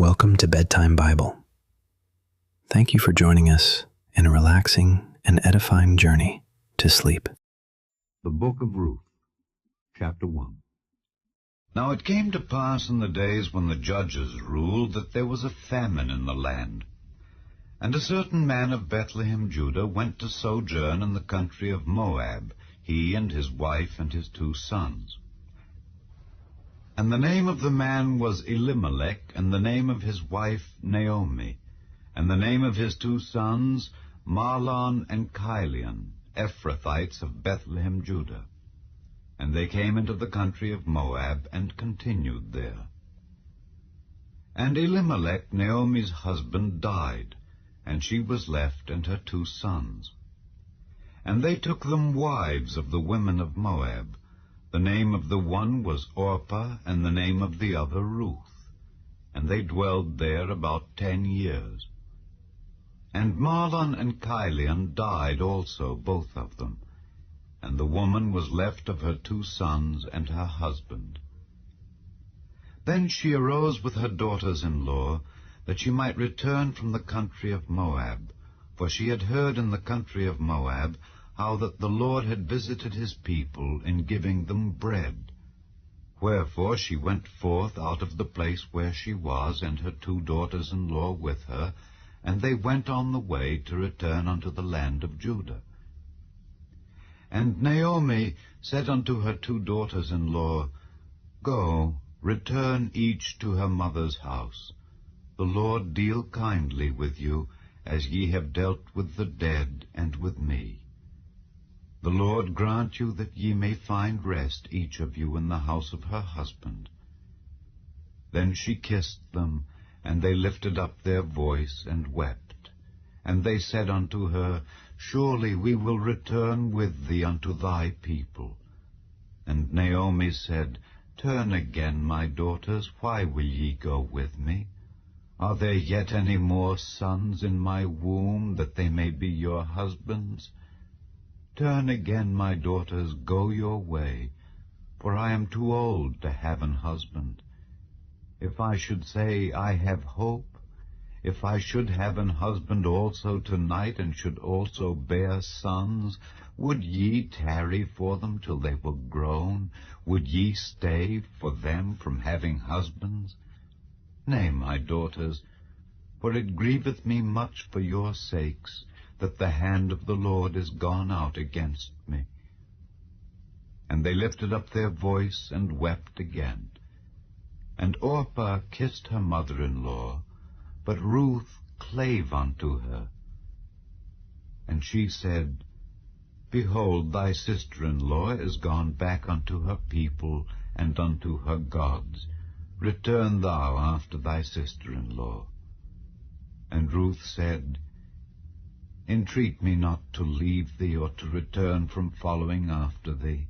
Welcome to Bedtime Bible. Thank you for joining us in a relaxing and edifying journey to sleep. The Book of Ruth, Chapter 1. Now it came to pass in the days when the judges ruled that there was a famine in the land. And a certain man of Bethlehem, Judah, went to sojourn in the country of Moab, he and his wife and his 2 sons. And the name of the man was Elimelech, and the name of his wife Naomi, and the name of his 2 sons Mahlon and Chilion, Ephrathites of Bethlehem, Judah. And they came into the country of Moab, and continued there. And Elimelech, Naomi's husband, died, and she was left and her 2 sons. And they took them wives of the women of Moab. The name of the one was Orpah, and the name of the other Ruth. And they dwelled there about 10 years. And Mahlon and Chilion died also, both of them. And the woman was left of her 2 sons and her husband. Then she arose with her daughters-in-law, that she might return from the country of Moab. For she had heard in the country of Moab how that the Lord had visited his people in giving them bread. Wherefore she went forth out of the place where she was, and her 2 daughters-in-law with her, and they went on the way to return unto the land of Judah. And Naomi said unto her 2 daughters-in-law, Go, return each to her mother's house. The Lord deal kindly with you, as ye have dealt with the dead and with me. The Lord grant you that ye may find rest, each of you, in the house of her husband. Then she kissed them, and they lifted up their voice and wept. And they said unto her, Surely we will return with thee unto thy people. And Naomi said, Turn again, my daughters, why will ye go with me? Are there yet any more sons in my womb, that they may be your husbands? Turn again, my daughters, go your way, for I am too old to have an husband. If I should say, I have hope, if I should have an husband also tonight, and should also bear sons, would ye tarry for them till they were grown? Would ye stay for them from having husbands? Nay, my daughters, for it grieveth me much for your sakes, that the hand of the Lord is gone out against me. And they lifted up their voice and wept again. And Orpah kissed her mother-in-law, but Ruth clave unto her. And she said, Behold, thy sister-in-law is gone back unto her people and unto her gods. Return thou after thy sister-in-law. And Ruth said, Entreat me not to leave thee, or to return from following after thee.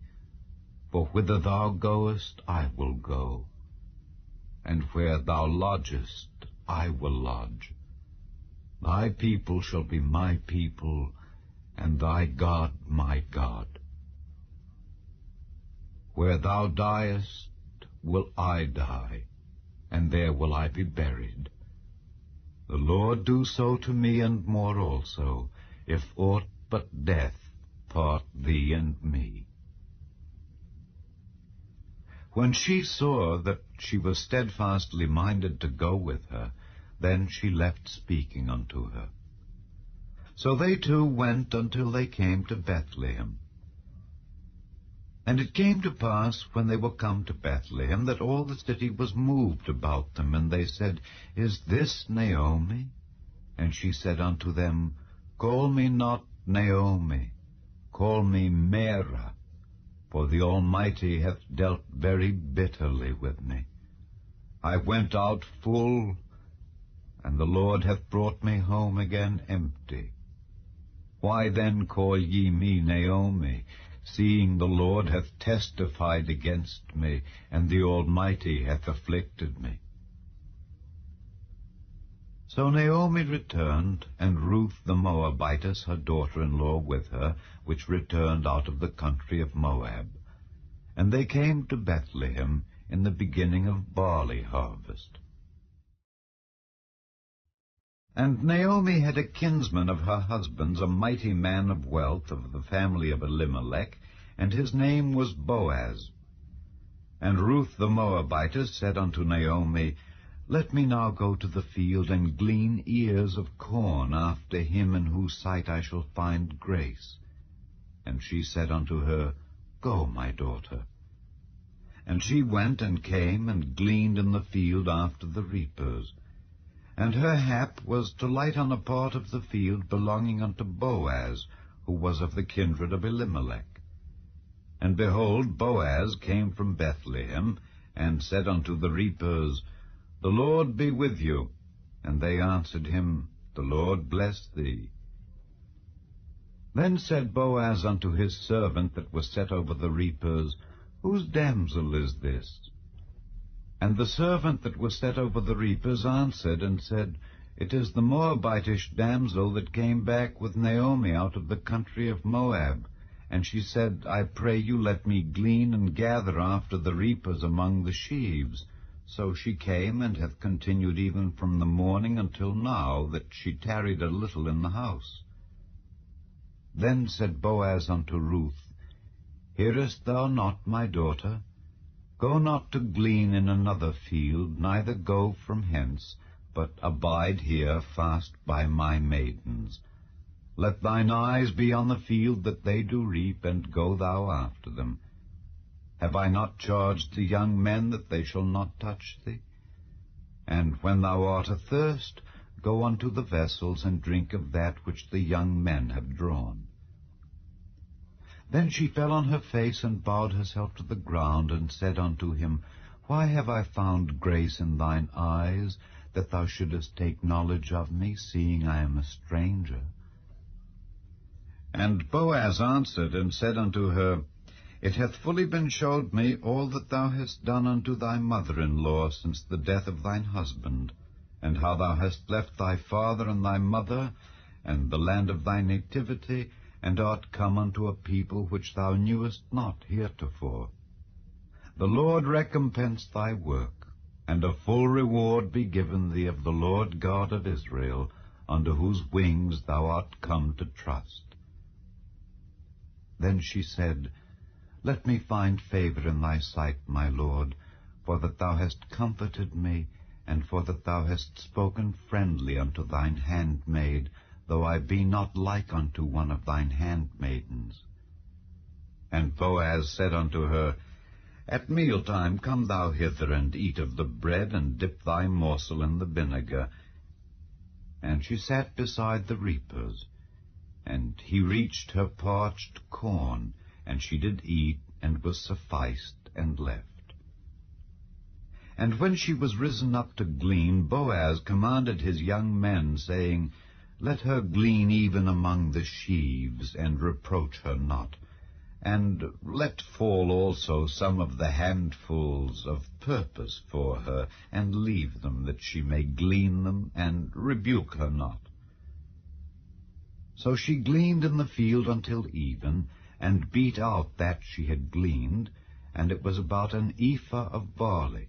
For whither thou goest, I will go, and where thou lodgest, I will lodge. Thy people shall be my people, and thy God my God. Where thou diest, will I die, and there will I be buried. The Lord do so to me, and more also, if aught but death part thee and me. When she saw that she was steadfastly minded to go with her, then she left speaking unto her. So they 2 went until they came to Bethlehem. And it came to pass, when they were come to Bethlehem, that all the city was moved about them, and they said, Is this Naomi? And she said unto them, Call me not Naomi, call me Mara, for the Almighty hath dealt very bitterly with me. I went out full, and the Lord hath brought me home again empty. Why then call ye me Naomi, seeing the Lord hath testified against me, and the Almighty hath afflicted me? So Naomi returned, and Ruth the Moabitess, her daughter-in-law, with her, which returned out of the country of Moab. And they came to Bethlehem in the beginning of barley harvest. And Naomi had a kinsman of her husband's, a mighty man of wealth of the family of Elimelech, and his name was Boaz. And Ruth the Moabitess said unto Naomi, Let me now go to the field and glean ears of corn after him in whose sight I shall find grace. And she said unto her, Go, my daughter. And she went and came and gleaned in the field after the reapers. And her hap was to light on a part of the field belonging unto Boaz, who was of the kindred of Elimelech. And behold, Boaz came from Bethlehem, and said unto the reapers, The Lord be with you. And they answered him, The Lord bless thee. Then said Boaz unto his servant that was set over the reapers, Whose damsel is this? And the servant that was set over the reapers answered and said, It is the Moabitish damsel that came back with Naomi out of the country of Moab. And she said, I pray you let me glean and gather after the reapers among the sheaves. So she came, and hath continued even from the morning until now, that she tarried a little in the house. Then said Boaz unto Ruth, Hearest thou not, my daughter? Go not to glean in another field, neither go from hence, but abide here fast by my maidens. Let thine eyes be on the field that they do reap, and go thou after them. Have I not charged the young men that they shall not touch thee? And when thou art athirst, go unto the vessels, and drink of that which the young men have drawn. Then she fell on her face, and bowed herself to the ground, and said unto him, Why have I found grace in thine eyes, that thou shouldest take knowledge of me, seeing I am a stranger? And Boaz answered and said unto her, It hath fully been showed me all that thou hast done unto thy mother-in-law since the death of thine husband, and how thou hast left thy father and thy mother, and the land of thy nativity, and art come unto a people which thou knewest not heretofore. The Lord recompense thy work, and a full reward be given thee of the Lord God of Israel, under whose wings thou art come to trust. Then she said, Let me find favor in thy sight, my Lord, for that thou hast comforted me, and for that thou hast spoken friendly unto thine handmaid, though I be not like unto one of thine handmaidens. And Boaz said unto her, At mealtime come thou hither, and eat of the bread, and dip thy morsel in the vinegar. And she sat beside the reapers. And he reached her parched corn, and she did eat, and was sufficed, and left. And when she was risen up to glean, Boaz commanded his young men, saying, Let her glean even among the sheaves, and reproach her not. And let fall also some of the handfuls of purpose for her, and leave them, that she may glean them, and rebuke her not. So she gleaned in the field until even, and beat out that she had gleaned, and it was about an ephah of barley.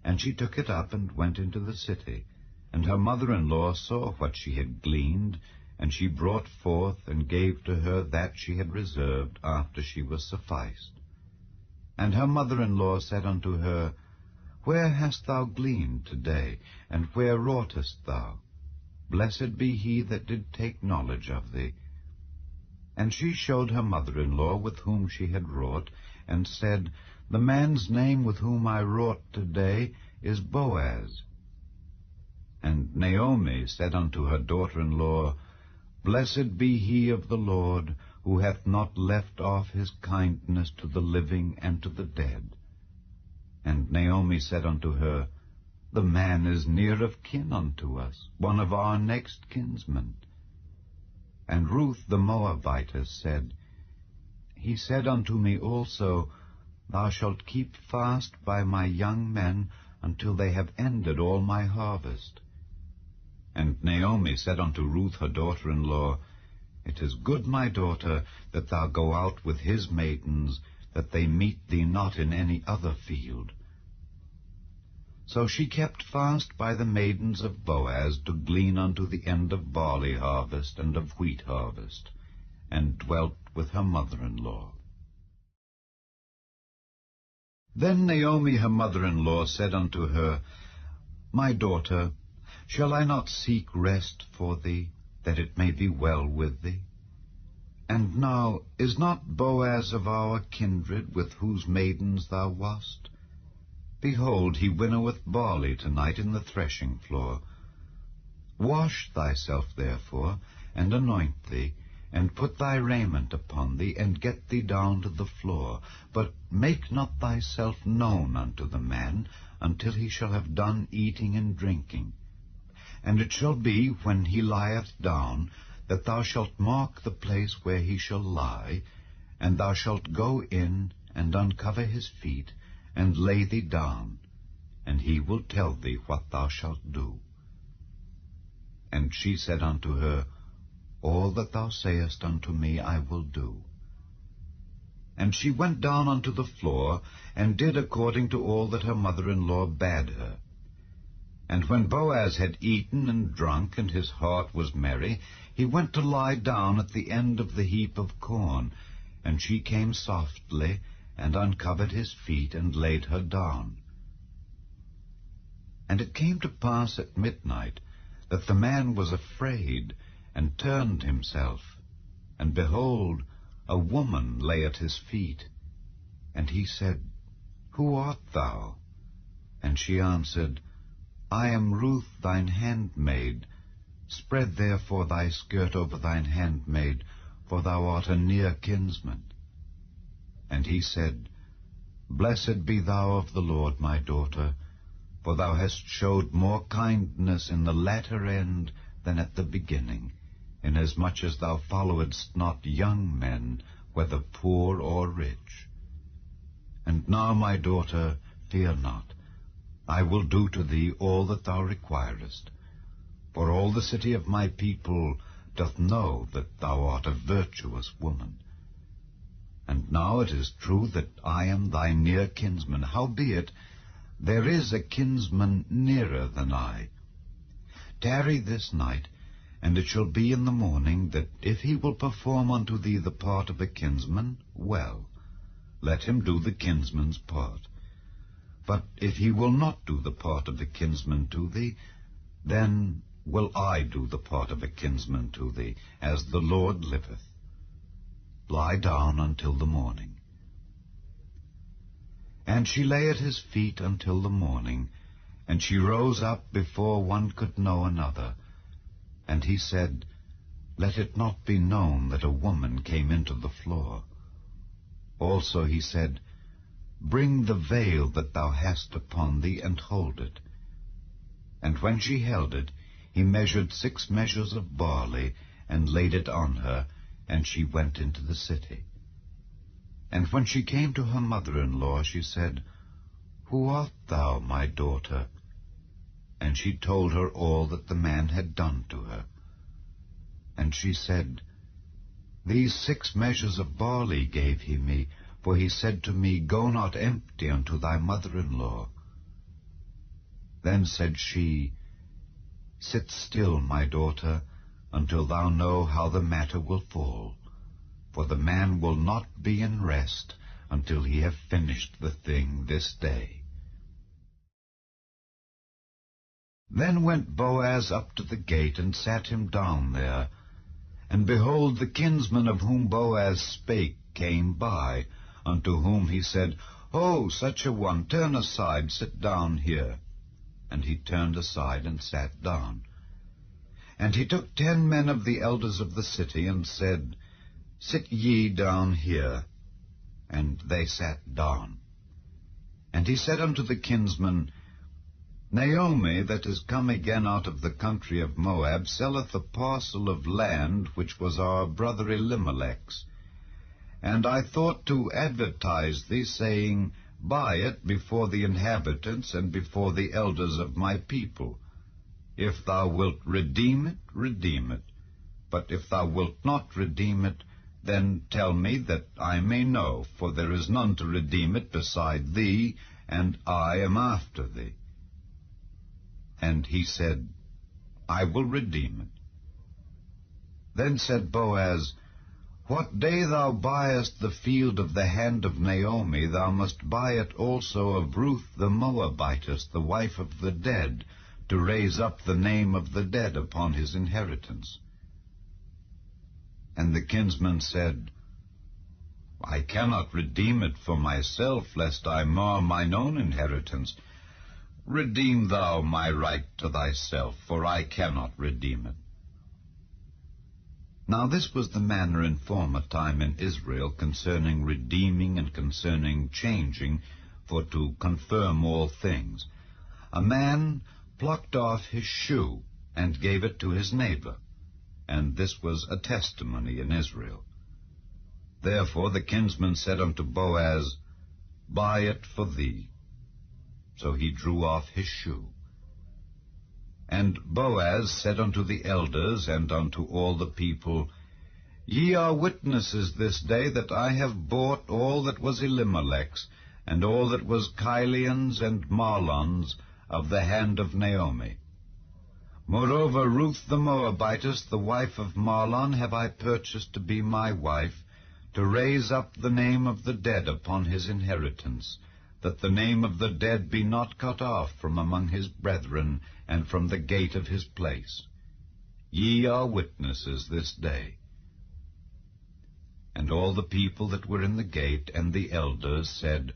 And she took it up and went into the city. And her mother-in-law saw what she had gleaned, and she brought forth and gave to her that she had reserved after she was sufficed. And her mother-in-law said unto her, Where hast thou gleaned today, and where wroughtest thou? Blessed be he that did take knowledge of thee. And she showed her mother-in-law with whom she had wrought, and said, The man's name with whom I wrought today is Boaz. And Naomi said unto her daughter-in-law, Blessed be he of the Lord, who hath not left off his kindness to the living and to the dead. And Naomi said unto her, The man is near of kin unto us, one of our next kinsmen. And Ruth the Moabitess said, He said unto me also, Thou shalt keep fast by my young men until they have ended all my harvest. And Naomi said unto Ruth her daughter-in-law, It is good, my daughter, that thou go out with his maidens, that they meet thee not in any other field. So she kept fast by the maidens of Boaz to glean unto the end of barley harvest and of wheat harvest, and dwelt with her mother-in-law. Then Naomi her mother-in-law said unto her, My daughter, shall I not seek rest for thee, that it may be well with thee? And now is not Boaz of our kindred, with whose maidens thou wast? Behold, he winnoweth barley tonight in the threshing floor. Wash thyself therefore, and anoint thee, and put thy raiment upon thee, and get thee down to the floor. But make not thyself known unto the man, until he shall have done eating and drinking. And it shall be, when he lieth down, that thou shalt mark the place where he shall lie, and thou shalt go in and uncover his feet, and lay thee down, and he will tell thee what thou shalt do. And she said unto her, All that thou sayest unto me I will do. And she went down unto the floor, and did according to all that her mother-in-law bade her. And when Boaz had eaten and drunk, and his heart was merry, he went to lie down at the end of the heap of corn, and she came softly, and uncovered his feet, and laid her down. And it came to pass at midnight, that the man was afraid, and turned himself, and behold, a woman lay at his feet. And he said, Who art thou? And she answered, I am Ruth thine handmaid. Spread therefore thy skirt over thine handmaid, for thou art a near kinsman. And he said, Blessed be thou of the Lord, my daughter, for thou hast showed more kindness in the latter end than at the beginning, inasmuch as thou followedst not young men, whether poor or rich. And now, my daughter, fear not. I will do to thee all that thou requirest, for all the city of my people doth know that thou art a virtuous woman. And now it is true that I am thy near kinsman. Howbeit, there is a kinsman nearer than I. Tarry this night, and it shall be in the morning, that if he will perform unto thee the part of a kinsman, well, let him do the kinsman's part. But if he will not do the part of the kinsman to thee, then will I do the part of a kinsman to thee, as the Lord liveth. Lie down until the morning. And she lay at his feet until the morning, and she rose up before one could know another. And he said, Let it not be known that a woman came into the floor. Also he said, Bring the veil that thou hast upon thee, and hold it. And when she held it, he measured 6 measures of barley, and laid it on her, and she went into the city. And when she came to her mother-in-law, she said, Who art thou, my daughter? And she told her all that the man had done to her. And she said, These 6 measures of barley gave he me, for he said to me, Go not empty unto thy mother-in-law. Then said she, Sit still, my daughter, until thou know how the matter will fall. For the man will not be in rest until he have finished the thing this day. Then went Boaz up to the gate, and sat him down there. And behold, the kinsman of whom Boaz spake came by, unto whom he said, Ho, such a one, turn aside, sit down here. And he turned aside and sat down. And he took 10 men of the elders of the city, and said, Sit ye down here. And they sat down. And he said unto the kinsman, Naomi, that is come again out of the country of Moab, selleth a parcel of land which was our brother Elimelech's. And I thought to advertise thee, saying, Buy it before the inhabitants and before the elders of my people. If thou wilt redeem it, redeem it. But if thou wilt not redeem it, then tell me, that I may know, for there is none to redeem it beside thee, and I am after thee. And he said, I will redeem it. Then said Boaz, What day thou buyest the field of the hand of Naomi, thou must buy it also of Ruth the Moabitess, the wife of the dead, to raise up the name of the dead upon his inheritance. And the kinsman said, I cannot redeem it for myself, lest I mar mine own inheritance. Redeem thou my right to thyself, for I cannot redeem it. Now this was the manner in former time in Israel concerning redeeming and concerning changing, for to confirm all things. A man plucked off his shoe and gave it to his neighbor, and this was a testimony in Israel. Therefore the kinsman said unto Boaz, Buy it for thee. So he drew off his shoe. And Boaz said unto the elders and unto all the people, Ye are witnesses this day that I have bought all that was Elimelech's, and all that was Chilion's and Mahlon's, of the hand of Naomi. Moreover, Ruth the Moabitess, the wife of Mahlon, have I purchased to be my wife, to raise up the name of the dead upon his inheritance, that the name of the dead be not cut off from among his brethren, and from the gate of his place. Ye are witnesses this day. And all the people that were in the gate and the elders said,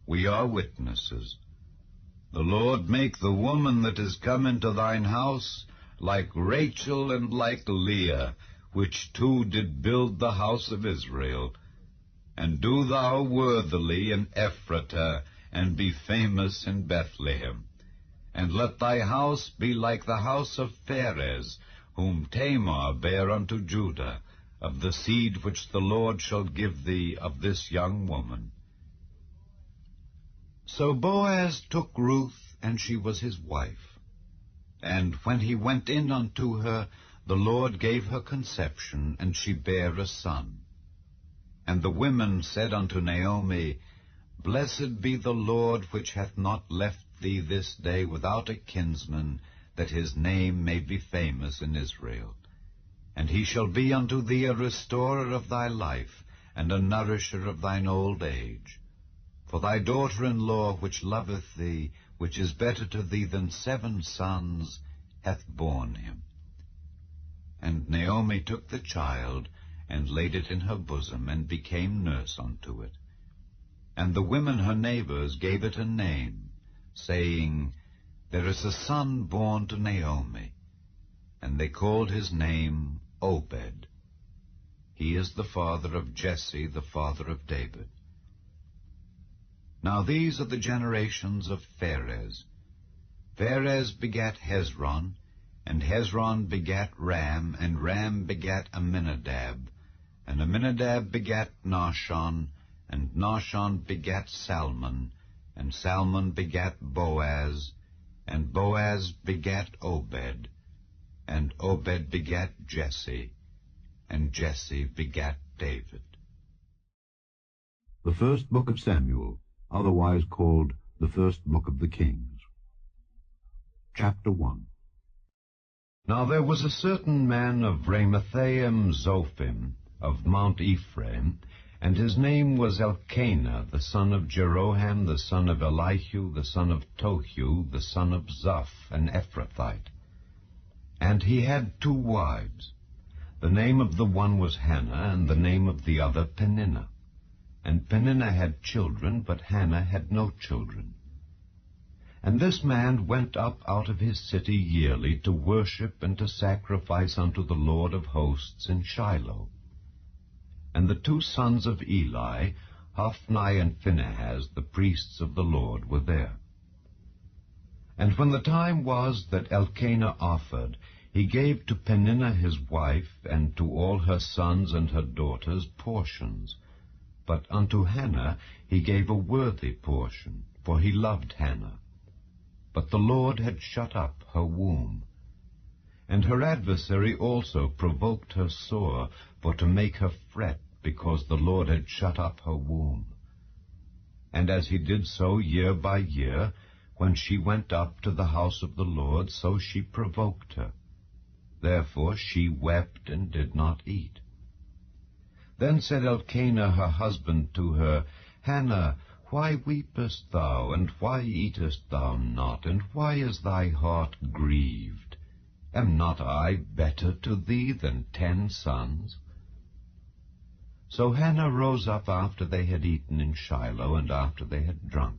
We are witnesses. The Lord make the woman that is come into thine house like Rachel and like Leah, which two did build the house of Israel. And do thou worthily in Ephratah, and be famous in Bethlehem. And let thy house be like the house of Pharez, whom Tamar bare unto Judah, of the seed which the Lord shall give thee of this young woman. So Boaz took Ruth, and she was his wife. And when he went in unto her, the Lord gave her conception, and she bare a son. And the women said unto Naomi, Blessed be the Lord, which hath not left thee this day without a kinsman, that his name may be famous in Israel. And he shall be unto thee a restorer of thy life, and a nourisher of thine old age. For thy daughter-in-law, which loveth thee, which is better to thee than 7 sons, hath borne him. And Naomi took the child, and laid it in her bosom, and became nurse unto it. And the women her neighbors gave it a name, saying, There is a son born to Naomi. And they called his name Obed. He is the father of Jesse, the father of David. Now these are the generations of Pharez. Pharez begat Hezron, and Hezron begat Ram, and Ram begat Amminadab, and Amminadab begat Nahshon, and Nahshon begat Salmon, and Salmon begat Boaz, and Boaz begat Obed, and Obed begat Jesse, and Jesse begat David. The First Book of Samuel, otherwise called the First Book of the Kings. Chapter 1. Now there was a certain man of Ramathaim Zophim, of Mount Ephraim, and his name was Elkanah, the son of Jeroham, the son of Elihu, the son of Tohu, the son of Zoph, an Ephrathite. And he had 2 wives. The name of the one was Hannah, and the name of the other Peninnah. And Peninnah had children, but Hannah had no children. And this man went up out of his city yearly to worship and to sacrifice unto the Lord of hosts in Shiloh. And the 2 sons of Eli, Hophni and Phinehas, the priests of the Lord, were there. And when the time was that Elkanah offered, he gave to Peninnah his wife, and to all her sons and her daughters portions. But unto Hannah he gave a worthy portion, for he loved Hannah. But the Lord had shut up her womb. And her adversary also provoked her sore, for to make her fret, because the Lord had shut up her womb. And as he did so year by year, When she went up to the house of the Lord, so she provoked her. Therefore she wept and did not eat. Then said Elkanah her husband to her, Hannah, why weepest thou, and why eatest thou not, and why is thy heart grieved? Am not I better to thee than 10 sons? So Hannah rose up after they had eaten in Shiloh, and after they had drunk.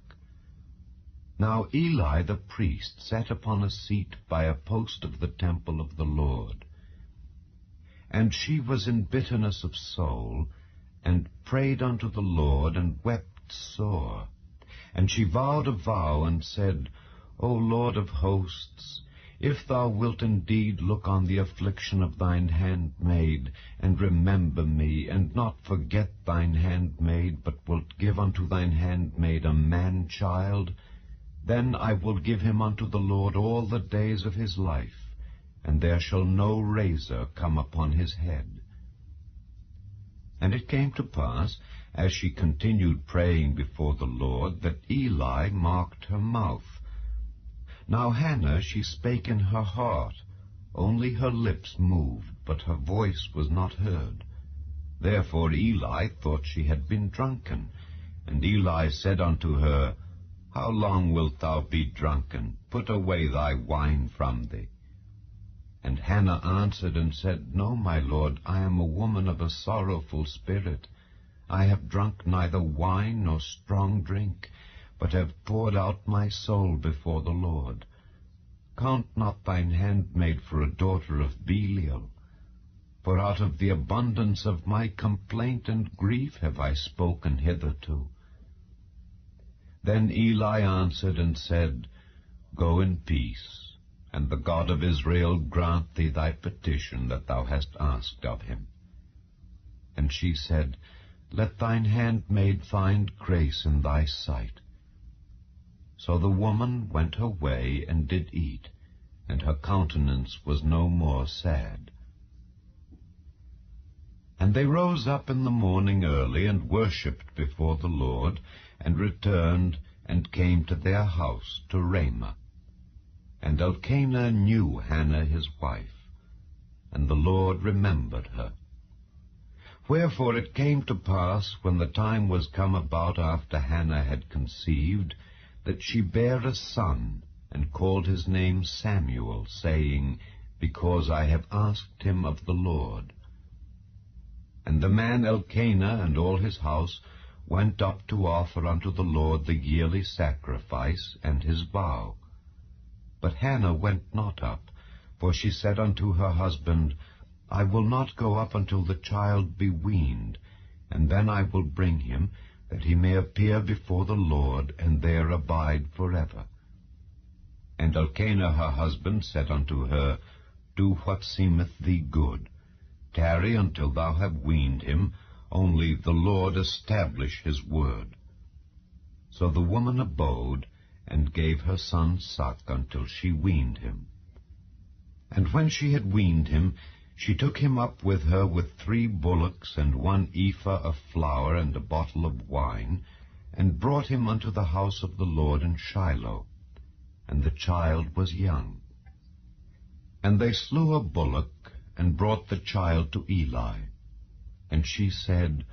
Now Eli the priest sat upon a seat by a post of the temple of the Lord. And she was in bitterness of soul, and prayed unto the Lord, and wept sore. And she vowed a vow, and said, O Lord of hosts, if thou wilt indeed look on the affliction of thine handmaid, and remember me, and not forget thine handmaid, but wilt give unto thine handmaid a man-child, then I will give him unto the Lord all the days of his life, and there shall no razor come upon his head. And it came to pass, as she continued praying before the Lord, that Eli marked her mouth. Now Hannah, she spake in her heart, only her lips moved, but her voice was not heard. Therefore Eli thought she had been drunken. And Eli said unto her, How long wilt thou be drunken? Put away thy wine from thee. And Hannah answered and said, No, my lord, I am a woman of a sorrowful spirit. I have drunk neither wine nor strong drink, but have poured out my soul before the Lord. Count not thine handmaid for a daughter of Belial, for out of the abundance of my complaint and grief have I spoken hitherto. Then Eli answered and said, Go in peace, and the God of Israel grant thee thy petition that thou hast asked of him. And she said, Let thine handmaid find grace in thy sight. So the woman went her way and did eat, and her countenance was no more sad. And they rose up in the morning early, and worshipped before the Lord, and returned, and came to their house to Ramah. And Elkanah knew Hannah his wife, and the Lord remembered her. Wherefore it came to pass, when the time was come about after Hannah had conceived, that she bare a son, and called his name Samuel, saying, Because I have asked him of the Lord. And the man Elkanah and all his house went up to offer unto the Lord the yearly sacrifice and his vow. But Hannah went not up, for she said unto her husband, I will not go up until the child be weaned, and then I will bring him, that he may appear before the Lord, and there abide forever. And Elkanah her husband said unto her, Do what seemeth thee good. Tarry until thou have weaned him, only the Lord establish his word. So the woman abode, and gave her son suck until she weaned him. And when she had weaned him, she took him up with her with 3 bullocks, and 1 ephah of flour, and a bottle of wine, and brought him unto the house of the Lord in Shiloh. And the child was young. And they slew a bullock, and brought the child to Eli. And she said,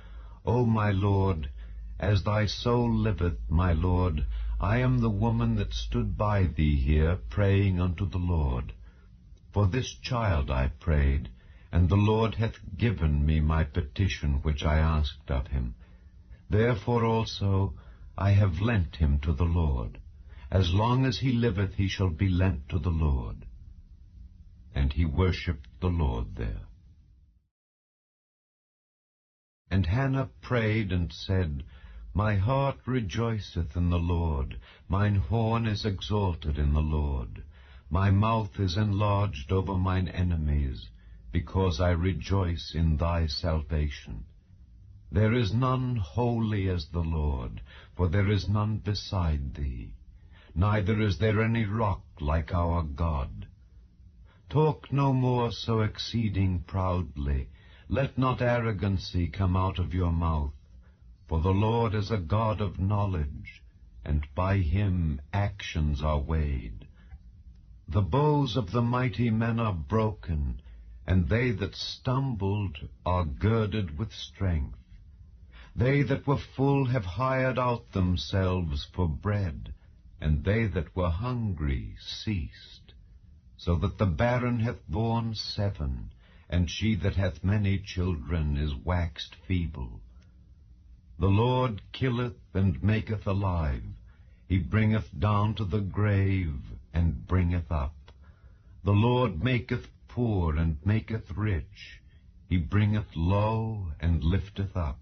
O my lord, as thy soul liveth, my lord, I am the woman that stood by thee here, praying unto the Lord. For this child I prayed, and the Lord hath given me my petition which I asked of him. Therefore also I have lent him to the Lord. As long as he liveth he shall be lent to the Lord. And he worshipped the Lord there. And Hannah prayed and said, My heart rejoiceth in the Lord, mine horn is exalted in the Lord. My mouth is enlarged over mine enemies, because I rejoice in thy salvation. There is none holy as the Lord, for there is none beside thee. Neither is there any rock like our God. Talk no more so exceeding proudly. Let not arrogancy come out of your mouth. For the Lord is a God of knowledge. and by him actions are weighed. The bows of the mighty men are broken, and they that stumbled are girded with strength. They that were full have hired out themselves for bread, and they that were hungry ceased. So that the barren hath borne 7, and she that hath many children is waxed feeble. The Lord killeth and maketh alive. He bringeth down to the grave, and bringeth up. The Lord maketh poor, and maketh rich. He bringeth low, and lifteth up.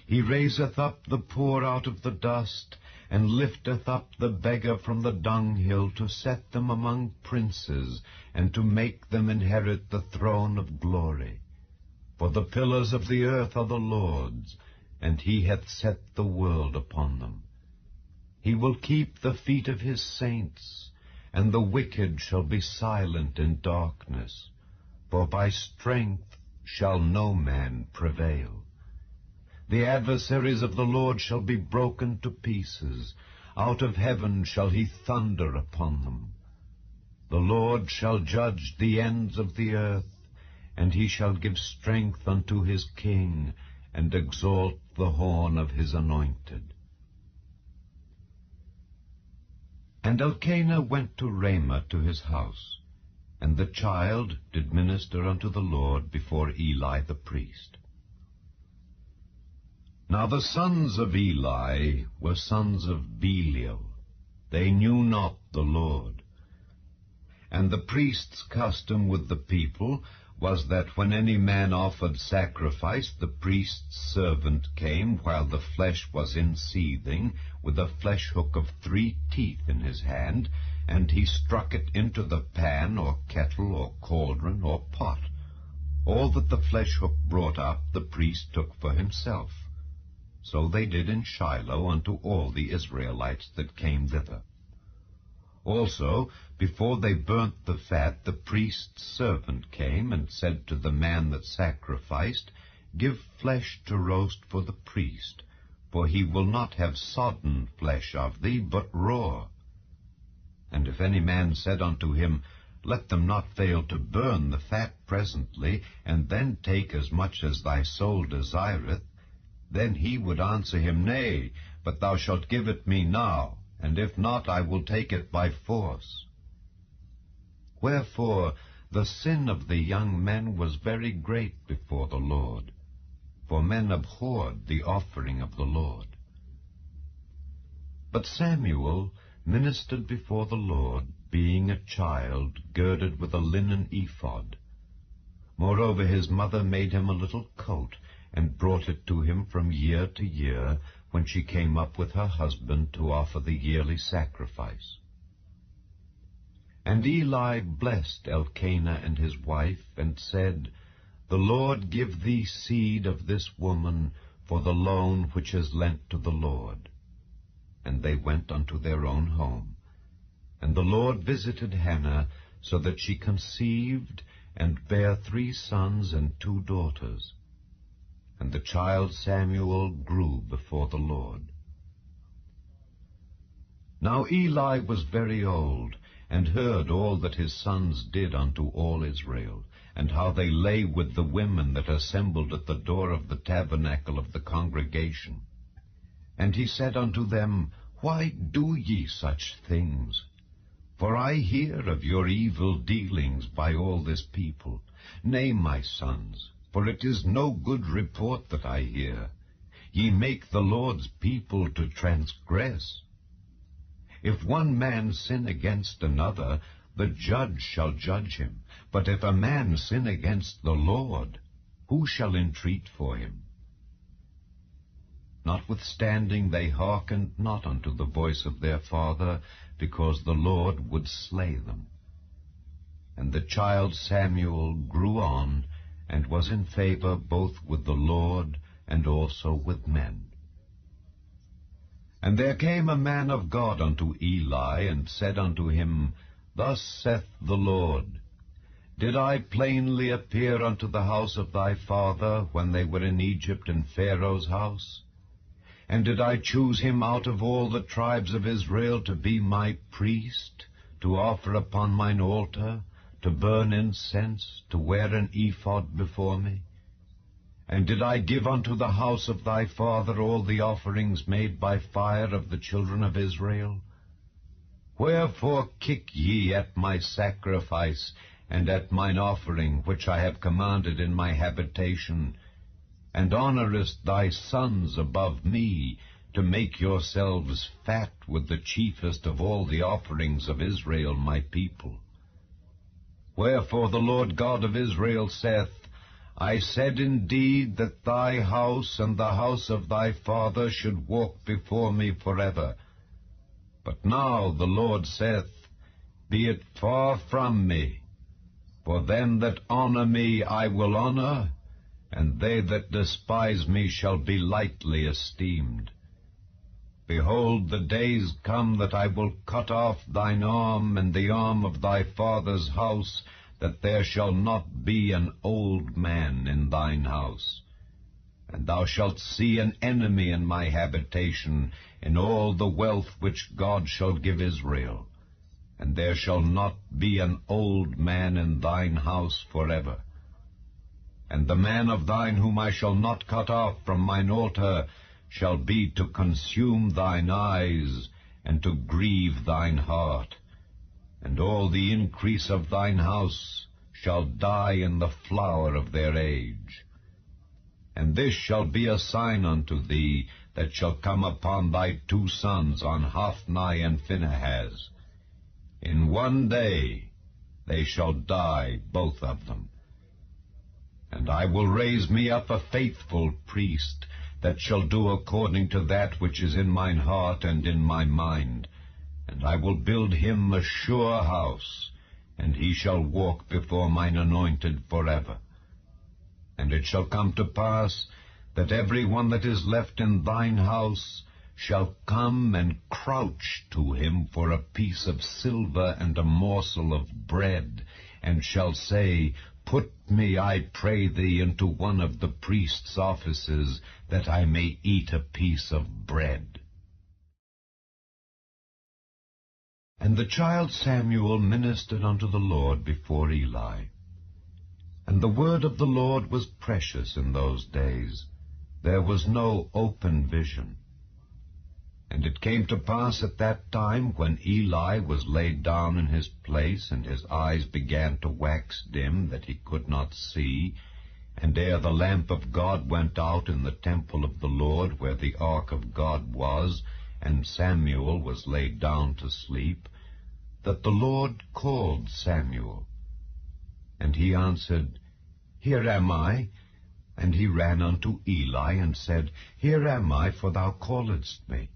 He raiseth up the poor out of the dust, and lifteth up the beggar from the dunghill, to set them among princes, and to make them inherit the throne of glory. For the pillars of the earth are the Lord's, and he hath set the world upon them. He will keep the feet of his saints, and the wicked shall be silent in darkness. For by strength shall no man prevail. The adversaries of the Lord shall be broken to pieces. Out of heaven shall he thunder upon them. The Lord shall judge the ends of the earth, and he shall give strength unto his king, and exalt the horn of his anointed. And Elkanah went to Ramah to his house, and the child did minister unto the Lord before Eli the priest. Now the sons of Eli were sons of Belial. They knew not the Lord. And the priest's custom with the people was that when any man offered sacrifice, the priest's servant came while the flesh was in seething, with a flesh hook of 3 teeth in his hand, and he struck it into the pan or kettle or cauldron or pot. All that the flesh hook brought up the priest took for himself. So they did in Shiloh unto all the Israelites that came thither. Also, before they burnt the fat, the priest's servant came and said to the man that sacrificed, Give flesh to roast for the priest, for he will not have sodden flesh of thee, but raw. And if any man said unto him, Let them not fail to burn the fat presently, and then take as much as thy soul desireth, then he would answer him, Nay, but thou shalt give it me now, and if not, I will take it by force. Wherefore the sin of the young men was very great before the Lord, for men abhorred the offering of the Lord. But Samuel ministered before the Lord, being a child, girded with a linen ephod. Moreover his mother made him a little coat, and brought it to him from year to year, when she came up with her husband to offer the yearly sacrifice. And Eli blessed Elkanah and his wife, and said, The Lord give thee seed of this woman for the loan which is lent to the Lord. And they went unto their own home. And the Lord visited Hannah, so that she conceived, and bare 3 sons and 2 daughters. And the child Samuel grew before the Lord. Now Eli was very old, and heard all that his sons did unto all Israel, and how they lay with the women that assembled at the door of the tabernacle of the congregation. And he said unto them, Why do ye such things? For I hear of your evil dealings by all this people. Nay, my sons, for it is no good report that I hear. Ye make the Lord's people to transgress. If one man sin against another, the judge shall judge him. But if a man sin against the Lord, who shall entreat for him? Notwithstanding they hearkened not unto the voice of their father, because the Lord would slay them. And the child Samuel grew on, and was in favor both with the Lord and also with men. And there came a man of God unto Eli, and said unto him, Thus saith the Lord, Did I plainly appear unto the house of thy father, when they were in Egypt in Pharaoh's house? And did I choose him out of all the tribes of Israel to be my priest, to offer upon mine altar, to burn incense, to wear an ephod before me? And did I give unto the house of thy father all the offerings made by fire of the children of Israel? Wherefore kick ye at my sacrifice, and at mine offering, which I have commanded in my habitation, and honourest thy sons above me, to make yourselves fat with the chiefest of all the offerings of Israel my people? Wherefore the Lord God of Israel saith, I said indeed that thy house and the house of thy father should walk before me forever. But now the Lord saith, Be it far from me, for them that honour me I will honour, and they that despise me shall be lightly esteemed. Behold, the days come that I will cut off thine arm and the arm of thy father's house, that there shall not be an old man in thine house. And thou shalt see an enemy in my habitation, in all the wealth which God shall give Israel. And there shall not be an old man in thine house forever. And the man of thine whom I shall not cut off from mine altar shall be to consume thine eyes, and to grieve thine heart. And all the increase of thine house shall die in the flower of their age. And this shall be a sign unto thee, that shall come upon thy 2 sons, on Hophni and Phinehas. In one day they shall die, both of them. And I will raise me up a faithful priest, that shall do according to that which is in mine heart and in my mind. And I will build him a sure house, and he shall walk before mine anointed forever. And it shall come to pass, that every one that is left in thine house shall come and crouch to him for a piece of silver and a morsel of bread, and shall say, Put me, I pray thee, into one of the priest's offices, that I may eat a piece of bread. And the child Samuel ministered unto the Lord before Eli. And the word of the Lord was precious in those days. There was no open vision. And it came to pass at that time, when Eli was laid down in his place, and his eyes began to wax dim, that he could not see, and ere the lamp of God went out in the temple of the Lord, where the ark of God was, and Samuel was laid down to sleep, that the Lord called Samuel. And he answered, Here am I. And he ran unto Eli, and said, Here am I, for thou calledst me.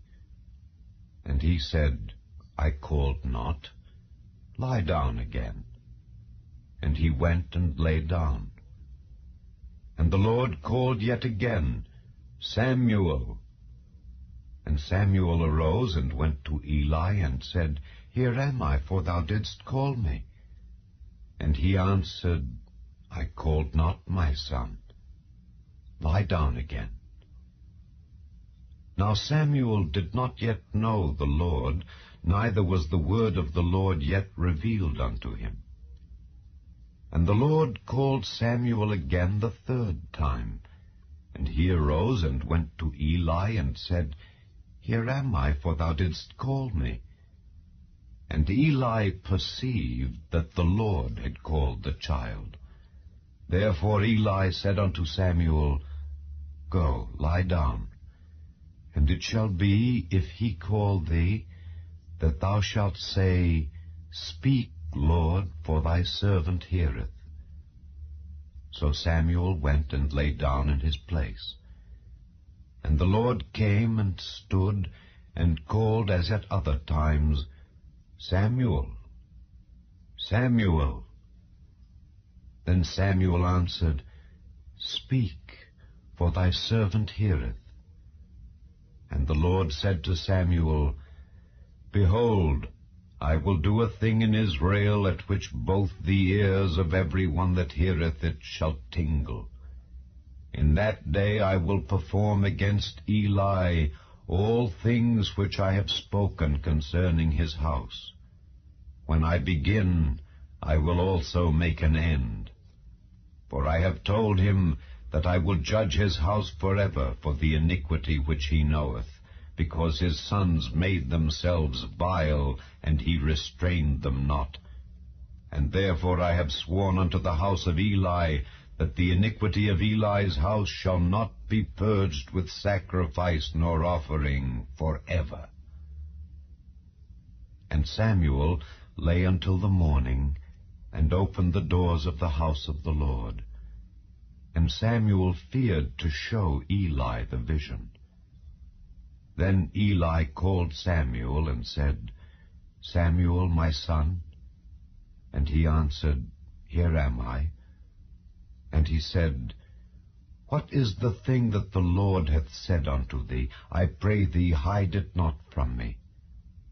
And he said, I called not. Lie down again. And he went and lay down. And the Lord called yet again, Samuel. And Samuel arose and went to Eli, and said, Here am I, for thou didst call me. And he answered, I called not, my son. Lie down again. Now Samuel did not yet know the Lord, neither was the word of the Lord yet revealed unto him. And the Lord called Samuel again the 3rd time. And he arose and went to Eli, and said, Here am I, for thou didst call me. And Eli perceived that the Lord had called the child. Therefore Eli said unto Samuel, Go, lie down. And it shall be, if he call thee, that thou shalt say, Speak, Lord, for thy servant heareth. So Samuel went and lay down in his place. And the Lord came and stood, and called as at other times, Samuel, Samuel. Then Samuel answered, Speak, for thy servant heareth. And the Lord said to Samuel, Behold, I will do a thing in Israel, at which both the ears of every one that heareth it shall tingle. In that day I will perform against Eli all things which I have spoken concerning his house. When I begin, I will also make an end. For I have told him that I will judge his house forever for the iniquity which he knoweth, because his sons made themselves vile, and he restrained them not. And therefore I have sworn unto the house of Eli, that the iniquity of Eli's house shall not be purged with sacrifice nor offering forever. And Samuel lay until the morning, and opened the doors of the house of the Lord. And Samuel feared to show Eli the vision. Then Eli called Samuel, and said, Samuel, my son? And he answered, Here am I. And he said, What is the thing that the Lord hath said unto thee? I pray thee, hide it not from me.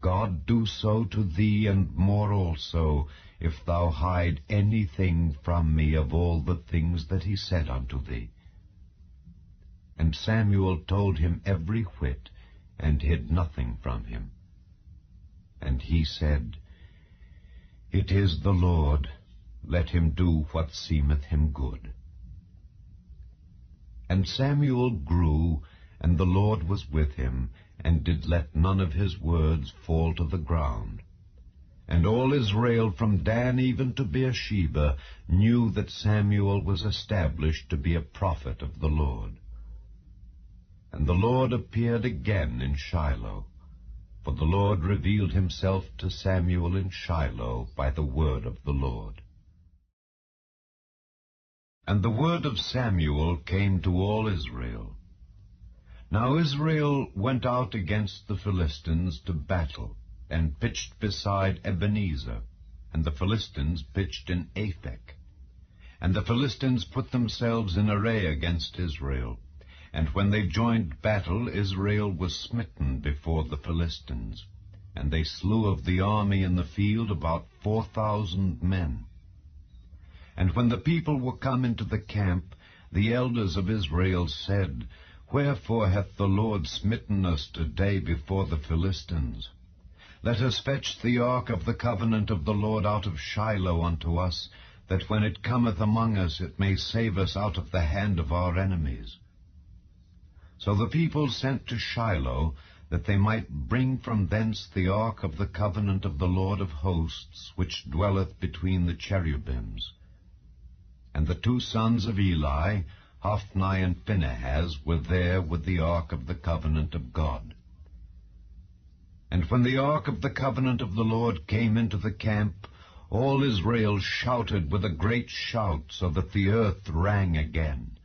God do so to thee, and more also, if thou hide anything from me of all the things that he said unto thee. And Samuel told him every whit, and hid nothing from him. And he said, It is the Lord, let him do what seemeth him good. And Samuel grew, and the Lord was with him, and did let none of his words fall to the ground. And all Israel from Dan even to Beersheba knew that Samuel was established to be a prophet of the Lord. And the Lord appeared again in Shiloh, for the Lord revealed himself to Samuel in Shiloh by the word of the Lord. And the word of Samuel came to all Israel. Now Israel went out against the Philistines to battle, and pitched beside Ebenezer, and the Philistines pitched in Aphek. And the Philistines put themselves in array against Israel. And when they joined battle, Israel was smitten before the Philistines. And they slew of the army in the field about 4,000 men. And when the people were come into the camp, the elders of Israel said, Wherefore hath the Lord smitten us today before the Philistines? Let us fetch the ark of the covenant of the Lord out of Shiloh unto us, that when it cometh among us it may save us out of the hand of our enemies. So the people sent to Shiloh, that they might bring from thence the ark of the covenant of the Lord of hosts, which dwelleth between the cherubims. And the two sons of Eli, Hophni and Phinehas, were there with the ark of the covenant of God. And when the ark of the covenant of the Lord came into the camp, all Israel shouted with a great shout, so that the earth rang again.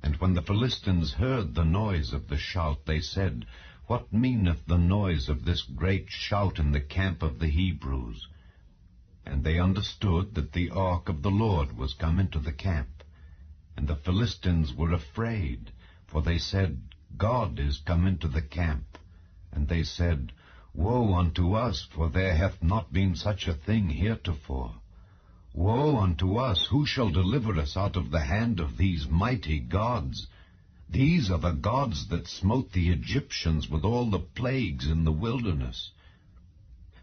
And when the Philistines heard the noise of the shout, they said, What meaneth the noise of this great shout in the camp of the Hebrews? And they understood that the ark of the Lord was come into the camp. And the Philistines were afraid, for they said, God is come into the camp. And they said, Woe unto us, for there hath not been such a thing heretofore. Woe unto us, who shall deliver us out of the hand of these mighty gods? These are the gods that smote the Egyptians with all the plagues in the wilderness.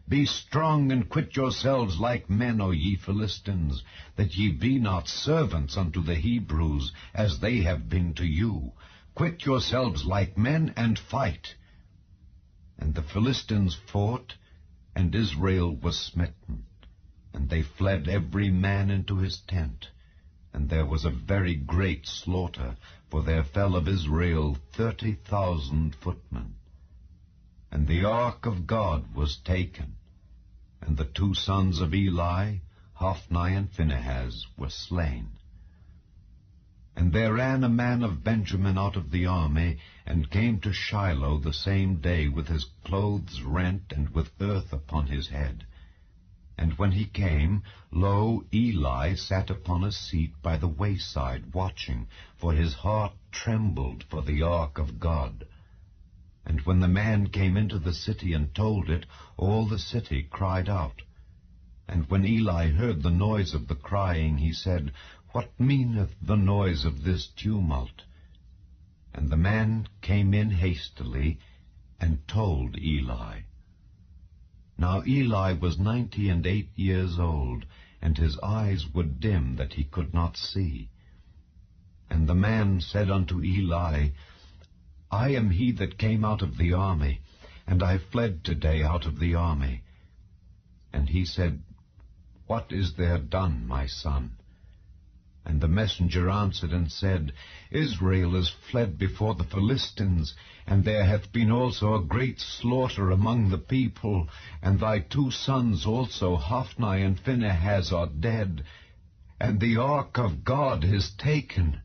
Be strong and quit yourselves like men, O ye Philistines, that ye be not servants unto the Hebrews, as they have been to you. Quit yourselves like men, and fight. And the Philistines fought, and Israel was smitten. And they fled every man into his tent. And there was a very great slaughter, for there fell of Israel 30,000 footmen. And the ark of God was taken, and the two sons of Eli, Hophni and Phinehas, were slain. And there ran a man of Benjamin out of the army, and came to Shiloh the same day with his clothes rent, and with earth upon his head. And when he came, lo, Eli sat upon a seat by the wayside, watching, for his heart trembled for the ark of God. And when the man came into the city and told it, all the city cried out. And when Eli heard the noise of the crying, he said, What meaneth the noise of this tumult? And the man came in hastily, and told Eli. Now Eli was 98 years old, and his eyes were dim, that he could not see. And the man said unto Eli, I am he that came out of the army, and I fled today out of the army. And he said, What is there done, my son? And the messenger answered and said, Israel is fled before the Philistines, and there hath been also a great slaughter among the people, and thy 2 sons also, Hophni and Phinehas, are dead, and the ark of God is taken.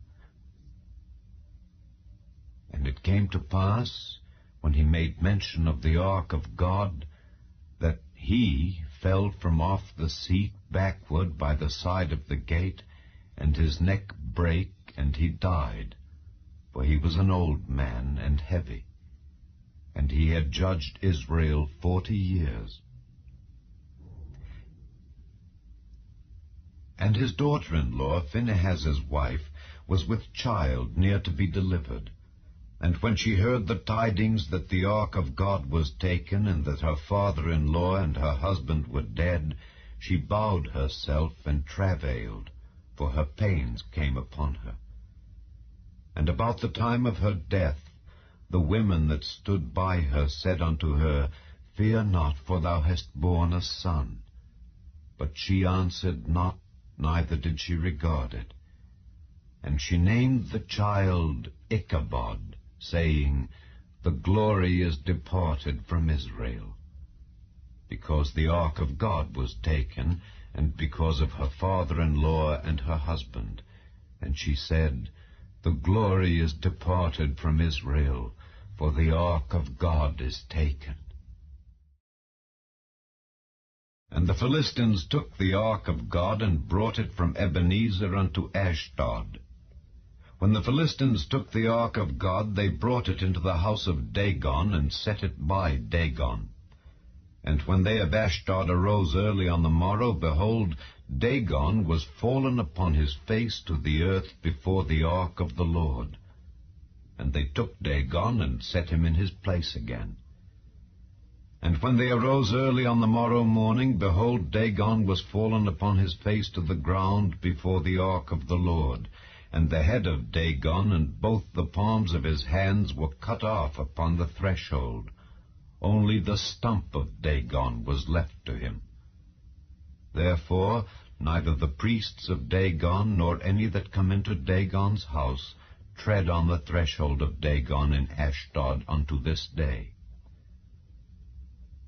And it came to pass, when he made mention of the ark of God, that he fell from off the seat backward by the side of the gate, and his neck brake, and he died, for he was an old man and heavy, and he had judged Israel 40 years. And his daughter-in-law, Phinehas's wife, was with child near to be delivered. And when she heard the tidings that the ark of God was taken, and that her father-in-law and her husband were dead, she bowed herself and travailed, for her pains came upon her. And about the time of her death, the women that stood by her said unto her, Fear not, for thou hast borne a son. But she answered not, neither did she regard it. And she named the child Ichabod, saying, The glory is departed from Israel. Because the ark of God was taken, and because of her father-in-law and her husband. And she said, The glory is departed from Israel, for the ark of God is taken. And the Philistines took the ark of God, and brought it from Ebenezer unto Ashdod. When the Philistines took the ark of God, they brought it into the house of Dagon, and set it by Dagon. And when they of Ashdod arose early on the morrow, behold, Dagon was fallen upon his face to the earth before the ark of the Lord. And they took Dagon, and set him in his place again. And when they arose early on the morrow morning, behold, Dagon was fallen upon his face to the ground before the ark of the Lord. And the head of Dagon and both the palms of his hands were cut off upon the threshold. Only the stump of Dagon was left to him. Therefore neither the priests of Dagon, nor any that come into Dagon's house, tread on the threshold of Dagon in Ashdod unto this day.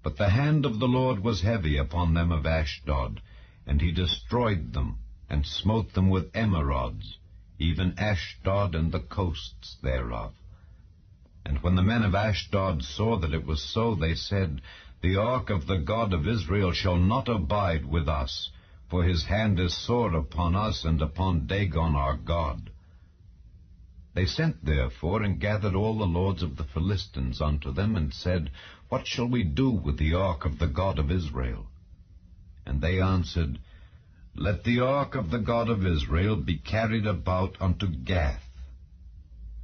But the hand of the Lord was heavy upon them of Ashdod, and he destroyed them, and smote them with emerods, even Ashdod and the coasts thereof. And when the men of Ashdod saw that it was so, they said, The ark of the God of Israel shall not abide with us, for his hand is sore upon us and upon Dagon our God. They sent therefore and gathered all the lords of the Philistines unto them, and said, What shall we do with the ark of the God of Israel? And they answered, Let the ark of the God of Israel be carried about unto Gath.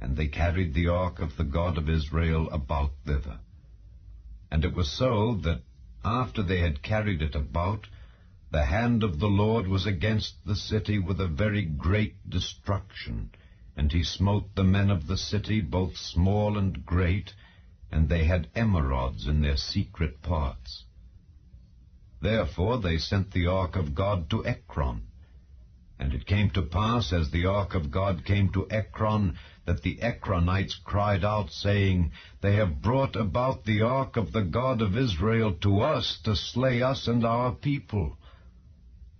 And they carried the ark of the God of Israel about thither. And it was so that, after they had carried it about, the hand of the Lord was against the city with a very great destruction, and he smote the men of the city, both small and great, and they had emerods in their secret parts. Therefore they sent the ark of God to Ekron. And it came to pass, as the ark of God came to Ekron, that the Ekronites cried out, saying, They have brought about the ark of the God of Israel to us, to slay us and our people.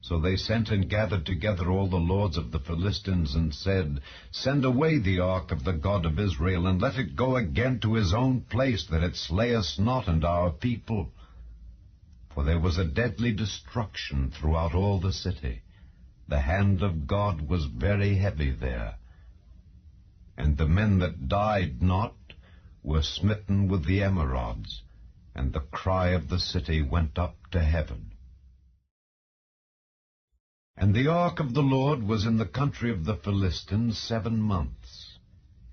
So they sent and gathered together all the lords of the Philistines, and said, Send away the ark of the God of Israel, and let it go again to his own place, that it slay us not and our people. For there was a deadly destruction throughout all the city. The hand of God was very heavy there. And the men that died not were smitten with the emerods, and the cry of the city went up to heaven. And the ark of the Lord was in the country of the Philistines 7 months.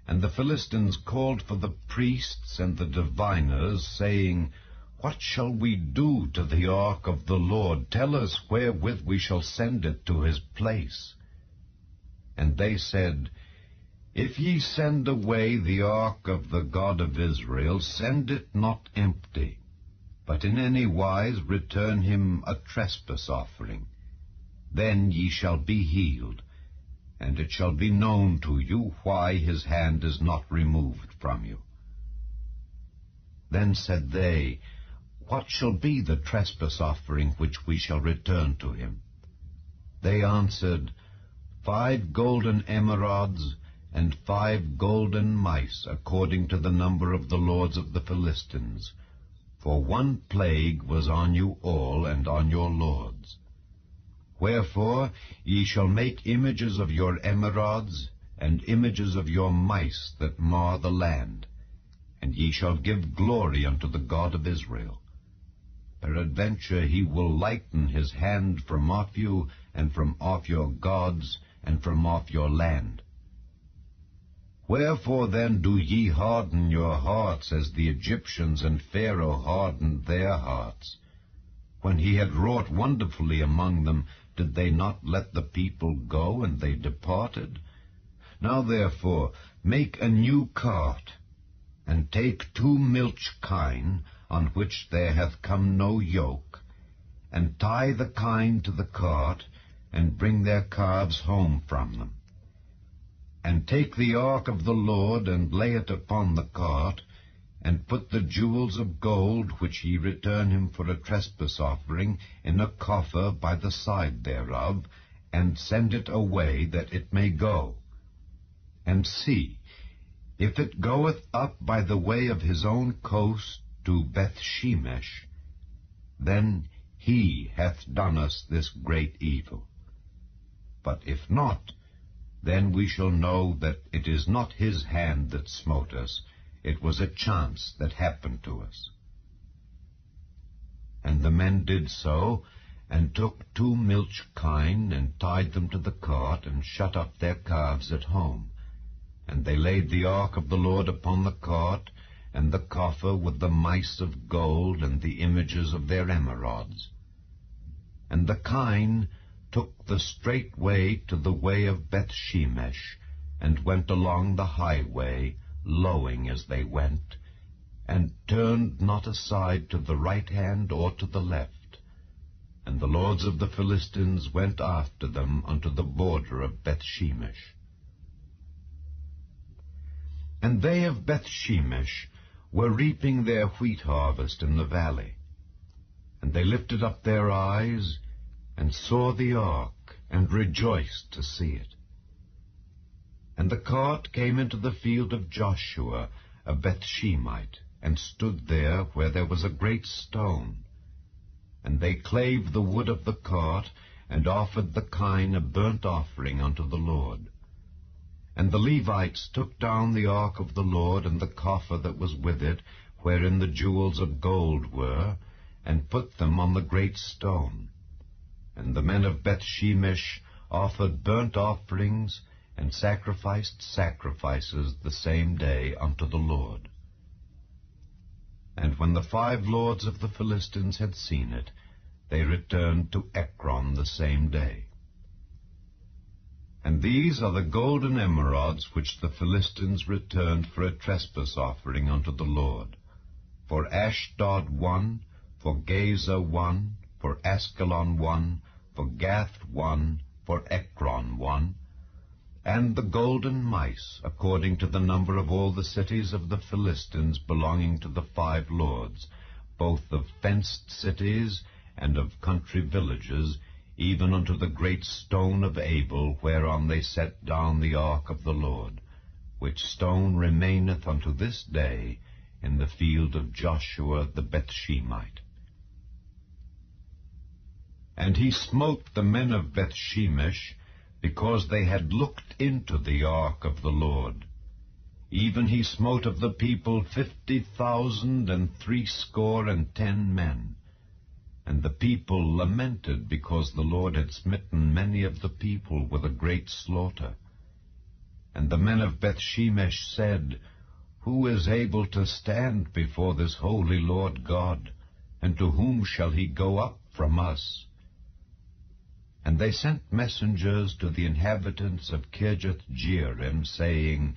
And the Philistines called for the priests and the diviners, saying, What shall we do to the ark of the Lord? Tell us wherewith we shall send it to his place. And they said, If ye send away the ark of the God of Israel, send it not empty, but in any wise return him a trespass offering. Then ye shall be healed, and it shall be known to you why his hand is not removed from you. Then said they, What shall be the trespass offering which we shall return to him? They answered, 5 golden emerods, and 5 golden mice, according to the number of the lords of the Philistines. For 1 plague was on you all, and on your lords. Wherefore ye shall make images of your emerods, and images of your mice that mar the land, and ye shall give glory unto the God of Israel. Peradventure he will lighten his hand from off you, and from off your gods, and from off your land. Wherefore then do ye harden your hearts, as the Egyptians and Pharaoh hardened their hearts? When he had wrought wonderfully among them, did they not let the people go, and they departed? Now therefore make a new cart, and take 2 milch kine, on which there hath come no yoke, and tie the kine to the cart, and bring their calves home from them. And take the ark of the Lord, and lay it upon the cart, and put the jewels of gold, which ye return him for a trespass offering, in a coffer by the side thereof, and send it away, that it may go. And see, if it goeth up by the way of his own coast to Bethshemesh, then he hath done us this great evil. But if not, then we shall know that it is not his hand that smote us, it was a chance that happened to us. And the men did so, and took 2 milch kine, and tied them to the cart, and shut up their calves at home. And they laid the ark of the Lord upon the cart, and the coffer with the mice of gold, and the images of their emerods. And the kine took the straight way to the way of Bethshemesh, and went along the highway, lowing as they went, and turned not aside to the right hand or to the left. And the lords of the Philistines went after them unto the border of Bethshemesh. And they of Bethshemesh were reaping their wheat harvest in the valley. And they lifted up their eyes, and saw the ark, and rejoiced to see it. And the cart came into the field of Joshua, a Bethshemite, and stood there where there was a great stone. And they clave the wood of the cart, and offered the kine a burnt offering unto the Lord. And the Levites took down the ark of the Lord, and the coffer that was with it, wherein the jewels of gold were, and put them on the great stone. And the men of Bethshemesh offered burnt offerings, and sacrificed sacrifices the same day unto the Lord. And when the 5 lords of the Philistines had seen it, they returned to Ekron the same day. And these are the golden emerods which the Philistines returned for a trespass offering unto the Lord. For Ashdod 1, for Gaza 1, for Askelon 1, for Gath 1, for Ekron 1, and the golden mice, according to the number of all the cities of the Philistines belonging to the 5 lords, both of fenced cities and of country villages, even unto the great stone of Abel, whereon they set down the ark of the Lord, which stone remaineth unto this day in the field of Joshua the Bethshemite. And he smote the men of Bethshemesh, because they had looked into the ark of the Lord. Even he smote of the people 50,000 and 80 men. And the people lamented because the Lord had smitten many of the people with a great slaughter. And the men of Bethshemesh said, Who is able to stand before this holy Lord God? And to whom shall he go up from us? And they sent messengers to the inhabitants of Kirjath-jearim, saying,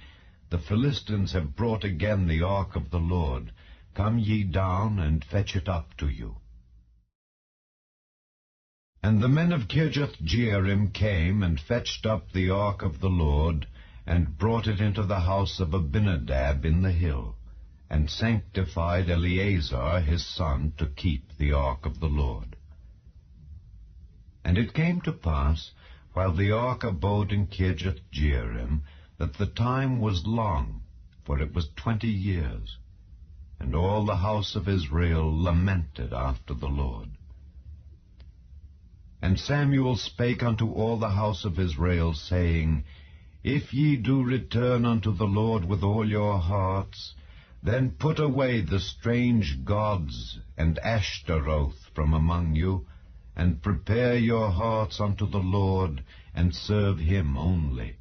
The Philistines have brought again the ark of the Lord. Come ye down, and fetch it up to you. And the men of Kirjath-jearim came, and fetched up the ark of the Lord, and brought it into the house of Abinadab in the hill, and sanctified Eleazar his son to keep the ark of the Lord. And it came to pass, while the ark abode in Kirjath-jearim, that the time was long, for it was 20 years, and all the house of Israel lamented after the Lord. And Samuel spake unto all the house of Israel, saying, If ye do return unto the Lord with all your hearts, then put away the strange gods and Ashtaroth from among you, and prepare your hearts unto the Lord, and serve him only,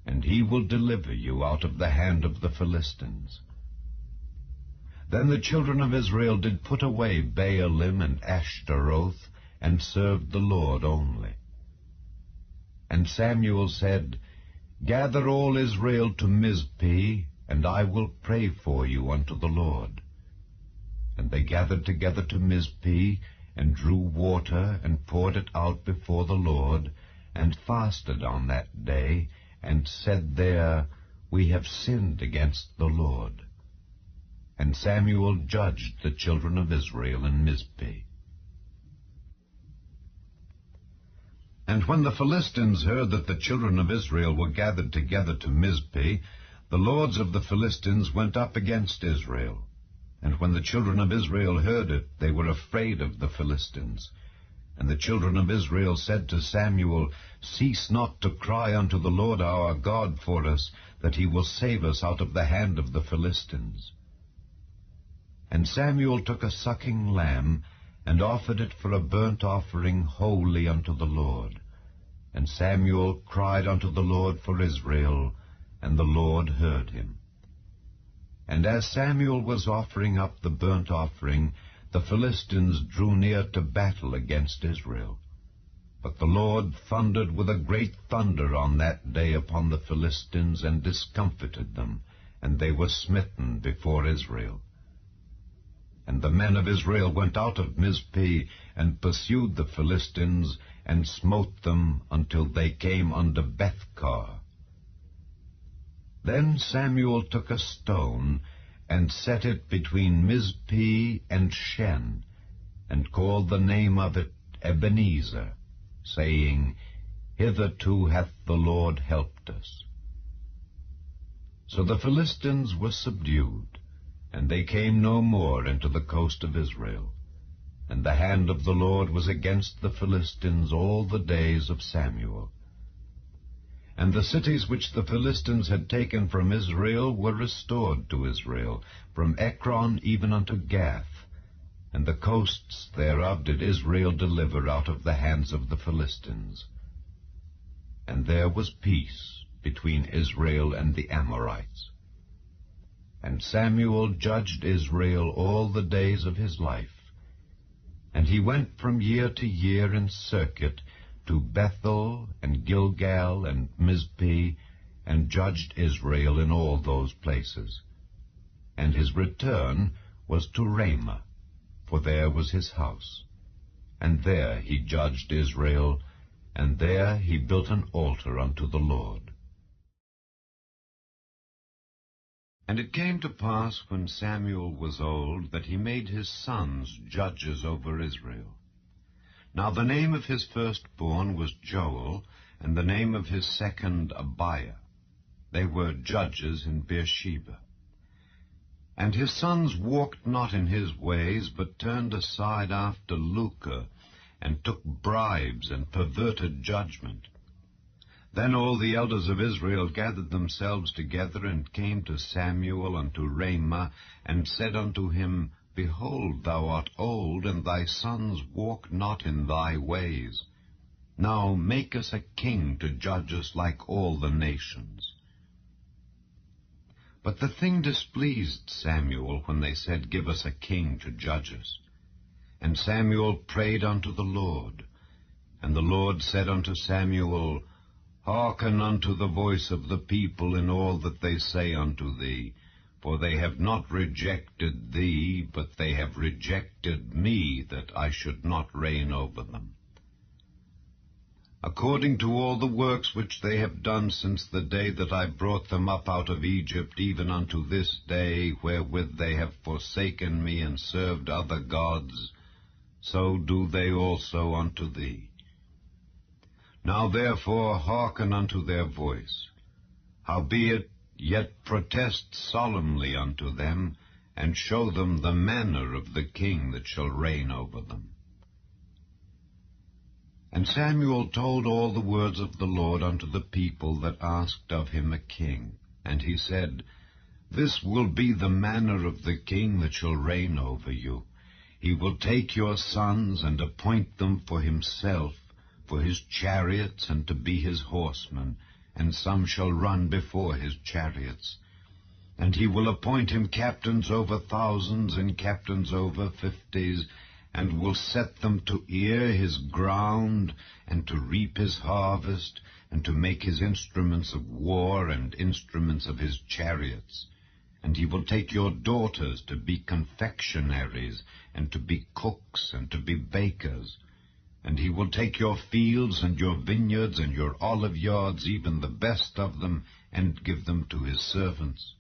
and he will deliver you out of the hand of the Philistines. Then the children of Israel did put away Baalim and Ashtaroth, and served the Lord only. And Samuel said, Gather all Israel to Mizpeh, and I will pray for you unto the Lord. And they gathered together to Mizpeh, and drew water, and poured it out before the Lord, and fasted on that day, and said there, We have sinned against the Lord. And Samuel judged the children of Israel in Mizpeh. And when the Philistines heard that the children of Israel were gathered together to Mizpeh, the lords of the Philistines went up against Israel. And when the children of Israel heard it, they were afraid of the Philistines. And the children of Israel said to Samuel, Cease not to cry unto the Lord our God for us, that he will save us out of the hand of the Philistines. And Samuel took a sucking lamb, and offered it for a burnt offering holy unto the Lord. And Samuel cried unto the Lord for Israel, and the Lord heard him. And as Samuel was offering up the burnt offering, the Philistines drew near to battle against Israel. But the Lord thundered with a great thunder on that day upon the Philistines, and discomfited them, and they were smitten before Israel. And the men of Israel went out of Mizpeh, and pursued the Philistines, and smote them until they came unto Bethkar. Then Samuel took a stone, and set it between Mizpeh and Shen, and called the name of it Ebenezer, saying, Hitherto hath the Lord helped us. So the Philistines were subdued, and they came no more into the coast of Israel. And the hand of the Lord was against the Philistines all the days of Samuel. And the cities which the Philistines had taken from Israel were restored to Israel, from Ekron even unto Gath. And the coasts thereof did Israel deliver out of the hands of the Philistines. And there was peace between Israel and the Amorites. And Samuel judged Israel all the days of his life. And he went from year to year in circuit to Bethel and Gilgal and Mizpeh, and judged Israel in all those places. And his return was to Ramah, for there was his house. And there he judged Israel, and there he built an altar unto the Lord. And it came to pass, when Samuel was old, that he made his sons judges over Israel. Now the name of his firstborn was Joel, and the name of his second Abiah. They were judges in Beersheba. And his sons walked not in his ways, but turned aside after lucre, and took bribes, and perverted judgment. Then all the elders of Israel gathered themselves together, and came to Samuel unto Ramah, and said unto him, Behold, thou art old, and thy sons walk not in thy ways. Now make us a king to judge us like all the nations. But the thing displeased Samuel when they said, Give us a king to judge us. And Samuel prayed unto the Lord. And the Lord said unto Samuel, Hearken unto the voice of the people in all that they say unto thee, for they have not rejected thee, but they have rejected me, that I should not reign over them. According to all the works which they have done since the day that I brought them up out of Egypt, even unto this day, wherewith they have forsaken me and served other gods, so do they also unto thee. Now therefore hearken unto their voice. Howbeit, yet protest solemnly unto them, and show them the manner of the king that shall reign over them. And Samuel told all the words of the Lord unto the people that asked of him a king. And he said, This will be the manner of the king that shall reign over you. He will take your sons, and appoint them for himself, for his chariots, and to be his horsemen, and some shall run before his chariots. And he will appoint him captains over thousands, and captains over 50s, and will set them to ear his ground, and to reap his harvest, and to make his instruments of war, and instruments of his chariots. And he will take your daughters to be confectionaries, and to be cooks, and to be bakers. And he will take your fields, and your vineyards, and your olive yards, even the best of them, and give them to his servants.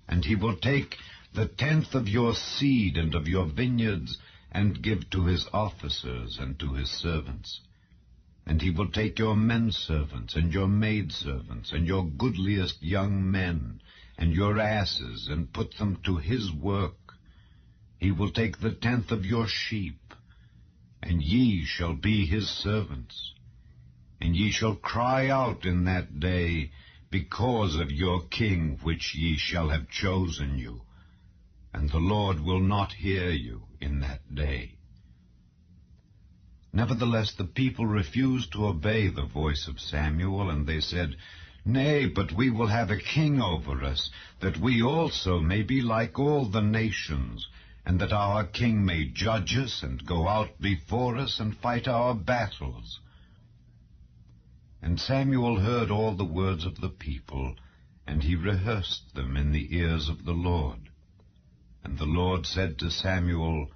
And he will take the 10th of your seed and of your vineyards, and give to his officers and to his servants. And he will take your men-servants, and your maidservants, and your goodliest young men, and your asses, and put them to his work. He will take the 10th of your sheep, and ye shall be his servants. And ye shall cry out in that day, because of your king which ye shall have chosen you. And the Lord will not hear you in that day. Nevertheless the people refused to obey the voice of Samuel, and they said, Nay, but we will have a king over us, that we also may be like all the nations, and that our king may judge us, and go out before us, and fight our battles. And Samuel heard all the words of the people, and he rehearsed them in the ears of the Lord. And the Lord said to Samuel,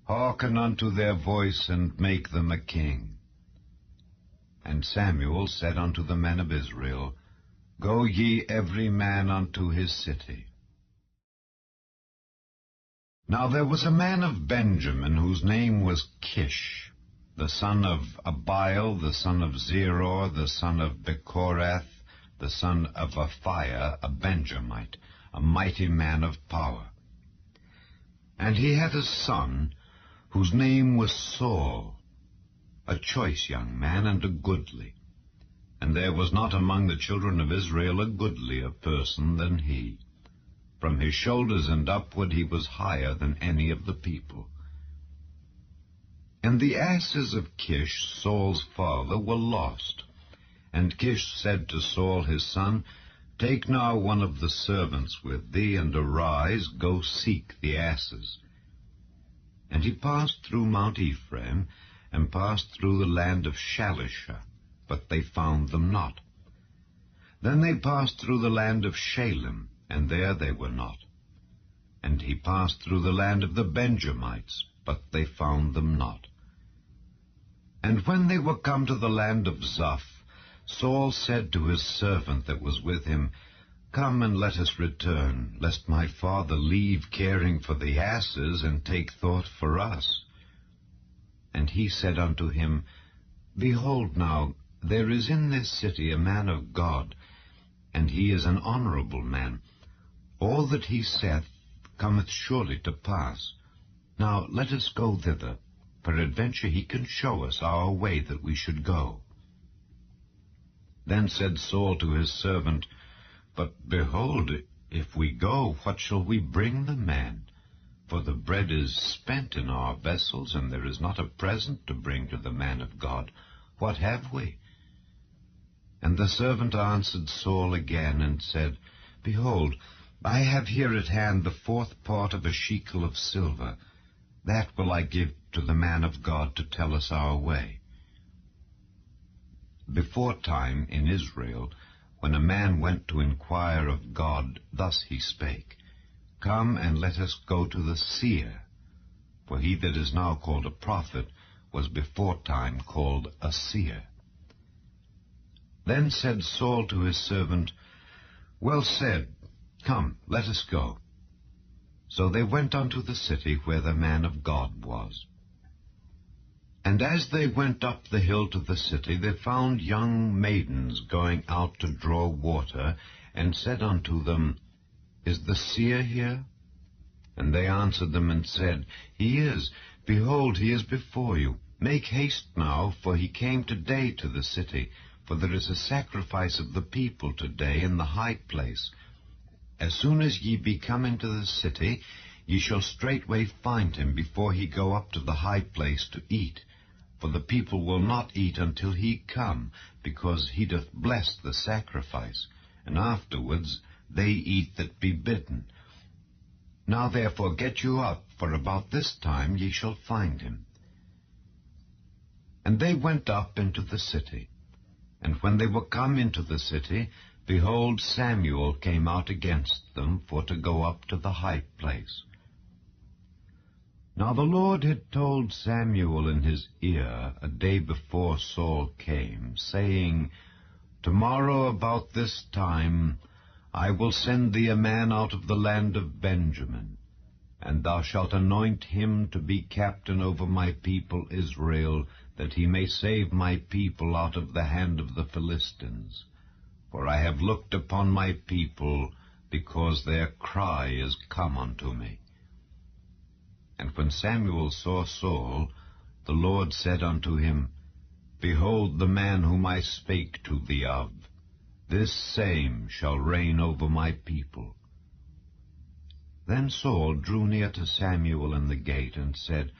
Hearken unto their voice, and make them a king. And Samuel said unto the men of Israel, Go ye every man unto his city. Now there was a man of Benjamin, whose name was Kish, the son of Abiel, the son of Zeror, the son of Bechorath, the son of Aphiah, a Benjamite, a mighty man of power. And he had a son, whose name was Saul, a choice young man, and a goodly. And there was not among the children of Israel a goodlier person than he. From his shoulders and upward he was higher than any of the people. And the asses of Kish, Saul's father, were lost. And Kish said to Saul his son, Take now one of the servants with thee, and arise, go seek the asses. And he passed through Mount Ephraim, and passed through the land of Shalisha, but they found them not. Then they passed through the land of Shalem, and there they were not. And he passed through the land of the Benjamites, but they found them not. And when they were come to the land of Zuph, Saul said to his servant that was with him, Come and let us return, lest my father leave caring for the asses, and take thought for us. And he said unto him, Behold now, there is in this city a man of God, and he is an honorable man. All that he saith cometh surely to pass. Now let us go thither. Peradventure he can show us our way that we should go. Then said Saul to his servant, But behold, if we go, what shall we bring the man? for the bread is spent in our vessels, and there is not a present to bring to the man of God. What have we?" And the servant answered Saul again, and said, "Behold, I have here at hand the 4th part of a shekel of silver. That will I give to the man of God to tell us our way." Beforetime in Israel, when a man went to inquire of God, thus he spake, "Come and let us go to the seer." For he that is now called a prophet was beforetime called a seer. Then said Saul to his servant, "Well said, come, let us go." So they went unto the city where the man of God was. And as they went up the hill to the city, they found young maidens going out to draw water, and said unto them, "Is the seer here?" And they answered them and said, "He is. Behold, he is before you. Make haste now, for he came today to the city, for there is a sacrifice of the people today in the high place. As soon as ye be come into the city, ye shall straightway find him before he go up to the high place to eat. For the people will not eat until he come, because he doth bless the sacrifice, and afterwards they eat that be bidden. Now therefore get you up, for about this time ye shall find him." And they went up into the city. And when they were come into the city, behold, Samuel came out against them for to go up to the high place. Now the Lord had told Samuel in his ear a day before Saul came, saying, "Tomorrow about this time I will send thee a man out of the land of Benjamin, and thou shalt anoint him to be captain over my people Israel, that he may save my people out of the hand of the Philistines. For I have looked upon my people, because their cry is come unto me." And when Samuel saw Saul, the Lord said unto him, "Behold the man whom I spake to thee of, this same shall reign over my people." Then Saul drew near to Samuel in the gate, and said,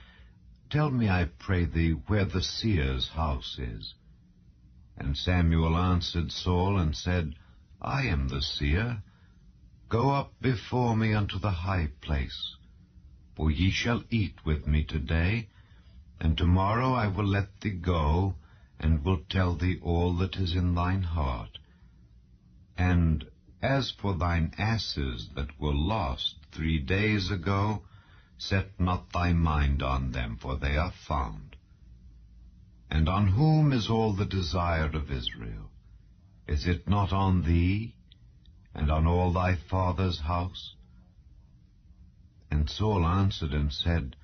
"Tell me, I pray thee, where the seer's house is." And Samuel answered Saul, and said, "I am the seer. Go up before me unto the high place. For ye shall eat with me today, and tomorrow I will let thee go, and will tell thee all that is in thine heart. And as for thine asses that were lost 3 days ago, set not thy mind on them, for they are found. And on whom is all the desire of Israel? Is it not on thee, and on all thy father's house?" And Saul answered and said,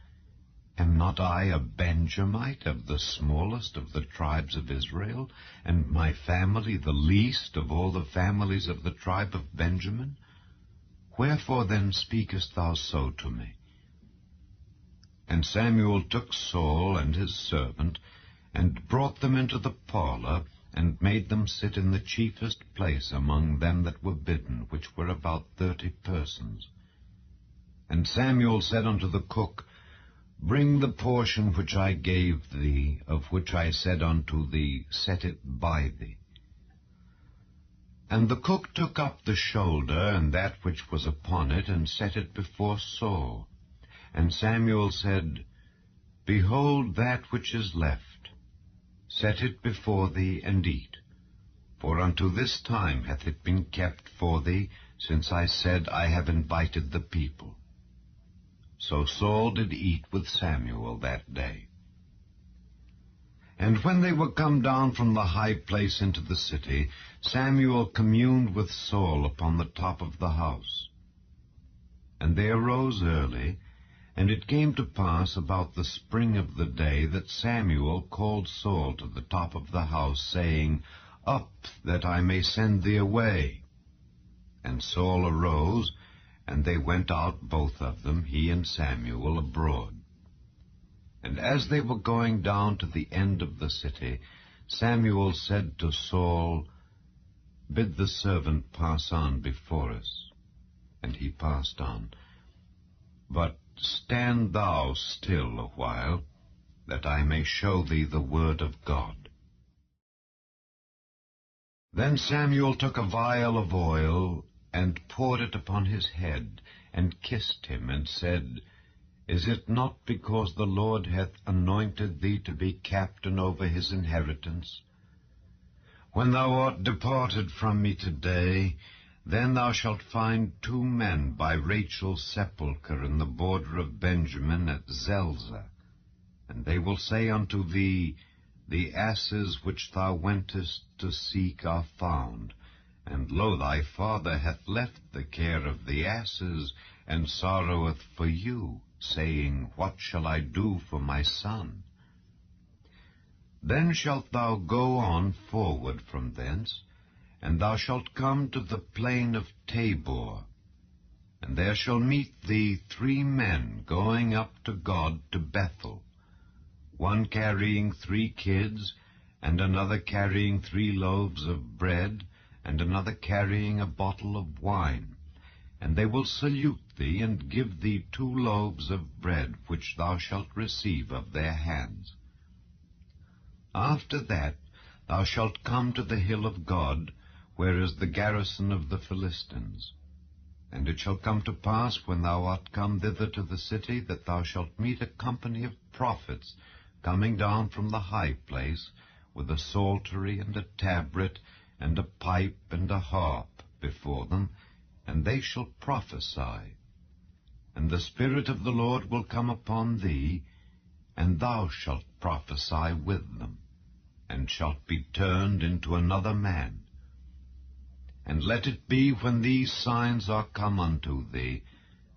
"Am not I a Benjamite, of the smallest of the tribes of Israel, and my family the least of all the families of the tribe of Benjamin? Wherefore then speakest thou so to me?" And Samuel took Saul and his servant, and brought them into the parlor, and made them sit in the chiefest place among them that were bidden, which were about 30 persons. And Samuel said unto the cook, "Bring the portion which I gave thee, of which I said unto thee, set it by thee." And the cook took up the shoulder, and that which was upon it, and set it before Saul. And Samuel said, "Behold that which is left. Set it before thee, and eat. For unto this time hath it been kept for thee, since I said, I have invited the people." So Saul did eat with Samuel that day. And when they were come down from the high place into the city, Samuel communed with Saul upon the top of the house. And they arose early, and it came to pass about the spring of the day that Samuel called Saul to the top of the house, saying, "Up, that I may send thee away." And Saul arose, and they went out both of them, he and Samuel, abroad. And as they were going down to the end of the city, Samuel said to Saul, "Bid the servant pass on before us." And he passed on. But Stand thou still a while, that I may show thee the word of God. Then Samuel took a vial of oil, and poured it upon his head, and kissed him, and said, Is it not because the Lord hath anointed thee to be captain over his inheritance? When thou art departed from me today, then thou shalt find 2 men by Rachel's sepulchre in the border of Benjamin at Zelzah. And they will say unto thee, The asses which thou wentest to seek are found, and lo, thy father hath left the care of the asses, and sorroweth for you, saying, What shall I do for my son? Then shalt thou go on forward from thence, and thou shalt come to the plain of Tabor, and there shall meet thee 3 men going up to God to Bethel, one carrying 3 kids, and another carrying 3 loaves of bread, and another carrying a bottle of wine. And they will salute thee, and give thee 2 loaves of bread, which thou shalt receive of their hands. After that thou shalt come to the hill of God, where is the garrison of the Philistines. And it shall come to pass, when thou art come thither to the city, that thou shalt meet a company of prophets coming down from the high place, with a psaltery and a tabret, and a pipe and a harp before them, and they shall prophesy. And the Spirit of the Lord will come upon thee, and thou shalt prophesy with them, and shalt be turned into another man. And let it be, when these signs are come unto thee,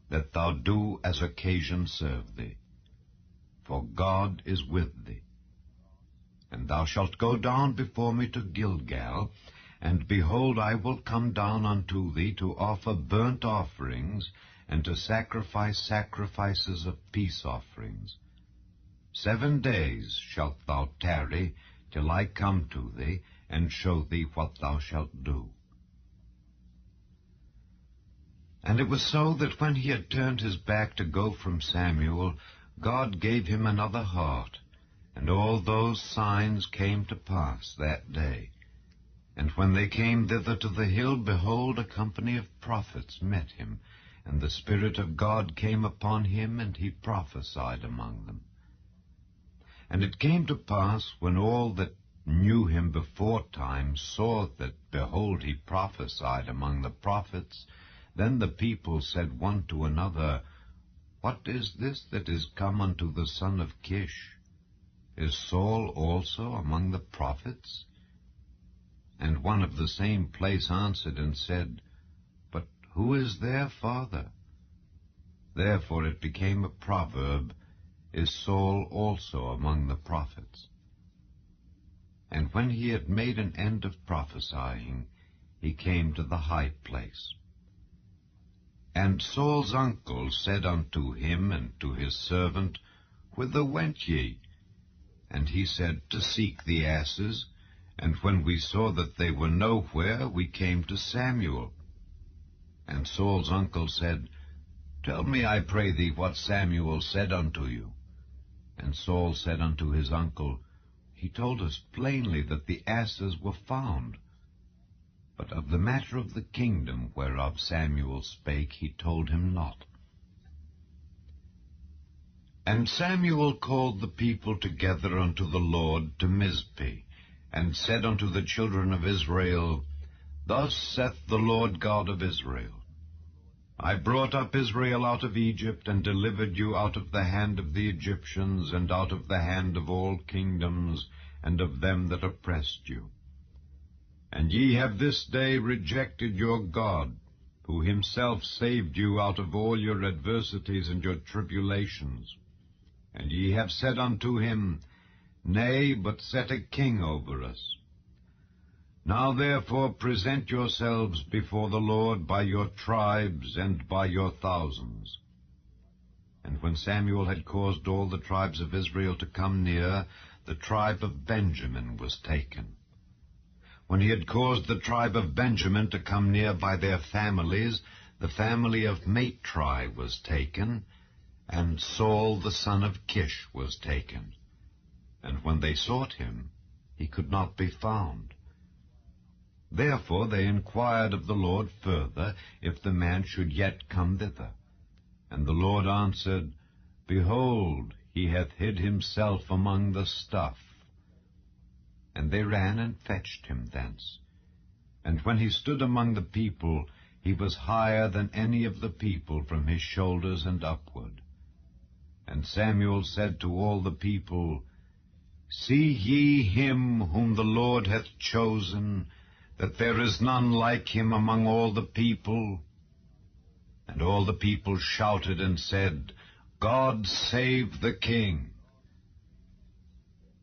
that thou do as occasion serve thee. For God is with thee. And thou shalt go down before me to Gilgal, and behold, I will come down unto thee to offer burnt offerings, and to sacrifice sacrifices of peace offerings. 7 days shalt thou tarry, till I come to thee, and show thee what thou shalt do. And it was so that when he had turned his back to go from Samuel, God gave him another heart, and all those signs came to pass that day. And when they came thither to the hill, behold, a company of prophets met him, and the Spirit of God came upon him, and he prophesied among them. And it came to pass, when all that knew him beforetime saw that, behold, he prophesied among the prophets, then the people said one to another, What is this that is come unto the son of Kish? Is Saul also among the prophets? And one of the same place answered and said, But who is their father? Therefore it became a proverb, Is Saul also among the prophets? And when he had made an end of prophesying, he came to the high place. And Saul's uncle said unto him and to his servant, Whither went ye? And he said, To seek the asses. And when we saw that they were nowhere, we came to Samuel. And Saul's uncle said, Tell me, I pray thee, what Samuel said unto you. And Saul said unto his uncle, He told us plainly that the asses were found. But of the matter of the kingdom whereof Samuel spake, he told him not. And Samuel called the people together unto the Lord to Mizpeh, and said unto the children of Israel, Thus saith the Lord God of Israel, I brought up Israel out of Egypt, and delivered you out of the hand of the Egyptians, and out of the hand of all kingdoms, and of them that oppressed you. And ye have this day rejected your God, who himself saved you out of all your adversities and your tribulations. And ye have said unto him, Nay, but set a king over us. Now therefore present yourselves before the Lord by your tribes and by your thousands. And when Samuel had caused all the tribes of Israel to come near, the tribe of Benjamin was taken. When he had caused the tribe of Benjamin to come near by their families, the family of Matri was taken, and Saul the son of Kish was taken. And when they sought him, he could not be found. Therefore they inquired of the Lord further, if the man should yet come thither. And the Lord answered, Behold, he hath hid himself among the stuff. And they ran and fetched him thence. And when he stood among the people, he was higher than any of the people from his shoulders and upward. And Samuel said to all the people, See ye him whom the Lord hath chosen, that there is none like him among all the people? And all the people shouted and said, God save the king.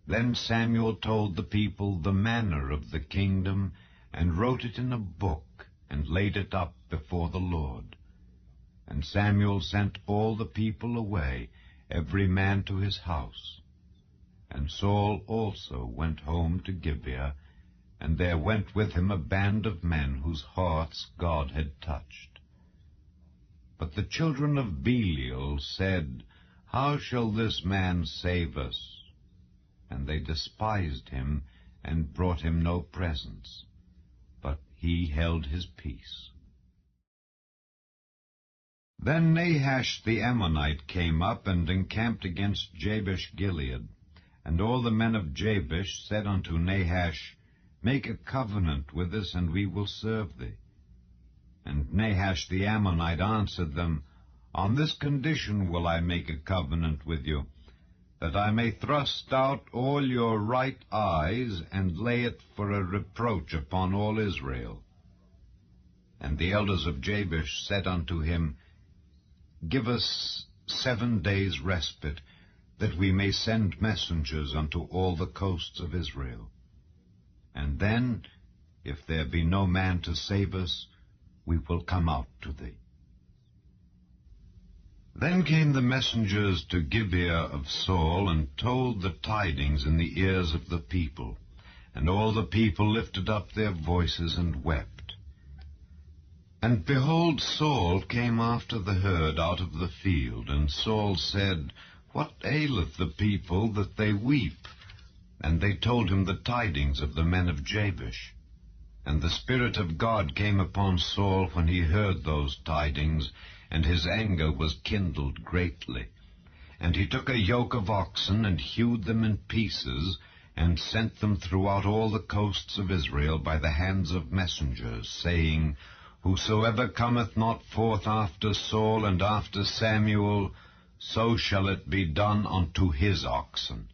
Then Samuel told the people the manner of the kingdom, and wrote it in a book, and laid it up before the Lord. And Samuel sent all the people away, every man to his house. And Saul also went home to Gibeah, and there went with him a band of men whose hearts God had touched. But the children of Belial said, How shall this man save us? And they despised him, and brought him no presents. But he held his peace. Then Nahash the Ammonite came up, and encamped against Jabesh-Gilead. And all the men of Jabesh said unto Nahash, Make a covenant with us, and we will serve thee. And Nahash the Ammonite answered them, On this condition will I make a covenant with you, that I may thrust out all your right eyes, and lay it for a reproach upon all Israel. And the elders of Jabesh said unto him, Give us 7 days' respite, that we may send messengers unto all the coasts of Israel. And then, if there be no man to save us, we will come out to thee. Then came the messengers to Gibeah of Saul, and told the tidings in the ears of the people. And all the people lifted up their voices and wept. And behold, Saul came after the herd out of the field. And Saul said, What aileth the people that they weep? And they told him the tidings of the men of Jabesh. And the Spirit of God came upon Saul when he heard those tidings, and his anger was kindled greatly. And he took a yoke of oxen, and hewed them in pieces, and sent them throughout all the coasts of Israel by the hands of messengers, saying, Whosoever cometh not forth after Saul and after Samuel, so shall it be done unto his oxen.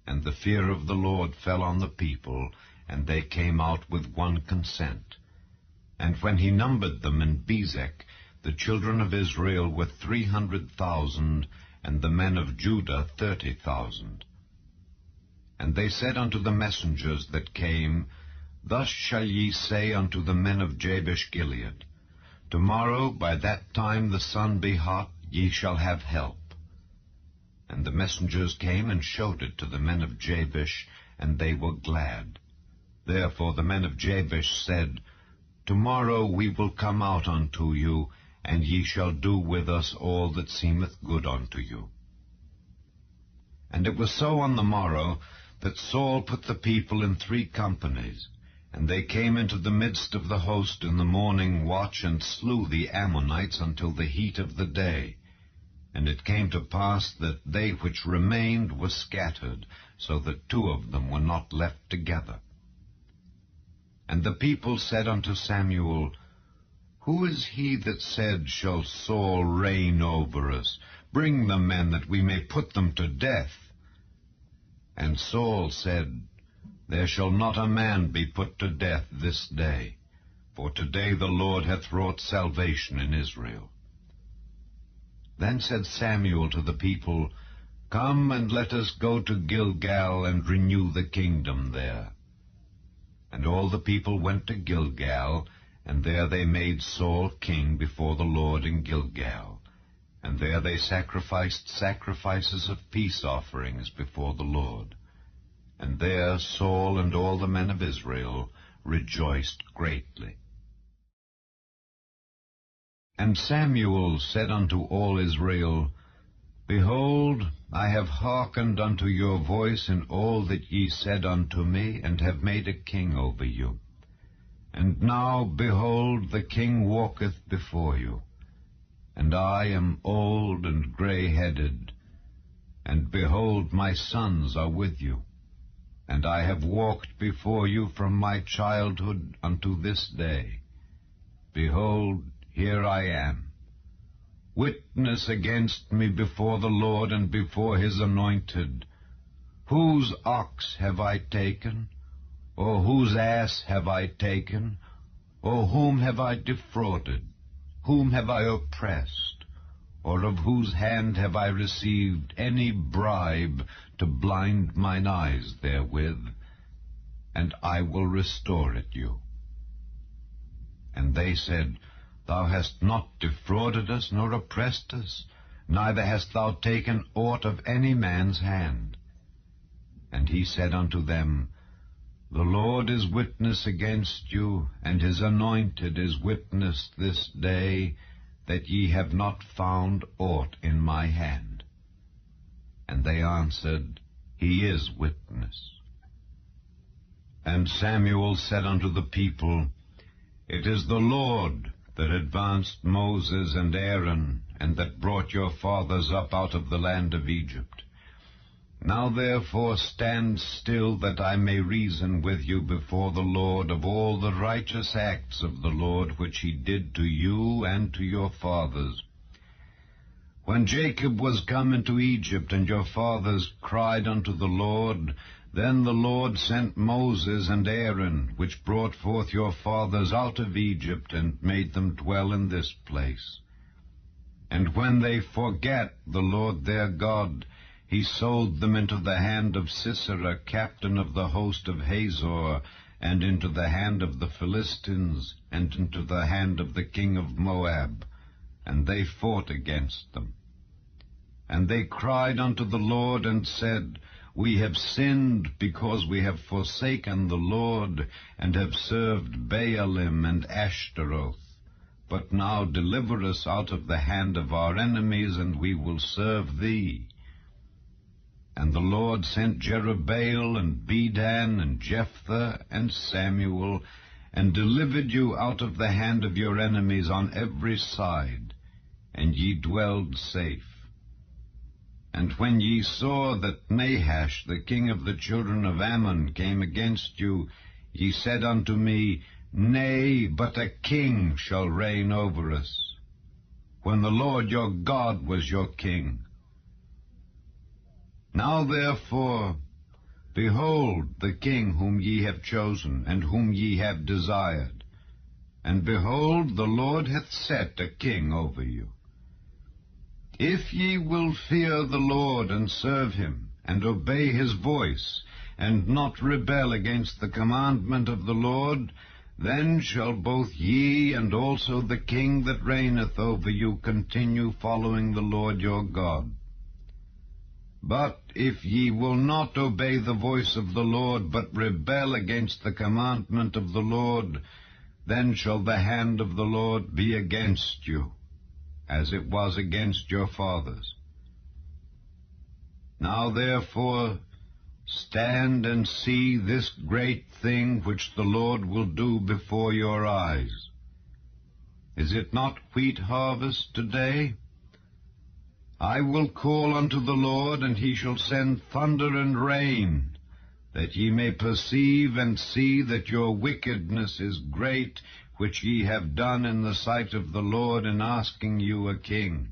And the fear of the Lord fell on the people, and they came out with one consent. And when he numbered them in Bezek, the children of Israel were 300,000, and the men of Judah 30,000. And they said unto the messengers that came, Thus shall ye say unto the men of Jabesh-Gilead, Tomorrow by that time the sun be hot, ye shall have help. And the messengers came and showed it to the men of Jabesh, and they were glad. Therefore the men of Jabesh said, Tomorrow we will come out unto you, and ye shall do with us all that seemeth good unto you. And it was so on the morrow, that Saul put the people in 3 companies, and they came into the midst of the host in the morning watch, and slew the Ammonites until the heat of the day. And it came to pass that they which remained were scattered, so that 2 of them were not left together. And the people said unto Samuel, Who is he that said, Shall Saul reign over us? Bring the men, that we may put them to death. And Saul said, There shall not a man be put to death this day, for today the Lord hath wrought salvation in Israel. Then said Samuel to the people, Come, and let us go to Gilgal, and renew the kingdom there. And all the people went to Gilgal, and there they made Saul king before the Lord in Gilgal. And there they sacrificed sacrifices of peace offerings before the Lord. And there Saul and all the men of Israel rejoiced greatly. And Samuel said unto all Israel, Behold, I have hearkened unto your voice in all that ye said unto me, and have made a king over you. And now, behold, the king walketh before you, and I am old and grey-headed, and behold, my sons are with you. And I have walked before you from my childhood unto this day. Behold, here I am. Witness against me before the Lord and before his anointed. Whose ox have I taken? Or whose ass have I taken? Or whom have I defrauded? Whom have I oppressed? Or of whose hand have I received any bribe to blind mine eyes therewith? And I will restore it you. And they said, Thou hast not defrauded us, nor oppressed us, neither hast thou taken aught of any man's hand. And he said unto them, The Lord is witness against you, and his anointed is witness this day, that ye have not found aught in my hand. And they answered, He is witness. And Samuel said unto the people, It is the Lord that advanced Moses and Aaron, and that brought your fathers up out of the land of Egypt. Now therefore stand still, that I may reason with you before the Lord of all the righteous acts of the Lord which he did to you and to your fathers. When Jacob was come into Egypt, and your fathers cried unto the Lord, then the Lord sent Moses and Aaron, which brought forth your fathers out of Egypt, and made them dwell in this place. And when they forgat the Lord their God, he sold them into the hand of Sisera, captain of the host of Hazor, and into the hand of the Philistines, and into the hand of the king of Moab, and they fought against them. And they cried unto the Lord, and said, We have sinned, because we have forsaken the Lord, and have served Baalim and Ashtaroth. But now deliver us out of the hand of our enemies, and we will serve thee. And the Lord sent Jerubbaal, and Bedan, and Jephthah, and Samuel, and delivered you out of the hand of your enemies on every side, and ye dwelled safe. And when ye saw that Nahash, the king of the children of Ammon, came against you, ye said unto me, Nay, but a king shall reign over us, when the Lord your God was your king. Now therefore, behold the king whom ye have chosen, and whom ye have desired. And behold, the Lord hath set a king over you. If ye will fear the Lord, and serve him, and obey his voice, and not rebel against the commandment of the Lord, then shall both ye and also the king that reigneth over you continue following the Lord your God. But if ye will not obey the voice of the Lord, but rebel against the commandment of the Lord, then shall the hand of the Lord be against you, as it was against your fathers. Now therefore stand and see this great thing which the Lord will do before your eyes. Is it not wheat harvest today? I will call unto the Lord, and he shall send thunder and rain, that ye may perceive and see that your wickedness is great, which ye have done in the sight of the Lord in asking you a king.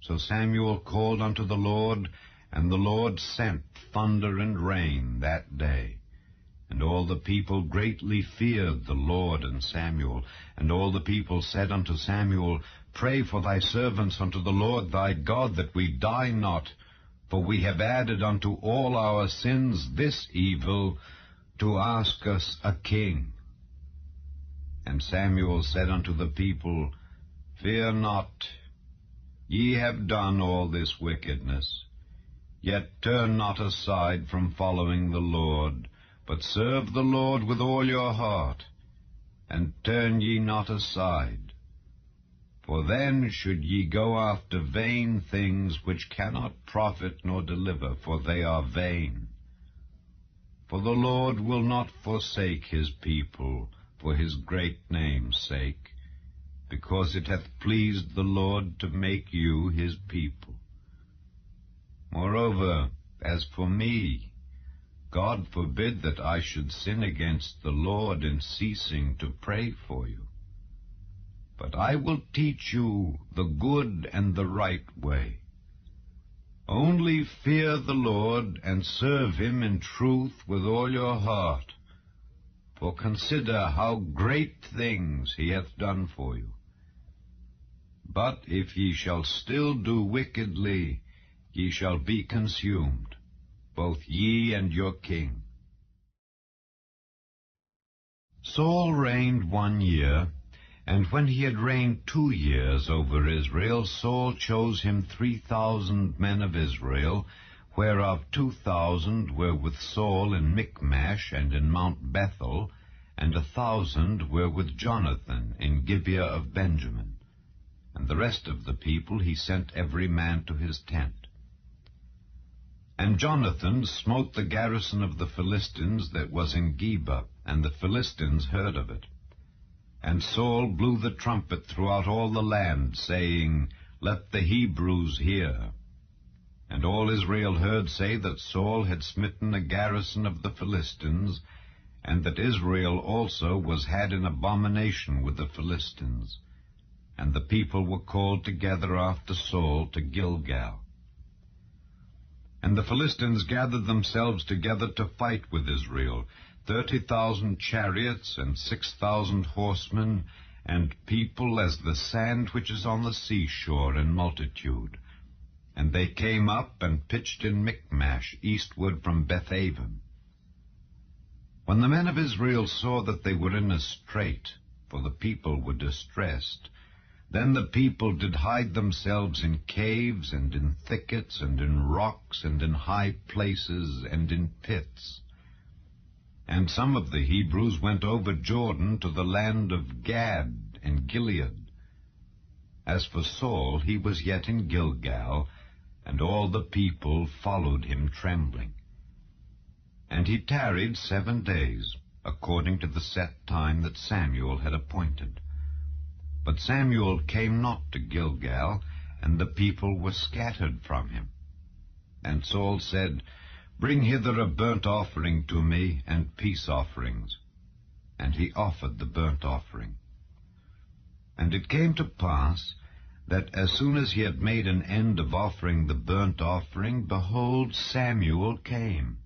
So Samuel called unto the Lord, and the Lord sent thunder and rain that day. And all the people greatly feared the Lord and Samuel. And all the people said unto Samuel, Pray for thy servants unto the Lord thy God, that we die not, for we have added unto all our sins this evil, to ask us a king. And Samuel said unto the people, Fear not, ye have done all this wickedness. Yet turn not aside from following the Lord, but serve the Lord with all your heart, and turn ye not aside. For then should ye go after vain things which cannot profit nor deliver, for they are vain. For the Lord will not forsake his people for his great name's sake, because it hath pleased the Lord to make you his people. Moreover, as for me, God forbid that I should sin against the Lord in ceasing to pray for you. But I will teach you the good and the right way. Only fear the Lord, and serve him in truth with all your heart. For consider how great things he hath done for you. But if ye shall still do wickedly, ye shall be consumed, both ye and your king. Saul reigned 1 year, and when he had reigned 2 years over Israel, Saul chose him 3,000 men of Israel, whereof 2,000 were with Saul in Michmash and in Mount Bethel, and 1,000 were with Jonathan in Gibeah of Benjamin. And the rest of the people he sent every man to his tent. And Jonathan smote the garrison of the Philistines that was in Geba, and the Philistines heard of it. And Saul blew the trumpet throughout all the land, saying, Let the Hebrews hear. And all Israel heard say that Saul had smitten a garrison of the Philistines, and that Israel also was had in abomination with the Philistines. And the people were called together after Saul to Gilgal. And the Philistines gathered themselves together to fight with Israel, 30,000 chariots and 6,000 horsemen, and people as the sand which is on the seashore in multitude. And they came up and pitched in Michmash, eastward from Bethaven. When the men of Israel saw that they were in a strait, for the people were distressed, then the people did hide themselves in caves, and in thickets, and in rocks, and in high places, and in pits. And some of the Hebrews went over Jordan to the land of Gad and Gilead. As for Saul, he was yet in Gilgal, and all the people followed him trembling. And he tarried 7 days, according to the set time that Samuel had appointed. But Samuel came not to Gilgal, and the people were scattered from him. And Saul said, Bring hither a burnt offering to me, and peace offerings. And he offered the burnt offering. And it came to pass, that as soon as he had made an end of offering the burnt offering, behold, Samuel came.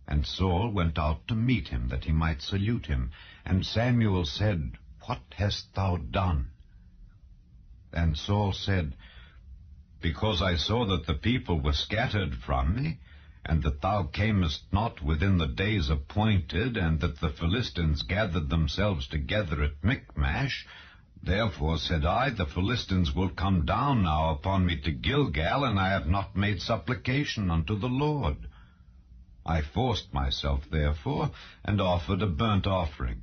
And Saul went out to meet him, that he might salute him. And Samuel said, What hast thou done? And Saul said, Because I saw that the people were scattered from me, and that thou camest not within the days appointed, and that the Philistines gathered themselves together at Michmash, therefore said I, The Philistines will come down now upon me to Gilgal, and I have not made supplication unto the Lord. I forced myself, therefore, and offered a burnt offering.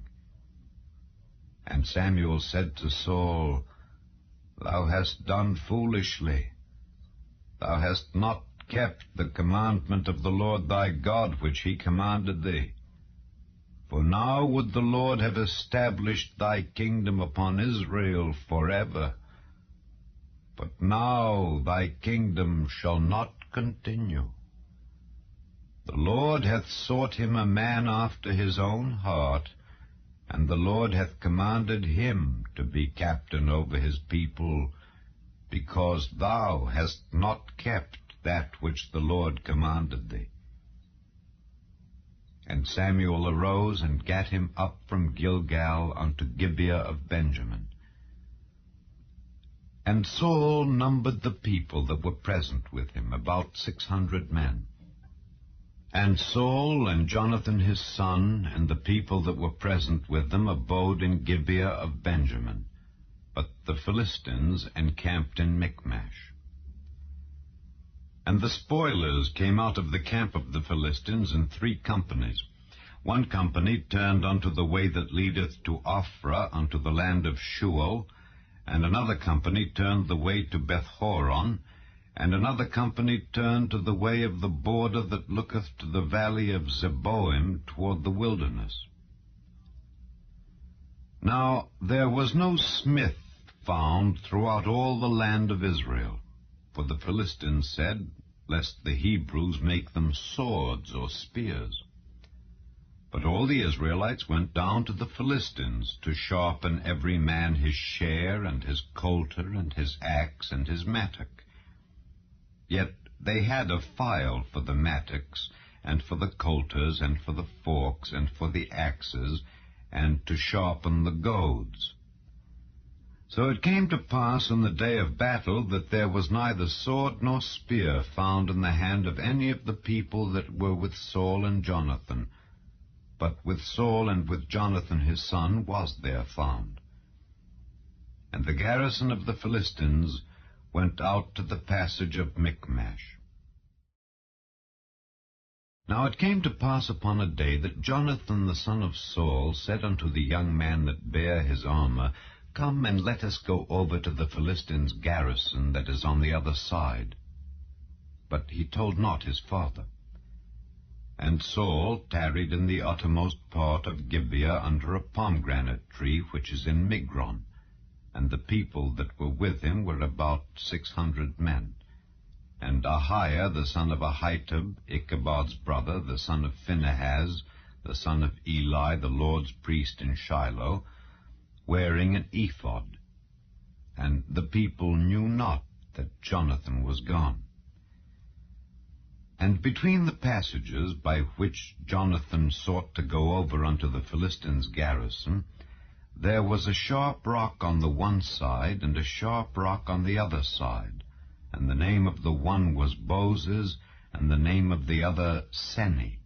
And Samuel said to Saul, Thou hast done foolishly. Thou hast not kept the commandment of the Lord thy God, which he commanded thee. For now would the Lord have established thy kingdom upon Israel forever. But now thy kingdom shall not continue. The Lord hath sought him a man after his own heart, and the Lord hath commanded him to be captain over his people, because thou hast not kept that which the Lord commanded thee. And Samuel arose and gat him up from Gilgal unto Gibeah of Benjamin. And Saul numbered the people that were present with him, about 600 men. And Saul and Jonathan his son, and the people that were present with them, abode in Gibeah of Benjamin. But the Philistines encamped in Michmash. And the spoilers came out of the camp of the Philistines in 3 companies. 1 company turned unto the way that leadeth to Ophrah, unto the land of Shual, and another company turned the way to Beth-horon, and another company turned to the way of the border that looketh to the valley of Zeboim toward the wilderness. Now there was no smith found throughout all the land of Israel, for the Philistines said, lest the Hebrews make them swords or spears. But all the Israelites went down to the Philistines to sharpen every man his share, and his coulter, and his axe, and his mattock. Yet they had a file for the mattocks, and for the coulters, and for the forks, and for the axes, and to sharpen the goads. So it came to pass in the day of battle that there was neither sword nor spear found in the hand of any of the people that were with Saul and Jonathan, but with Saul and with Jonathan his son was there found. And the garrison of the Philistines went out to the passage of Michmash. Now it came to pass upon a day that Jonathan the son of Saul said unto the young man that bare his armor, Come and let us go over to the Philistines' garrison that is on the other side. But he told not his father. And Saul tarried in the uttermost part of Gibeah under a pomegranate tree which is in Migron, and the people that were with him were about 600 men. And Ahiah the son of Ahitub, Ichabod's brother, the son of Phinehas, the son of Eli, the Lord's priest in Shiloh, wearing an ephod. And the people knew not that Jonathan was gone. And between the passages by which Jonathan sought to go over unto the Philistines' garrison, there was a sharp rock on the one side, and a sharp rock on the other side, and the name of the one was Boaz, and the name of the other Seni.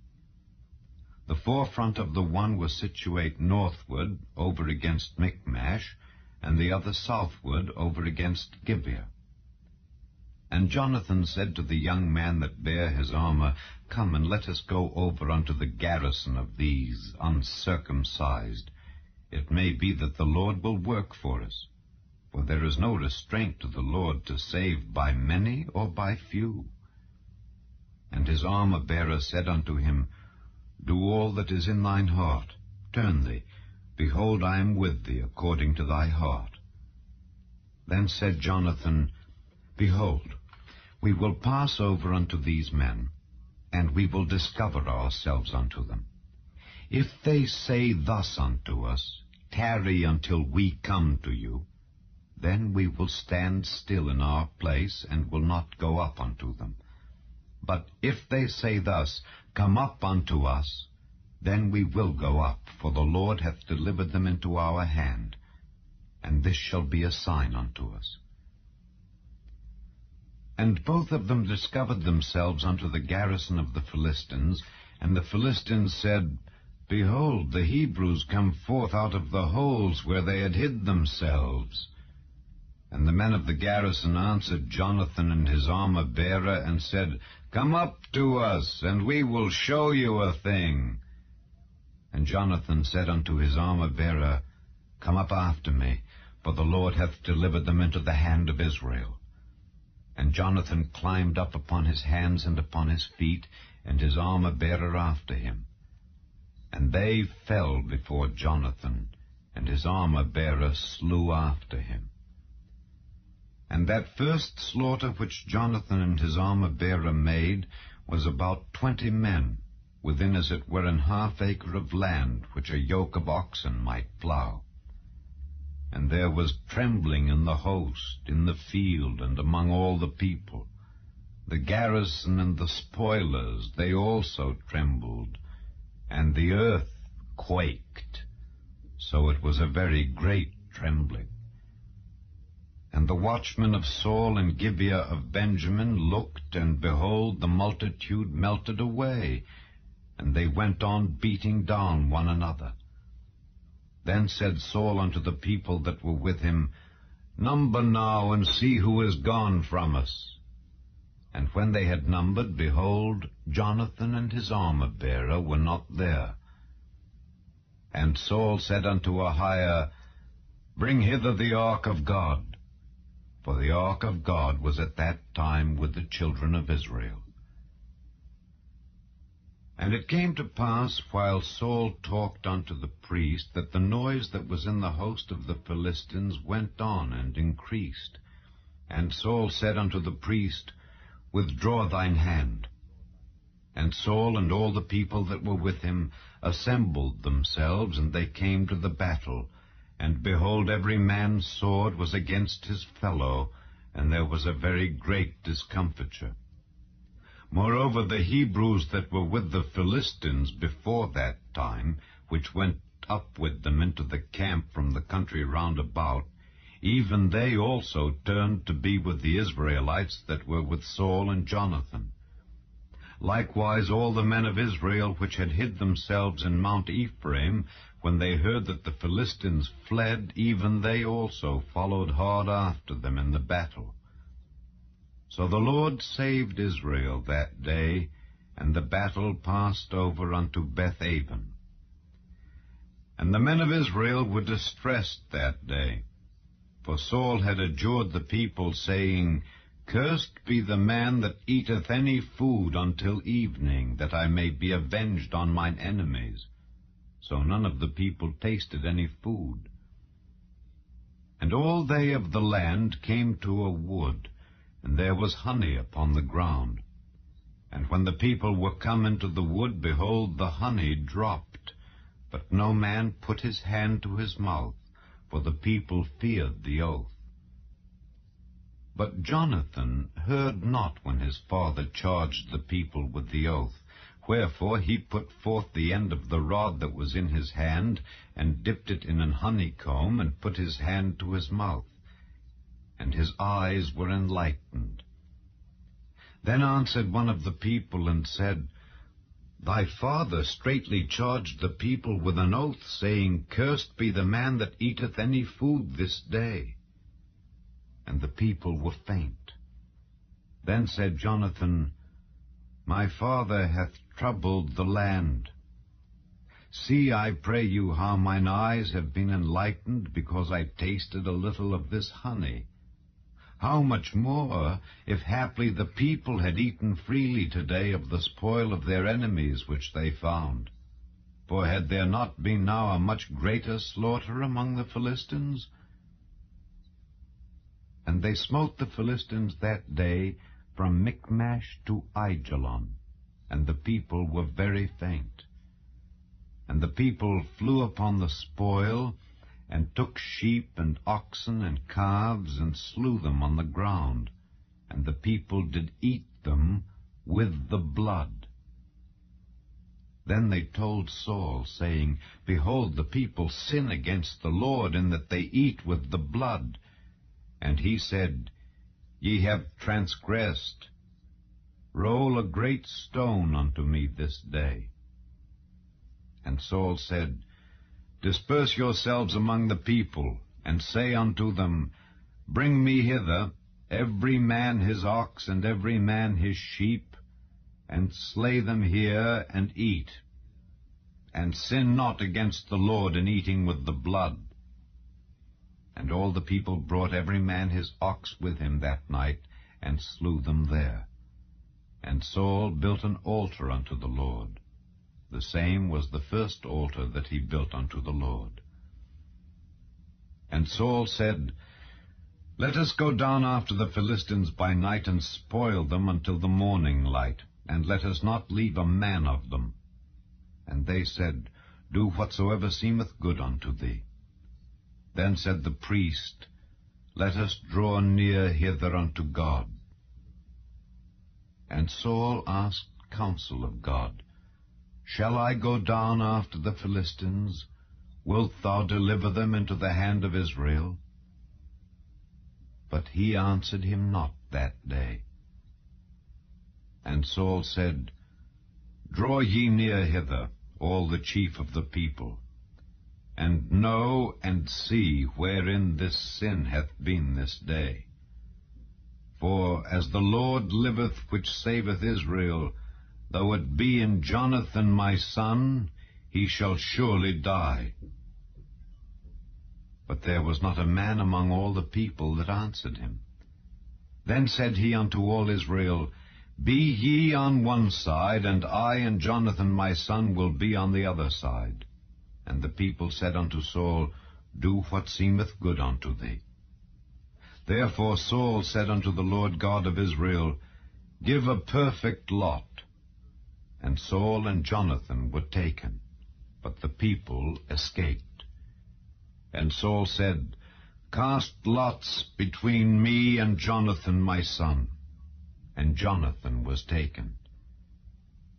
The forefront of the one was situate northward, over against Michmash, and the other southward, over against Gibeah. And Jonathan said to the young man that bare his armor, Come and let us go over unto the garrison of these uncircumcised. It may be that the Lord will work for us, for there is no restraint to the Lord to save by many or by few. And his armor-bearer said unto him, Do all that is in thine heart. Turn thee. Behold, I am with thee according to thy heart. Then said Jonathan, Behold, we will pass over unto these men, and we will discover ourselves unto them. If they say thus unto us, Tarry until we come to you, then we will stand still in our place, and will not go up unto them. But if they say thus, Come up unto us, then we will go up, for the Lord hath delivered them into our hand, and this shall be a sign unto us. And both of them discovered themselves unto the garrison of the Philistines, and the Philistines said, Behold, the Hebrews come forth out of the holes where they had hid themselves. And the men of the garrison answered Jonathan and his armor-bearer, and said, Come up to us, and we will show you a thing. And Jonathan said unto his armor-bearer, Come up after me, for the Lord hath delivered them into the hand of Israel. And Jonathan climbed up upon his hands and upon his feet, and his armor-bearer after him. And they fell before Jonathan, and his armor-bearer slew after him. And that first slaughter which Jonathan and his armor-bearer made was about 20 men, within as it were an half-acre of land, which a yoke of oxen might plough. And there was trembling in the host, in the field, and among all the people. The garrison and the spoilers, they also trembled, and the earth quaked. So it was a very great trembling. And the watchmen of Saul and Gibeah of Benjamin looked, and behold, the multitude melted away, and they went on beating down one another. Then said Saul unto the people that were with him, Number now, and see who is gone from us. And when they had numbered, behold, Jonathan and his armor-bearer were not there. And Saul said unto Ahiah, Bring hither the ark of God. For the ark of God was at that time with the children of Israel. And it came to pass, while Saul talked unto the priest, that the noise that was in the host of the Philistines went on and increased. And Saul said unto the priest, Withdraw thine hand. And Saul and all the people that were with him assembled themselves, and they came to the battle. And behold, every man's sword was against his fellow, and there was a very great discomfiture. Moreover, the Hebrews that were with the Philistines before that time, which went up with them into the camp from the country round about, even they also turned to be with the Israelites that were with Saul and Jonathan. Likewise all the men of Israel which had hid themselves in Mount Ephraim, when they heard that the Philistines fled, even they also followed hard after them in the battle. So the Lord saved Israel that day, and the battle passed over unto Beth-aven. And the men of Israel were distressed that day, for Saul had adjured the people, saying, Cursed be the man that eateth any food until evening, that I may be avenged on mine enemies. So none of the people tasted any food. And all they of the land came to a wood, and there was honey upon the ground. And when the people were come into the wood, behold, the honey dropped, but no man put his hand to his mouth, for the people feared the oath. But Jonathan heard not when his father charged the people with the oath. Wherefore he put forth the end of the rod that was in his hand, and dipped it in an honeycomb, and put his hand to his mouth, and his eyes were enlightened. Then answered one of the people, and said, Thy father straitly charged the people with an oath, saying, Cursed be the man that eateth any food this day. And the people were faint. Then said Jonathan, My father hath troubled the land. See, I pray you, how mine eyes have been enlightened, because I tasted a little of this honey. How much more, if haply the people had eaten freely today of the spoil of their enemies which they found? For had there not been now a much greater slaughter among the Philistines? And they smote the Philistines that day from Michmash to Aijalon, and the people were very faint. And the people flew upon the spoil, and took sheep and oxen and calves, and slew them on the ground. And the people did eat them with the blood. Then they told Saul, saying, Behold, the people sin against the Lord, in that they eat with the blood. And he said, Ye have transgressed. Roll a great stone unto me this day. And Saul said, Disperse yourselves among the people, and say unto them, Bring me hither every man his ox, and every man his sheep, and slay them here, and eat. And sin not against the Lord in eating with the blood. And all the people brought every man his ox with him that night, and slew them there. And Saul built an altar unto the Lord. The same was the first altar that he built unto the Lord. And Saul said, Let us go down after the Philistines by night, and spoil them until the morning light, and let us not leave a man of them. And they said, Do whatsoever seemeth good unto thee. Then said the priest, Let us draw near hither unto God. And Saul asked counsel of God, Shall I go down after the Philistines? Wilt thou deliver them into the hand of Israel? But he answered him not that day. And Saul said, Draw ye near hither, all the chief of the people, and know and see wherein this sin hath been this day. For as the Lord liveth, which saveth Israel, though it be in Jonathan my son, he shall surely die. but there was not a man among all the people that answered him. Then said he unto all Israel, Be ye on one side, and I and Jonathan my son will be on the other side. And the people said unto Saul, Do what seemeth good unto thee. Therefore Saul said unto the Lord God of Israel, Give a perfect lot. And Saul and Jonathan were taken, but the people escaped. And Saul said, Cast lots between me and Jonathan my son. And Jonathan was taken.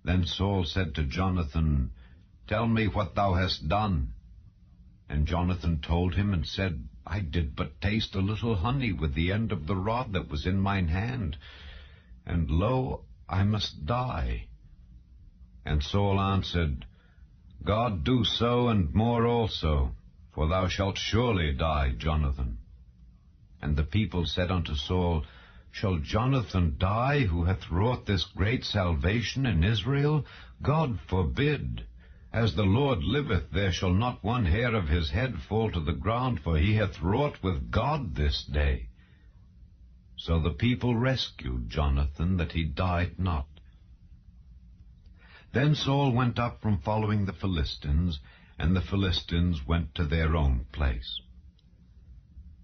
Then Saul said to Jonathan, Tell me what thou hast done. And Jonathan told him and said, I did but taste a little honey with the end of the rod that was in mine hand, and lo, I must die. And Saul answered, God do so, and more also, for thou shalt surely die, Jonathan. And the people said unto Saul, Shall Jonathan die, who hath wrought this great salvation in Israel? God forbid. As the Lord liveth, there shall not one hair of his head fall to the ground, for he hath wrought with God this day. So the people rescued Jonathan, that he died not. Then Saul went up from following the Philistines, and the Philistines went to their own place.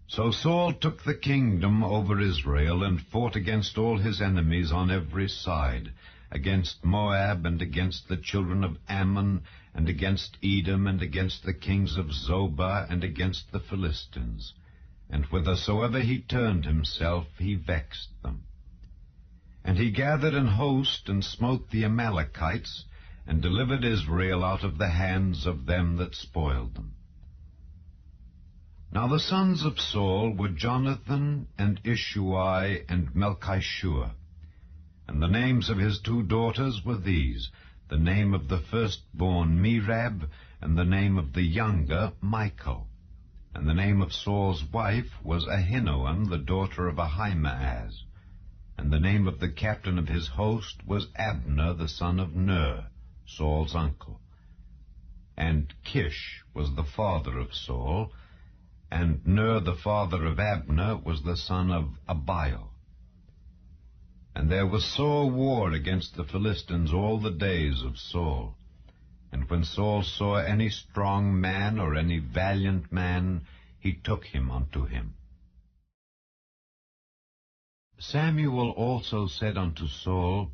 So Saul took the kingdom over Israel, and fought against all his enemies on every side, against Moab, and against the children of Ammon, and against Edom, and against the kings of Zobah, and against the Philistines. And whithersoever he turned himself, he vexed them. And he gathered an host, and smote the Amalekites, and delivered Israel out of the hands of them that spoiled them. Now the sons of Saul were Jonathan, and Ishuai, and Melchishua. And the names of his 2 daughters were these, the name of the firstborn Merab, and the name of the younger Michal. And the name of Saul's wife was Ahinoam, the daughter of Ahimaaz. And the name of the captain of his host was Abner, the son of Ner, Saul's uncle. And Kish was the father of Saul, and Ner the father of Abner was the son of Abiel. And there was sore war against the Philistines all the days of Saul. And when Saul saw any strong man or any valiant man, he took him unto him. Samuel also said unto Saul,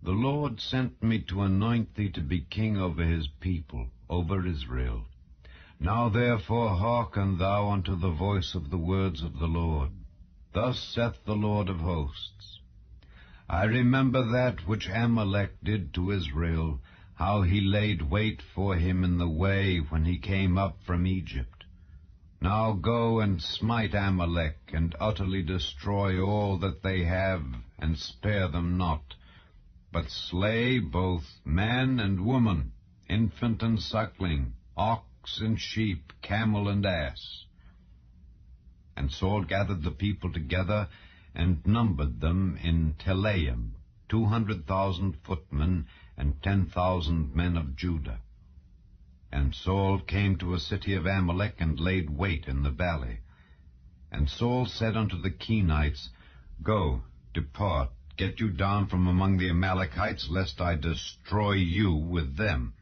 The Lord sent me to anoint thee to be king over his people, over Israel. Now therefore hearken thou unto the voice of the words of the Lord. Thus saith the Lord of hosts, I remember that which Amalek did to Israel, how he laid wait for him in the way when he came up from Egypt. Now go and smite Amalek, and utterly destroy all that they have, and spare them not, but slay both man and woman, infant and suckling, ox and sheep, camel and ass. And Saul gathered the people together, and numbered them in Telaim, 200,000 footmen, and 10,000 men of Judah. And Saul came to a city of Amalek, and laid wait in the valley. And Saul said unto the Kenites, Go, depart, get you down from among the Amalekites, lest I destroy you with them.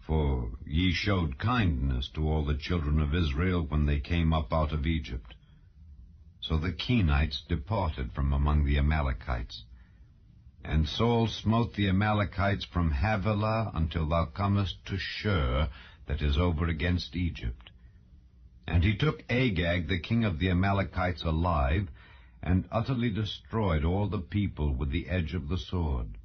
For ye showed kindness to all the children of Israel when they came up out of Egypt. So the Kenites departed from among the Amalekites. And Saul smote the Amalekites from Havilah until thou comest to Shur, that is over against Egypt. And he took Agag, the king of the Amalekites, alive, and utterly destroyed all the people with the edge of the sword.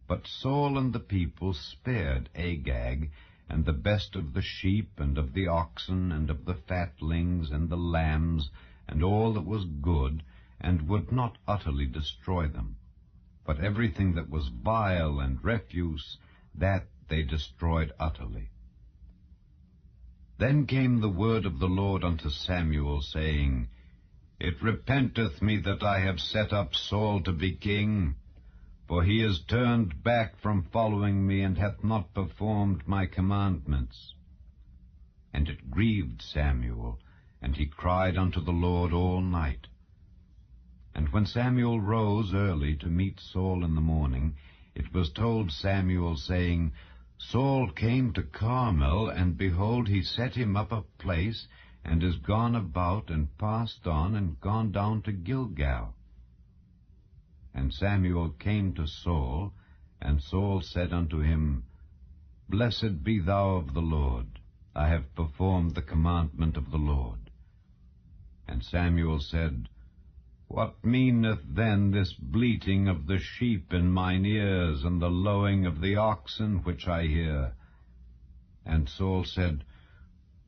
But Saul and the people spared Agag, and the best of the sheep, and of the oxen, and of the fatlings, and the lambs, and all that was good, and would not utterly destroy them. But everything that was vile and refuse, that they destroyed utterly. Then came the word of the Lord unto Samuel, saying, It repenteth me that I have set up Saul to be king, for he is turned back from following me, and hath not performed my commandments. and it grieved Samuel, and he cried unto the Lord all night. And when Samuel rose early to meet Saul in the morning, it was told Samuel, saying, Saul came to Carmel, and behold, he set him up a place, and is gone about, and passed on, and gone down to Gilgal. And Samuel came to Saul, and Saul said unto him, Blessed be thou of the Lord. I have performed the commandment of the Lord. And Samuel said, What meaneth then this bleating of the sheep in mine ears, and the lowing of the oxen which I hear? And Saul said,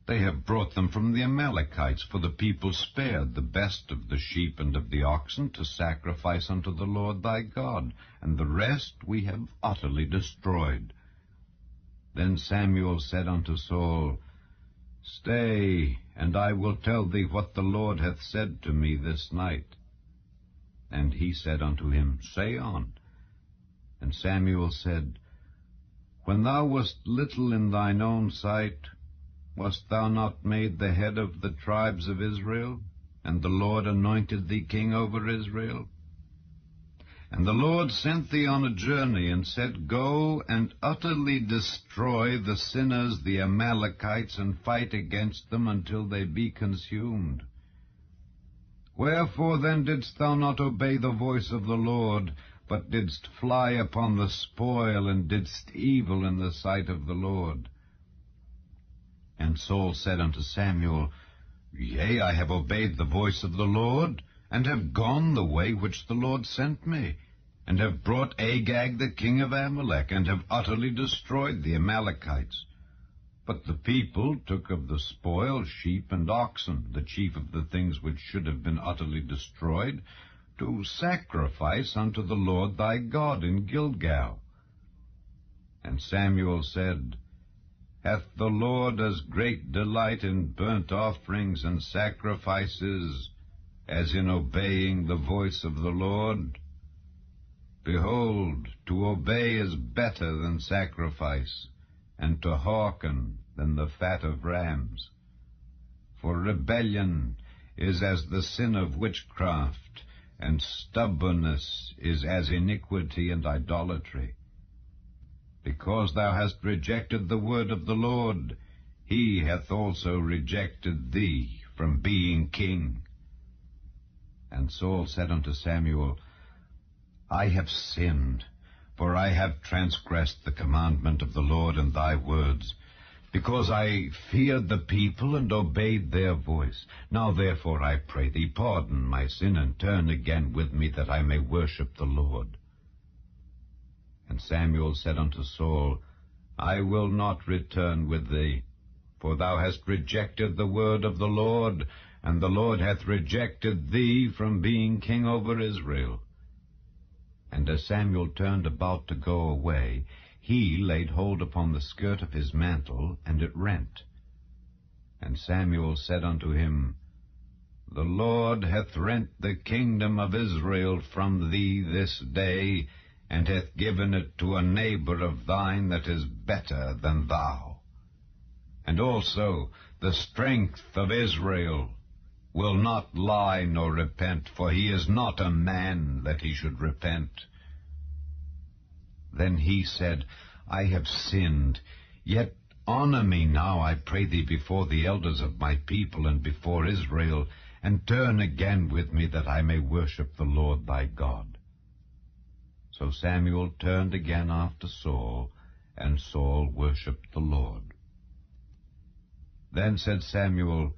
They have brought them from the Amalekites, for the people spared the best of the sheep and of the oxen to sacrifice unto the Lord thy God, and the rest we have utterly destroyed. Then Samuel said unto Saul, Stay, and I will tell thee what the Lord hath said to me this night. And he said unto him, Say on. And Samuel said, When thou wast little in thine own sight, wast thou not made the head of the tribes of Israel? And the Lord anointed thee king over Israel? And the Lord sent thee on a journey, and said, Go and utterly destroy the sinners, the Amalekites, and fight against them until they be consumed. Wherefore then didst thou not obey the voice of the Lord, but didst fly upon the spoil, and didst evil in the sight of the Lord? And Saul said unto Samuel, Yea, I have obeyed the voice of the Lord, and have gone the way which the Lord sent me, and have brought Agag the king of Amalek, and have utterly destroyed the Amalekites. But the people took of the spoil sheep and oxen, the chief of the things which should have been utterly destroyed, to sacrifice unto the Lord thy God in Gilgal. And Samuel said, Hath the Lord as great delight in burnt offerings and sacrifices as in obeying the voice of the Lord? Behold, to obey is better than sacrifice, and to hearken than the fat of rams. For rebellion is as the sin of witchcraft, and stubbornness is as iniquity and idolatry. Because thou hast rejected the word of the Lord, he hath also rejected thee from being king. And Saul said unto Samuel, I have sinned, for I have transgressed the commandment of the Lord and thy words, because I feared the people and obeyed their voice. Now therefore I pray thee, pardon my sin, and turn again with me, that I may worship the Lord. And Samuel said unto Saul, I will not return with thee, for thou hast rejected the word of the Lord, and the Lord hath rejected thee from being king over Israel. And as Samuel turned about to go away, he laid hold upon the skirt of his mantle, and it rent. And Samuel said unto him, The Lord hath rent the kingdom of Israel from thee this day, and hath given it to a neighbor of thine that is better than thou. And also the strength of Israel will not lie nor repent, for he is not a man that he should repent. Then he said, I have sinned, yet honor me now, I pray thee, before the elders of my people and before Israel, and turn again with me, that I may worship the Lord thy God. So Samuel turned again after Saul, and Saul worshipped the Lord. Then said Samuel,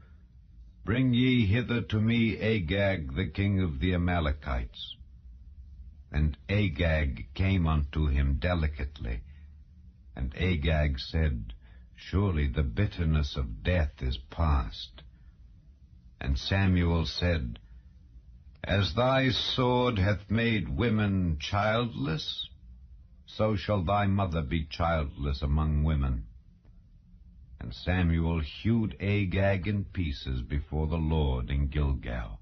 Bring ye hither to me Agag, the king of the Amalekites. And Agag came unto him delicately. And Agag said, Surely the bitterness of death is past. And Samuel said, As thy sword hath made women childless, so shall thy mother be childless among women. And Samuel hewed Agag in pieces before the Lord in Gilgal.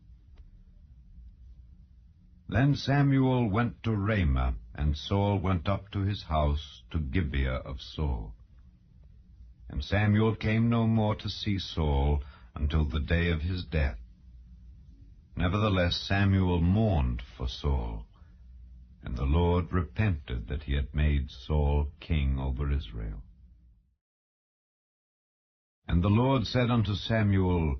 Then Samuel went to Ramah, and Saul went up to his house to Gibeah of Saul. And Samuel came no more to see Saul until the day of his death. Nevertheless Samuel mourned for Saul, and the Lord repented that he had made Saul king over Israel. And the Lord said unto Samuel,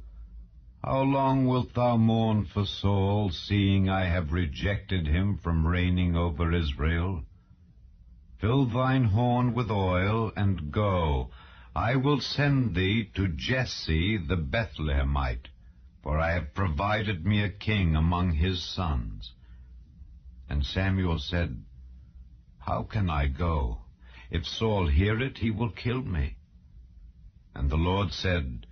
How long wilt thou mourn for Saul, seeing I have rejected him from reigning over Israel? Fill thine horn with oil, and go. I will send thee to Jesse the Bethlehemite, for I have provided me a king among his sons. And Samuel said, How can I go? If Saul hear it, he will kill me. And the Lord said,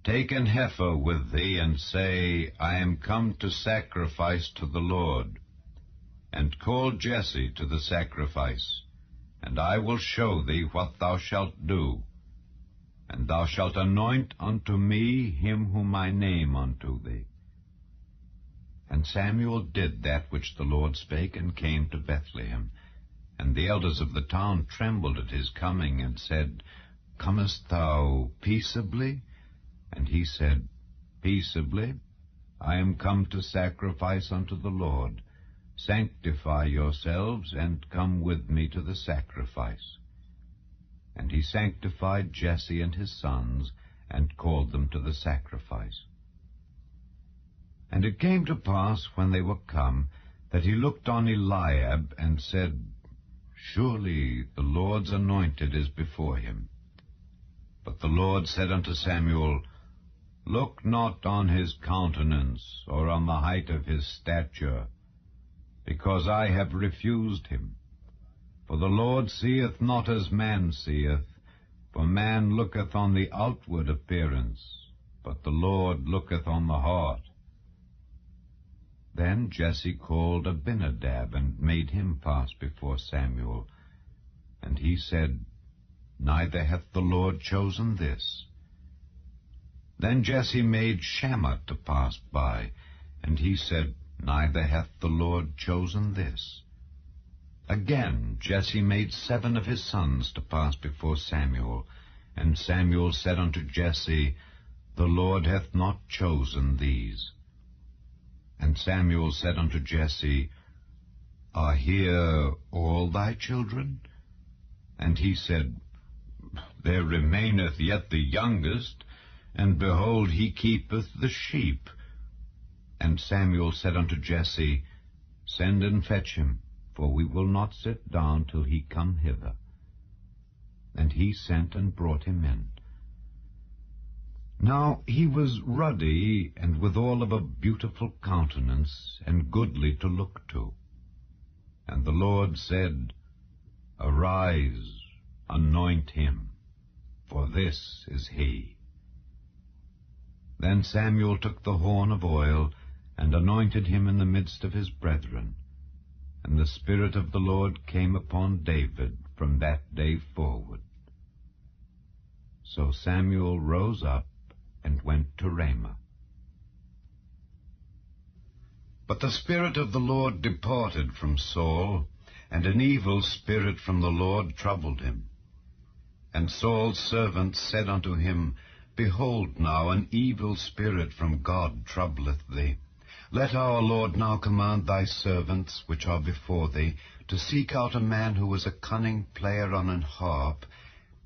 Take an heifer with thee, and say, I am come to sacrifice to the Lord. And call Jesse to the sacrifice, and I will show thee what thou shalt do. And thou shalt anoint unto me him whom I name unto thee. And Samuel did that which the Lord spake, and came to Bethlehem. And the elders of the town trembled at his coming, and said, Comest thou peaceably? And he said, Peaceably. I am come to sacrifice unto the Lord. Sanctify yourselves, and come with me to the sacrifice. And he sanctified Jesse and his sons, and called them to the sacrifice. And it came to pass, when they were come, that he looked on Eliab, and said, Surely the Lord's anointed is before him. But the Lord said unto Samuel, Look not on his countenance, or on the height of his stature, because I have refused him. For the Lord seeth not as man seeth, for man looketh on the outward appearance, but the Lord looketh on the heart. Then Jesse called Abinadab, and made him pass before Samuel. And he said, Neither hath the Lord chosen this. Then Jesse made Shammah to pass by, and he said, Neither hath the Lord chosen this. Again Jesse made 7 of his sons to pass before Samuel. And Samuel said unto Jesse, The Lord hath not chosen these. And Samuel said unto Jesse, Are here all thy children? And he said, There remaineth yet the youngest, and behold, he keepeth the sheep. And Samuel said unto Jesse, Send and fetch him, for we will not sit down till he come hither. And he sent and brought him in. Now he was ruddy, and withal of a beautiful countenance, and goodly to look to. And the Lord said, Arise, anoint him, for this is he. Then Samuel took the horn of oil, and anointed him in the midst of his brethren. And the Spirit of the Lord came upon David from that day forward. So Samuel rose up, and went to Ramah. But the Spirit of the Lord departed from Saul, and an evil spirit from the Lord troubled him. And Saul's servants said unto him, Behold now, an evil spirit from God troubleth thee. Let our Lord now command thy servants, which are before thee, to seek out a man who is a cunning player on an harp.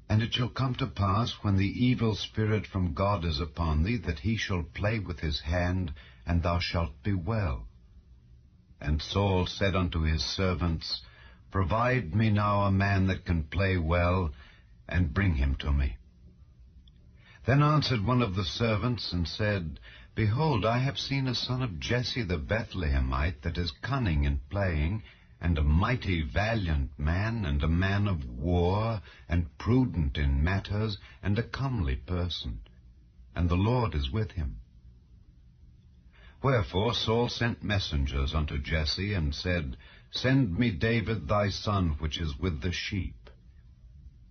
And it shall come to pass, when the evil spirit from God is upon thee, that he shall play with his hand, and thou shalt be well. And Saul said unto his servants, Provide me now a man that can play well, and bring him to me. Then answered one of the servants, and said, Behold, I have seen a son of Jesse the Bethlehemite, that is cunning in playing, and a mighty valiant man, and a man of war, and prudent in matters, and a comely person. And the Lord is with him. Wherefore Saul sent messengers unto Jesse, and said, Send me David thy son, which is with the sheep.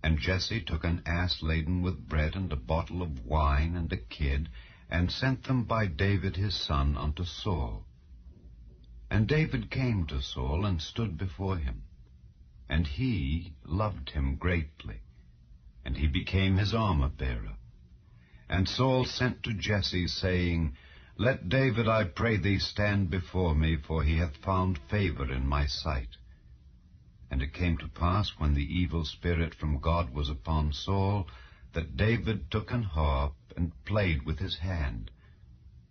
And Jesse took an ass laden with bread, and a bottle of wine, and a kid, and sent them by David his son unto Saul. And David came to Saul, and stood before him. And he loved him greatly. and he became his armor-bearer. And Saul sent to Jesse, saying, Let David, I pray thee, stand before me, for he hath found favor in my sight. And it came to pass, when the evil spirit from God was upon Saul, that David took an harp and played with his hand.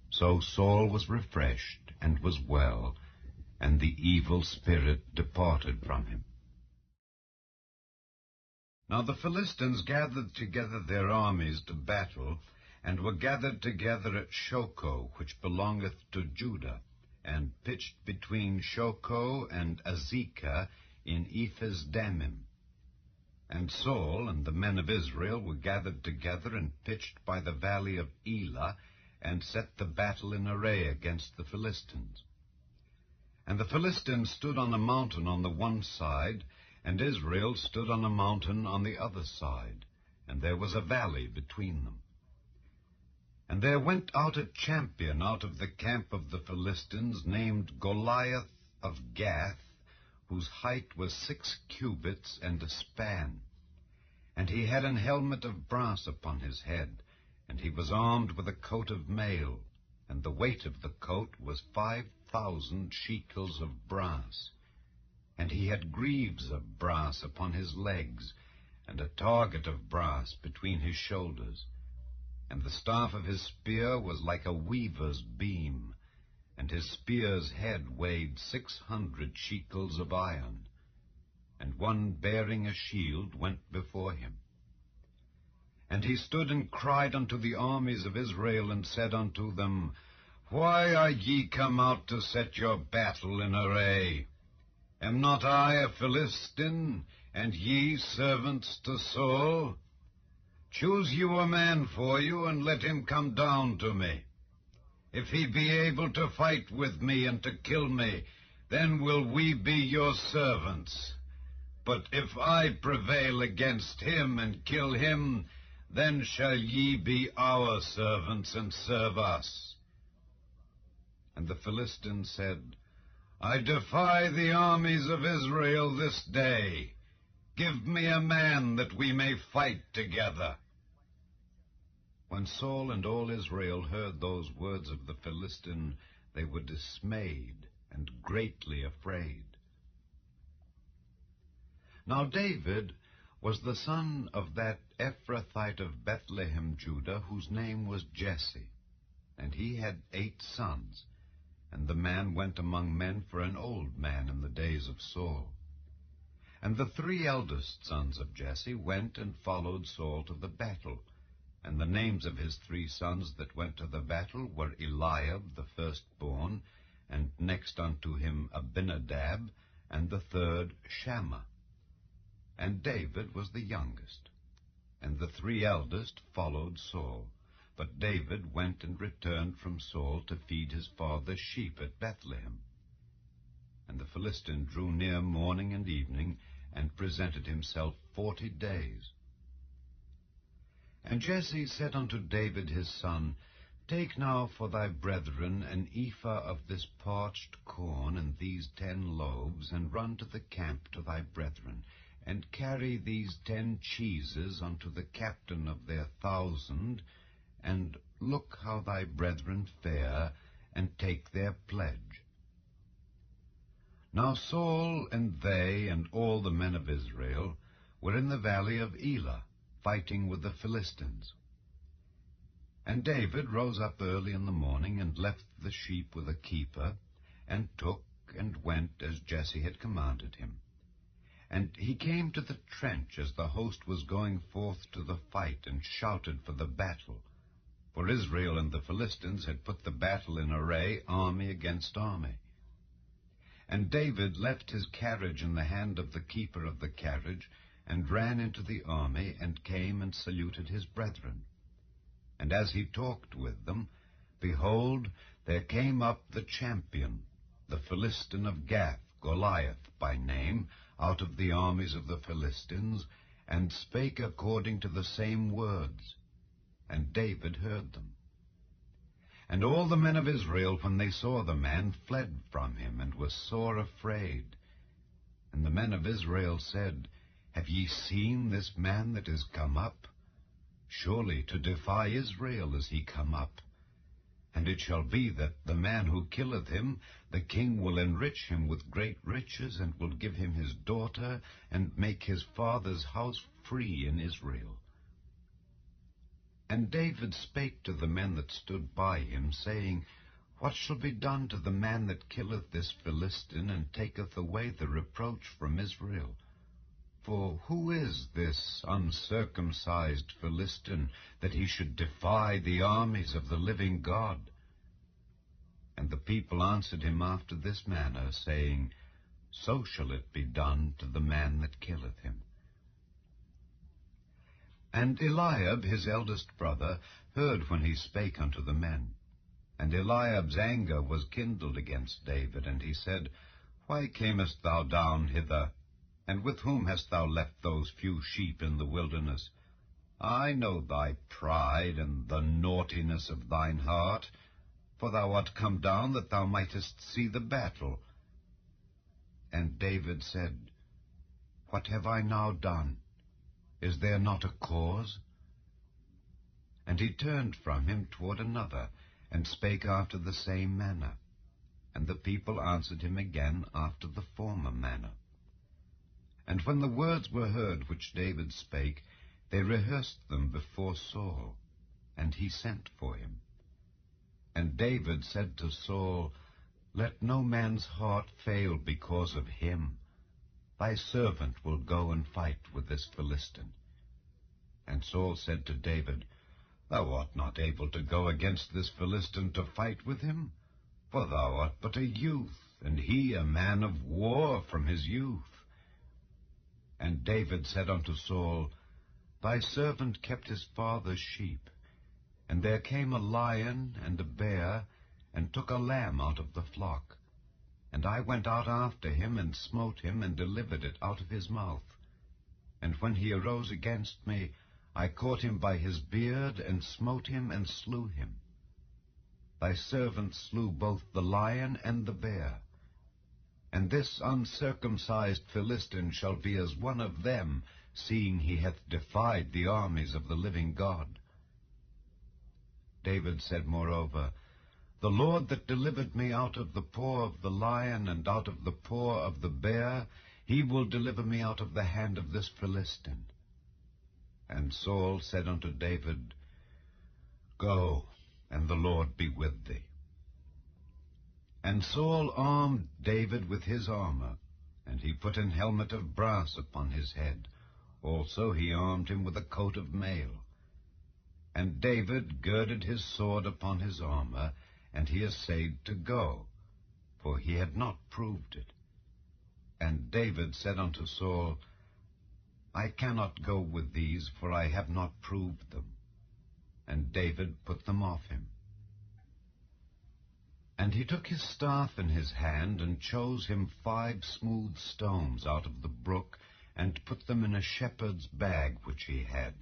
So Saul was refreshed and was well, and the evil spirit departed from him. Now the Philistines gathered together their armies to battle, and were gathered together at Shochoh, which belongeth to Judah, and pitched between Shochoh and Azekah in Ephes-dammim. And Saul and the men of Israel were gathered together and pitched by the valley of Elah, and set the battle in array against the Philistines. And the Philistines stood on a mountain on the one side, and Israel stood on a mountain on the other side, and there was a valley between them. And there went out a champion out of the camp of the Philistines, named Goliath of Gath, whose height was 6 cubits and a span. And he had an helmet of brass upon his head, and he was armed with a coat of mail, and the weight of the coat was 5,000 shekels of brass. And he had greaves of brass upon his legs, and a target of brass between his shoulders. And the staff of his spear was like a weaver's beam, and his spear's head weighed 600 shekels of iron. And one bearing a shield went before him. And he stood and cried unto the armies of Israel, and said unto them, Why are ye come out to set your battle in array? Am not I a Philistine, and ye servants to Saul? Choose you a man for you, and let him come down to me. If he be able to fight with me and to kill me, then will we be your servants. But if I prevail against him and kill him, then shall ye be our servants and serve us. And the Philistines said, I defy the armies of Israel this day. Give me a man that we may fight together. When Saul and all Israel heard those words of the Philistine, they were dismayed and greatly afraid. Now David was the son of that Ephrathite of Bethlehem, Judah, whose name was Jesse, and he had 8 sons. And the man went among men for an old man in the days of Saul. And the 3 eldest sons of Jesse went and followed Saul to the battle. And the names of his 3 sons that went to the battle were Eliab the firstborn, and next unto him Abinadab, and the third Shammah. And David was the youngest. And the 3 eldest followed Saul. But David went and returned from Saul to feed his father's sheep at Bethlehem. And the Philistine drew near morning and evening, and presented himself 40 days. And Jesse said unto David his son, Take now for thy brethren an ephah of this parched corn, and these 10 loaves, and run to the camp to thy brethren, and carry these 10 cheeses unto the captain of their 1,000, and look how thy brethren fare, and take their pledge. Now Saul and they and all the men of Israel were in the valley of Elah, fighting with the Philistines. And David rose up early in the morning, and left the sheep with a keeper, and took and went as Jesse had commanded him. And he came to the trench as the host was going forth to the fight, and shouted for the battle. For Israel and the Philistines had put the battle in array, army against army. And David left his carriage in the hand of the keeper of the carriage, and ran into the army, and came and saluted his brethren. And as he talked with them, behold, there came up the champion, the Philistine of Gath, Goliath by name, out of the armies of the Philistines, and spake according to the same words. And David heard them. And all the men of Israel, when they saw the man, fled from him, and were sore afraid. And the men of Israel said, Have ye seen this man that is come up? Surely to defy Israel is he come up. And it shall be that the man who killeth him, the king will enrich him with great riches, and will give him his daughter, and make his father's house free in Israel. And David spake to the men that stood by him, saying, What shall be done to the man that killeth this Philistine, and taketh away the reproach from Israel? For who is this uncircumcised Philistine, that he should defy the armies of the living God? And the people answered him after this manner, saying, So shall it be done to the man that killeth him. And Eliab, his eldest brother, heard when he spake unto the men. And Eliab's anger was kindled against David, and he said, Why camest thou down hither? And with whom hast thou left those few sheep in the wilderness? I know thy pride and the naughtiness of thine heart, for thou art come down that thou mightest see the battle. And David said, What have I now done? Is there not a cause? And he turned from him toward another, and spake after the same manner. And the people answered him again after the former manner. And when the words were heard which David spake, they rehearsed them before Saul, and he sent for him. And David said to Saul, Let no man's heart fail because of him. Thy servant will go and fight with this Philistine. And Saul said to David, Thou art not able to go against this Philistine to fight with him, for thou art but a youth, and he a man of war from his youth. And David said unto Saul, Thy servant kept his father's sheep, and there came a lion and a bear, and took a lamb out of the flock. And I went out after him, and smote him, and delivered it out of his mouth. And when he arose against me, I caught him by his beard, and smote him, and slew him. Thy servant slew both the lion and the bear. And this uncircumcised Philistine shall be as one of them, seeing he hath defied the armies of the living God. David said moreover, The Lord that delivered me out of the paw of the lion, and out of the paw of the bear, he will deliver me out of the hand of this Philistine. And Saul said unto David, Go, and the Lord be with thee. And Saul armed David with his armor, and he put an helmet of brass upon his head. Also he armed him with a coat of mail. And David girded his sword upon his armor, and he essayed to go, for he had not proved it. And David said unto Saul, I cannot go with these, for I have not proved them. And David put them off him. And he took his staff in his hand, and chose him 5 smooth stones out of the brook, and put them in a shepherd's bag which he had,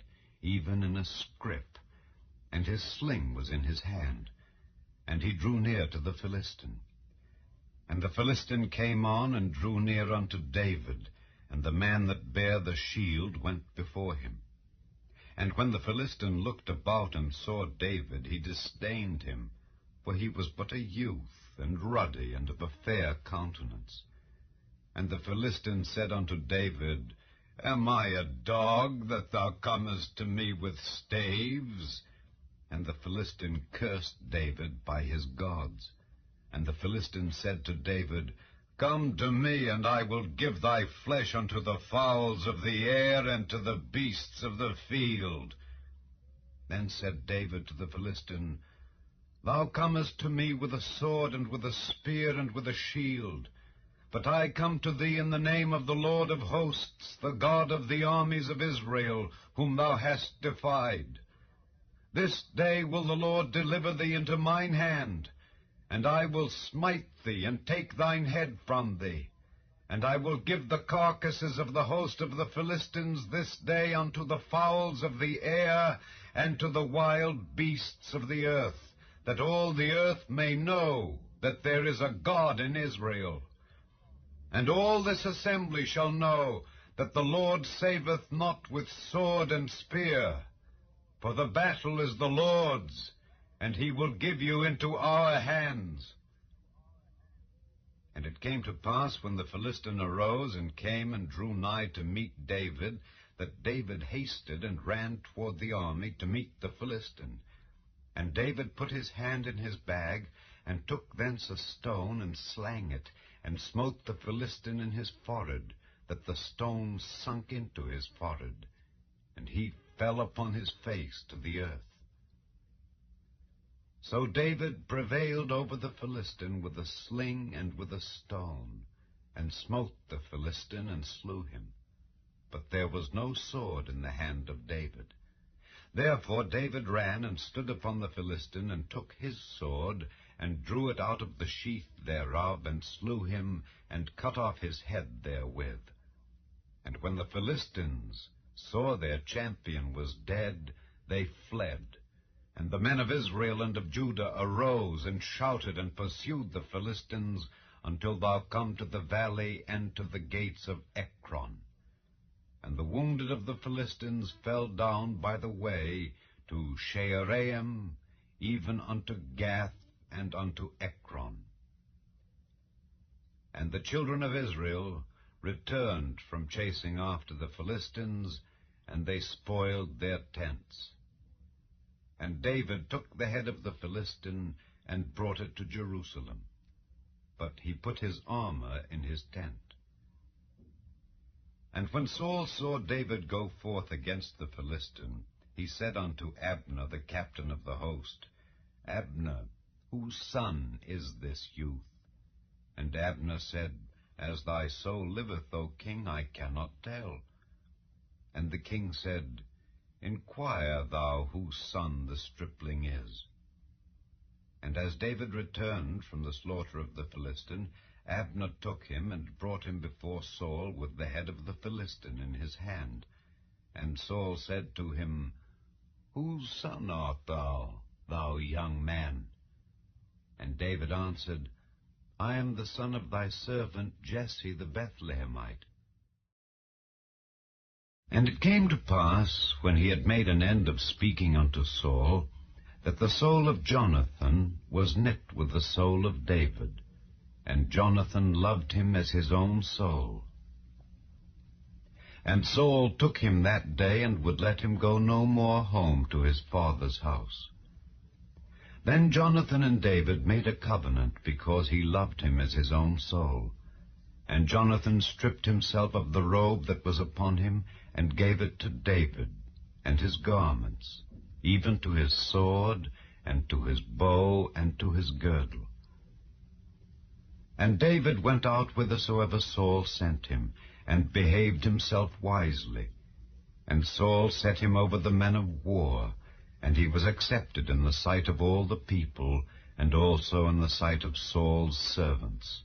even in a scrip. And his sling was in his hand. And he drew near to the Philistine. And the Philistine came on, and drew near unto David, and the man that bare the shield went before him. And when the Philistine looked about and saw David, he disdained him, for he was but a youth, and ruddy, and of a fair countenance. And the Philistine said unto David, Am I a dog, that thou comest to me with staves? And the Philistine cursed David by his gods. And the Philistine said to David, Come to me, and I will give thy flesh unto the fowls of the air, and to the beasts of the field. Then said David to the Philistine, Thou comest to me with a sword, and with a spear, and with a shield. But I come to thee in the name of the Lord of hosts, the God of the armies of Israel, whom thou hast defied. This day will the Lord deliver thee into mine hand, and I will smite thee, and take thine head from thee. And I will give the carcasses of the host of the Philistines this day unto the fowls of the air, and to the wild beasts of the earth, that all the earth may know that there is a God in Israel. And all this assembly shall know that the Lord saveth not with sword and spear, for the battle is the Lord's, and he will give you into our hands. And it came to pass, when the Philistine arose and came and drew nigh to meet David, that David hasted and ran toward the army to meet the Philistine. And David put his hand in his bag, and took thence a stone, and slang it, and smote the Philistine in his forehead, that the stone sunk into his forehead, and he fell upon his face to the earth. So David prevailed over the Philistine with a sling and with a stone, and smote the Philistine and slew him. But there was no sword in the hand of David. Therefore David ran and stood upon the Philistine, and took his sword, and drew it out of the sheath thereof, and slew him, and cut off his head therewith. And when the Philistines saw their champion was dead, they fled. And the men of Israel and of Judah arose and shouted and pursued the Philistines until thou come to the valley and to the gates of Ekron. And the wounded of the Philistines fell down by the way to Shaaraim, even unto Gath and unto Ekron. And the children of Israel returned from chasing after the Philistines, and they spoiled their tents. And David took the head of the Philistine and brought it to Jerusalem. But he put his armor in his tent. And when Saul saw David go forth against the Philistine, he said unto Abner, the captain of the host, Abner, whose son is this youth? And Abner said, As thy soul liveth, O king, I cannot tell. And the king said, Inquire thou whose son the stripling is. And as David returned from the slaughter of the Philistine, Abner took him and brought him before Saul with the head of the Philistine in his hand. And Saul said to him, Whose son art thou, thou young man? And David answered, I am the son of thy servant Jesse the Bethlehemite. And it came to pass, when he had made an end of speaking unto Saul, that the soul of Jonathan was knit with the soul of David, and Jonathan loved him as his own soul. And Saul took him that day, and would let him go no more home to his father's house. Then Jonathan and David made a covenant, because he loved him as his own soul. And Jonathan stripped himself of the robe that was upon him, and gave it to David, and his garments, even to his sword, and to his bow, and to his girdle. And David went out whithersoever Saul sent him, and behaved himself wisely. And Saul set him over the men of war, and he was accepted in the sight of all the people, and also in the sight of Saul's servants.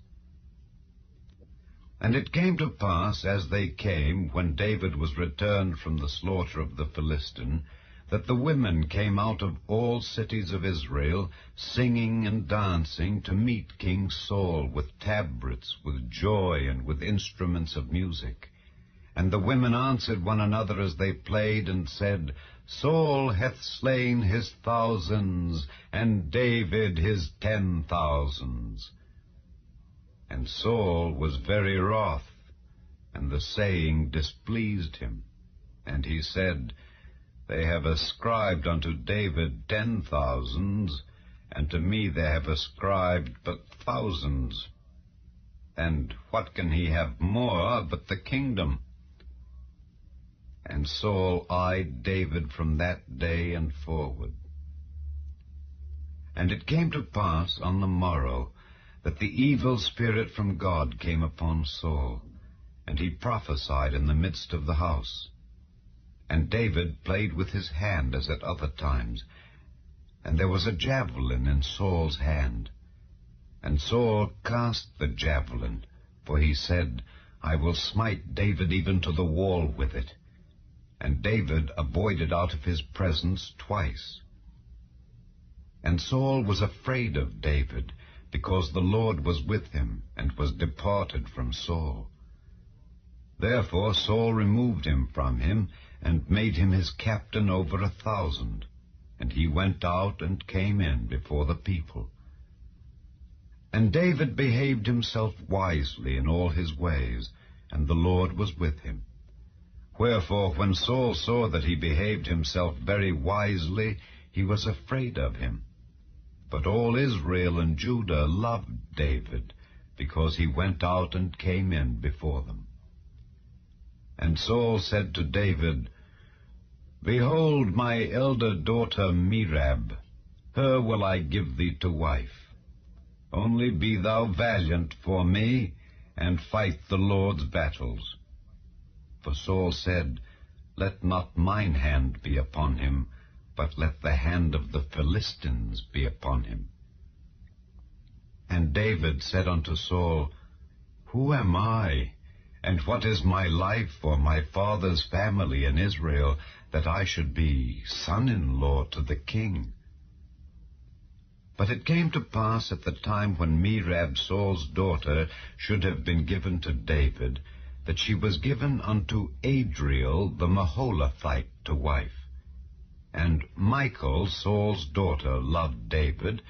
And it came to pass, as they came, when David was returned from the slaughter of the Philistine, that the women came out of all cities of Israel, singing and dancing, to meet King Saul with tabrets, with joy, and with instruments of music. And the women answered one another as they played, and said, Saul hath slain his thousands, and David his 10,000s. And Saul was very wroth, and the saying displeased him. And he said, They have ascribed unto David 10,000s, and to me they have ascribed but thousands. And what can he have more but the kingdom? And Saul eyed David from that day and forward. And it came to pass on the morrow that the evil spirit from God came upon Saul, and he prophesied in the midst of the house. And David played with his hand as at other times, and there was a javelin in Saul's hand. And Saul cast the javelin, for he said, I will smite David even to the wall with it. And David avoided out of his presence twice. And Saul was afraid of David, because the Lord was with him, and was departed from Saul. Therefore Saul removed him from him, and made him his captain over 1,000. And he went out and came in before the people. And David behaved himself wisely in all his ways, and the Lord was with him. Wherefore, when Saul saw that he behaved himself very wisely, he was afraid of him. But all Israel and Judah loved David, because he went out and came in before them. And Saul said to David, Behold, my elder daughter Merab, her will I give thee to wife. Only be thou valiant for me, and fight the Lord's battles. For Saul said, Let not mine hand be upon him, but let the hand of the Philistines be upon him. And David said unto Saul, Who am I, and what is my life or my father's family in Israel, that I should be son-in-law to the king? But it came to pass at the time when Merab Saul's daughter should have been given to David, that she was given unto Adriel the Maholathite to wife. And Michal, Saul's daughter, loved David,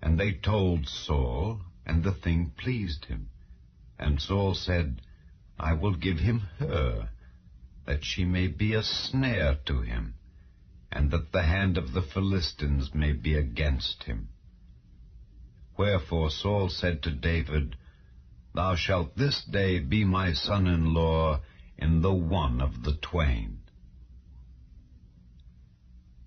and they told Saul, and the thing pleased him. And Saul said, I will give him her, that she may be a snare to him, and that the hand of the Philistines may be against him. Wherefore Saul said to David, Thou shalt this day be my son-in-law in the one of the twain.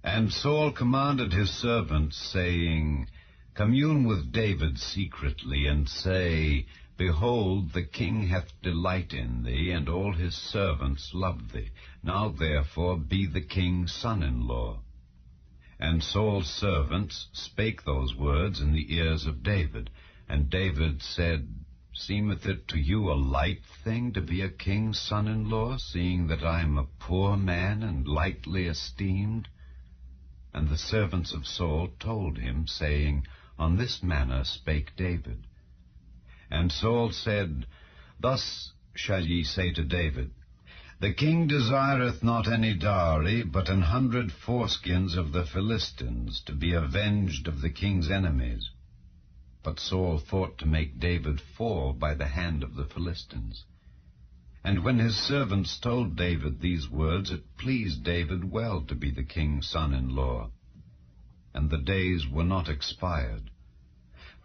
And Saul commanded his servants, saying, Commune with David secretly, and say, Behold, the king hath delight in thee, and all his servants love thee. Now therefore be the king's son-in-law. And Saul's servants spake those words in the ears of David. And David said, Seemeth it to you a light thing to be a king's son-in-law, seeing that I am a poor man and lightly esteemed? And the servants of Saul told him, saying, On this manner spake David. And Saul said, Thus shall ye say to David, The king desireth not any dowry, but 100 foreskins of the Philistines, to be avenged of the king's enemies. But Saul thought to make David fall by the hand of the Philistines. And when his servants told David these words, it pleased David well to be the king's son-in-law. And the days were not expired.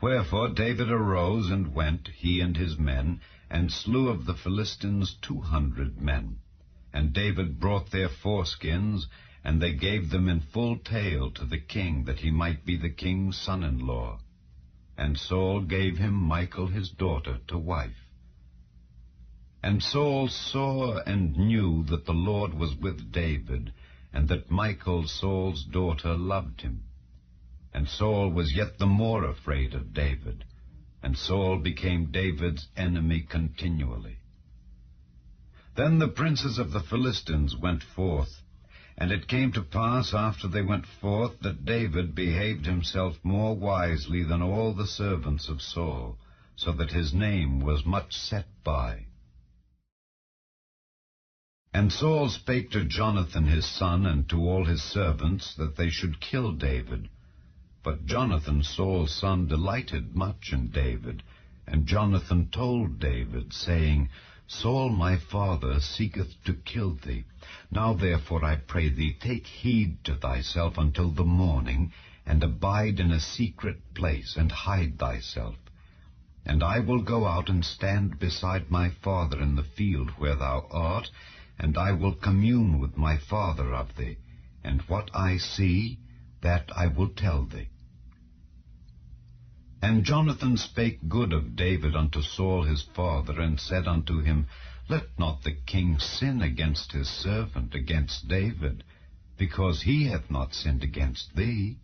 Wherefore David arose and went, he and his men, and slew of the Philistines 200 men. And David brought their foreskins, and they gave them in full tale to the king, that he might be the king's son-in-law. And Saul gave him Michal his daughter to wife. And Saul saw and knew that the Lord was with David, and that Michal Saul's daughter loved him. And Saul was yet the more afraid of David, and Saul became David's enemy continually. Then the princes of the Philistines went forth, and it came to pass after they went forth that David behaved himself more wisely than all the servants of Saul, so that his name was much set by. And Saul spake to Jonathan his son and to all his servants that they should kill David. But Jonathan Saul's son delighted much in David, and Jonathan told David, saying, Saul my father seeketh to kill thee. Now therefore I pray thee, take heed to thyself until the morning, and abide in a secret place, and hide thyself. And I will go out and stand beside my father in the field where thou art, and I will commune with my father of thee, and what I see, that I will tell thee. And Jonathan spake good of David unto Saul his father, and said unto him, Let not the king sin against his servant, against David, because he hath not sinned against thee,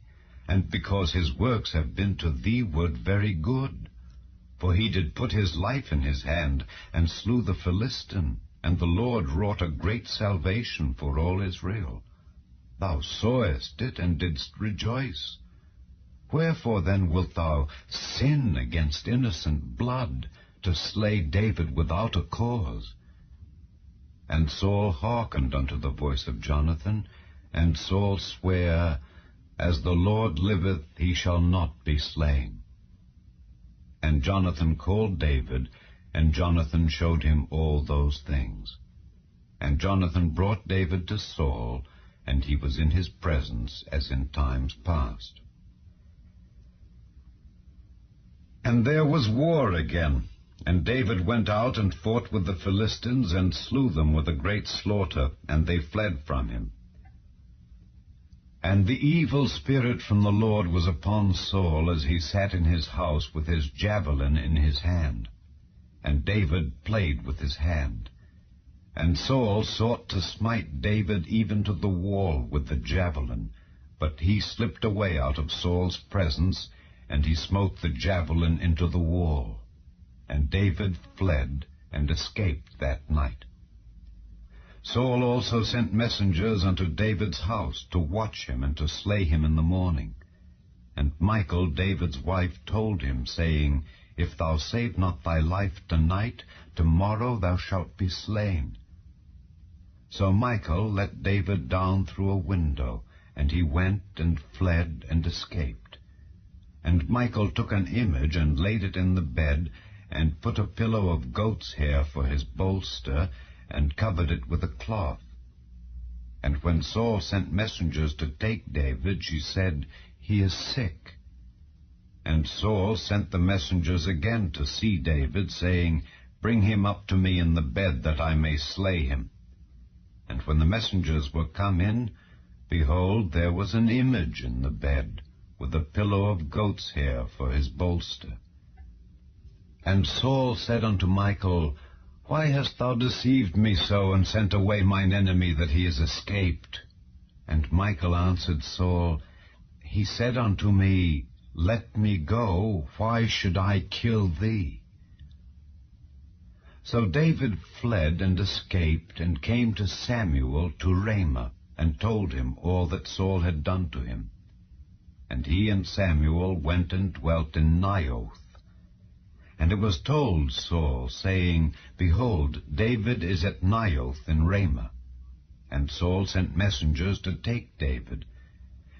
and because his works have been to thee-ward very good. For he did put his life in his hand, and slew the Philistine, and the Lord wrought a great salvation for all Israel. Thou sawest it, and didst rejoice. Wherefore then wilt thou sin against innocent blood, to slay David without a cause? And Saul hearkened unto the voice of Jonathan, and Saul sware, As the Lord liveth, he shall not be slain. And Jonathan called David, and Jonathan showed him all those things. And Jonathan brought David to Saul, and he was in his presence as in times past. And there was war again, and David went out and fought with the Philistines, and slew them with a great slaughter, and they fled from him. And the evil spirit from the Lord was upon Saul, as he sat in his house with his javelin in his hand. And David played with his hand. And Saul sought to smite David even to the wall with the javelin, but he slipped away out of Saul's presence, and he smote the javelin into the wall. And David fled and escaped that night. Saul also sent messengers unto David's house to watch him and to slay him in the morning. And Michal, David's wife, told him, saying, If thou save not thy life tonight, tomorrow thou shalt be slain. So Michal let David down through a window, and he went and fled and escaped. And Michal took an image and laid it in the bed, and put a pillow of goat's hair for his bolster, and covered it with a cloth. And when Saul sent messengers to take David, she said, He is sick. And Saul sent the messengers again to see David, saying, Bring him up to me in the bed, that I may slay him. And when the messengers were come in, behold, there was an image in the bed, with a pillow of goat's hair for his bolster. And Saul said unto Michal, Why hast thou deceived me so, and sent away mine enemy, that he is escaped? And Michal answered Saul, He said unto me, Let me go, why should I kill thee? So David fled and escaped, and came to Samuel to Ramah, and told him all that Saul had done to him. And he and Samuel went and dwelt in Naioth. And it was told Saul, saying, Behold, David is at Naioth in Ramah. And Saul sent messengers to take David.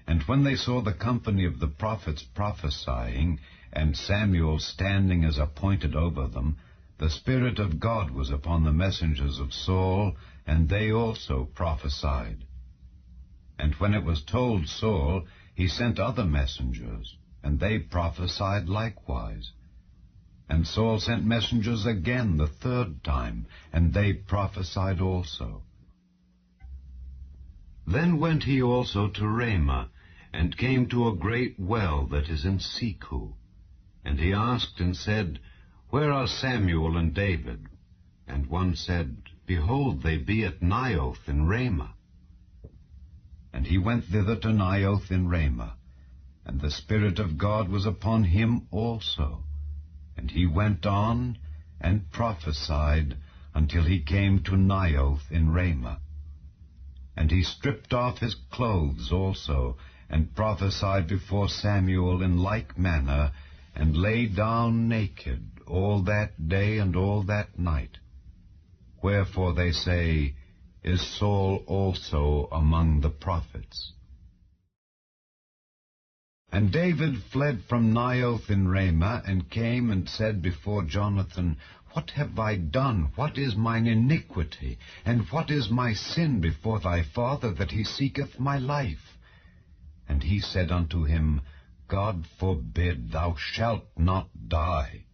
And when they saw the company of the prophets prophesying, and Samuel standing as appointed over them, the Spirit of God was upon the messengers of Saul, and they also prophesied. And when it was told Saul, he sent other messengers, and they prophesied likewise. And Saul sent messengers again the third time, and they prophesied also. Then went he also to Ramah, and came to a great well that is in Seku. And he asked and said, Where are Samuel and David? And one said, Behold, they be at Naioth in Ramah. And he went thither to Naioth in Ramah, and the Spirit of God was upon him also. And he went on and prophesied until he came to Naioth in Ramah. And he stripped off his clothes also, and prophesied before Samuel in like manner, and lay down naked all that day and all that night. Wherefore they say, Is Saul also among the prophets? And David fled from Naioth in Ramah, and came and said before Jonathan, What have I done? What is mine iniquity? And what is my sin before thy father, that he seeketh my life? And he said unto him, God forbid, thou shalt not die.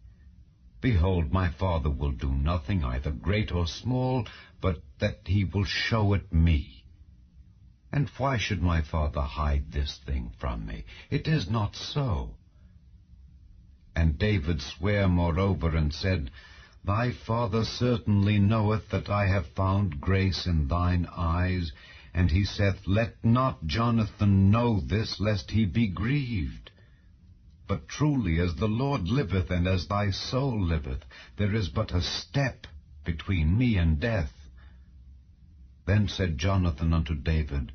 Behold, my father will do nothing, either great or small, but that he will show it me. And why should my father hide this thing from me? It is not so. And David sware moreover, and said, Thy father certainly knoweth that I have found grace in thine eyes. And he saith, Let not Jonathan know this, lest he be grieved. But truly, as the Lord liveth, and as thy soul liveth, there is but a step between me and death. Then said Jonathan unto David,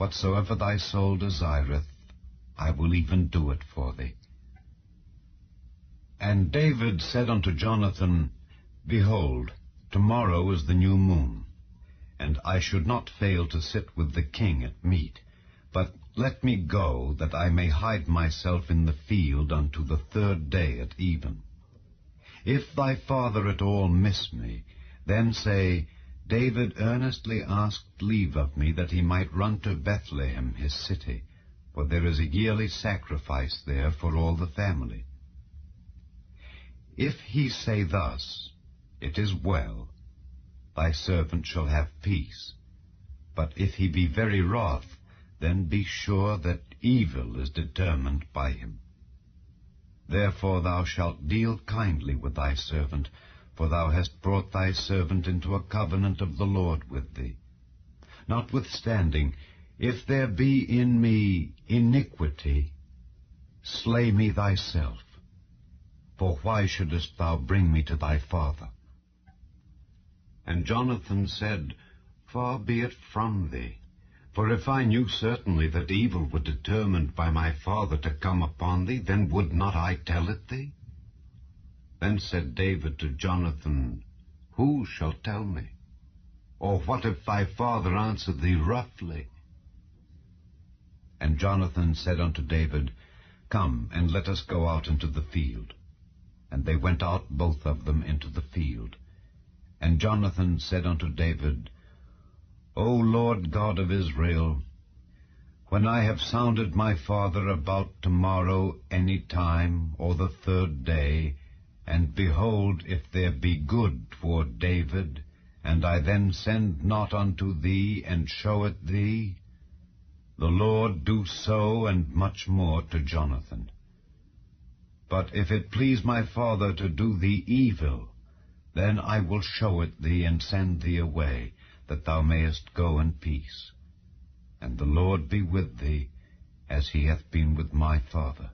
Whatsoever thy soul desireth, I will even do it for thee. And David said unto Jonathan, Behold, Tomorrow is the new moon, and I should not fail to sit with the king at meat. But let me go, that I may hide myself in the field unto the 3rd day at even. If thy father at all miss me, then say, David earnestly asked leave of me that he might run to Bethlehem his city, for there is a yearly sacrifice there for all the family. If he say thus, It is well, thy servant shall have peace. But if he be very wroth, then be sure that evil is determined by him. Therefore thou shalt deal kindly with thy servant, for thou hast brought thy servant into a covenant of the Lord with thee. Notwithstanding, if there be in me iniquity, slay me thyself. For why shouldest thou bring me to thy father? And Jonathan said, Far be it from thee. For if I knew certainly that evil were determined by my father to come upon thee, then would not I tell it thee? Then said David to Jonathan, Who shall tell me? Or what if thy father answer thee roughly? And Jonathan said unto David, Come, and let us go out into the field. And they went out both of them into the field. And Jonathan said unto David, O Lord God of Israel, when I have sounded my father about tomorrow any time, or the 3rd day, and behold, if there be good toward David, and I then send not unto thee, and show it thee, the Lord do so, and much more to Jonathan. But if it please my father to do thee evil, then I will show it thee, and send thee away, that thou mayest go in peace. And the Lord be with thee, as he hath been with my father.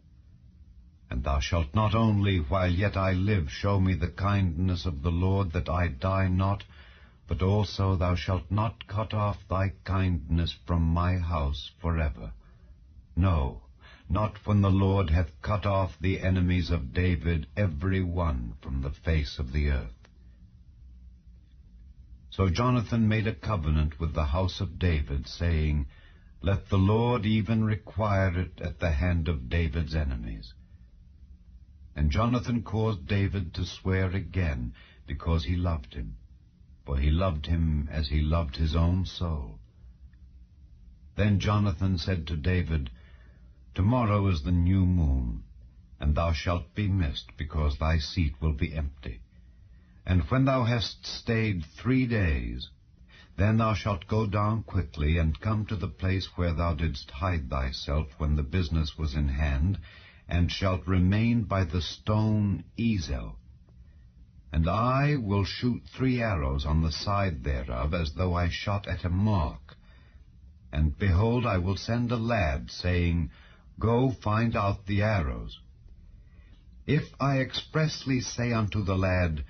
And thou shalt not only, while yet I live, show me the kindness of the Lord, that I die not, but also thou shalt not cut off thy kindness from my house forever. No, not when the Lord hath cut off the enemies of David, every one from the face of the earth. So Jonathan made a covenant with the house of David, saying, Let the Lord even require it at the hand of David's enemies. And Jonathan caused David to swear again, because he loved him, for he loved him as he loved his own soul. Then Jonathan said to David, Tomorrow is the new moon, and thou shalt be missed, because thy seat will be empty. And when thou hast stayed 3 days, then thou shalt go down quickly, and come to the place where thou didst hide thyself when the business was in hand, and shalt remain by the stone Ezel. And I will shoot 3 arrows on the side thereof, as though I shot at a mark. And behold, I will send a lad, saying, Go find out the arrows. If I expressly say unto the lad,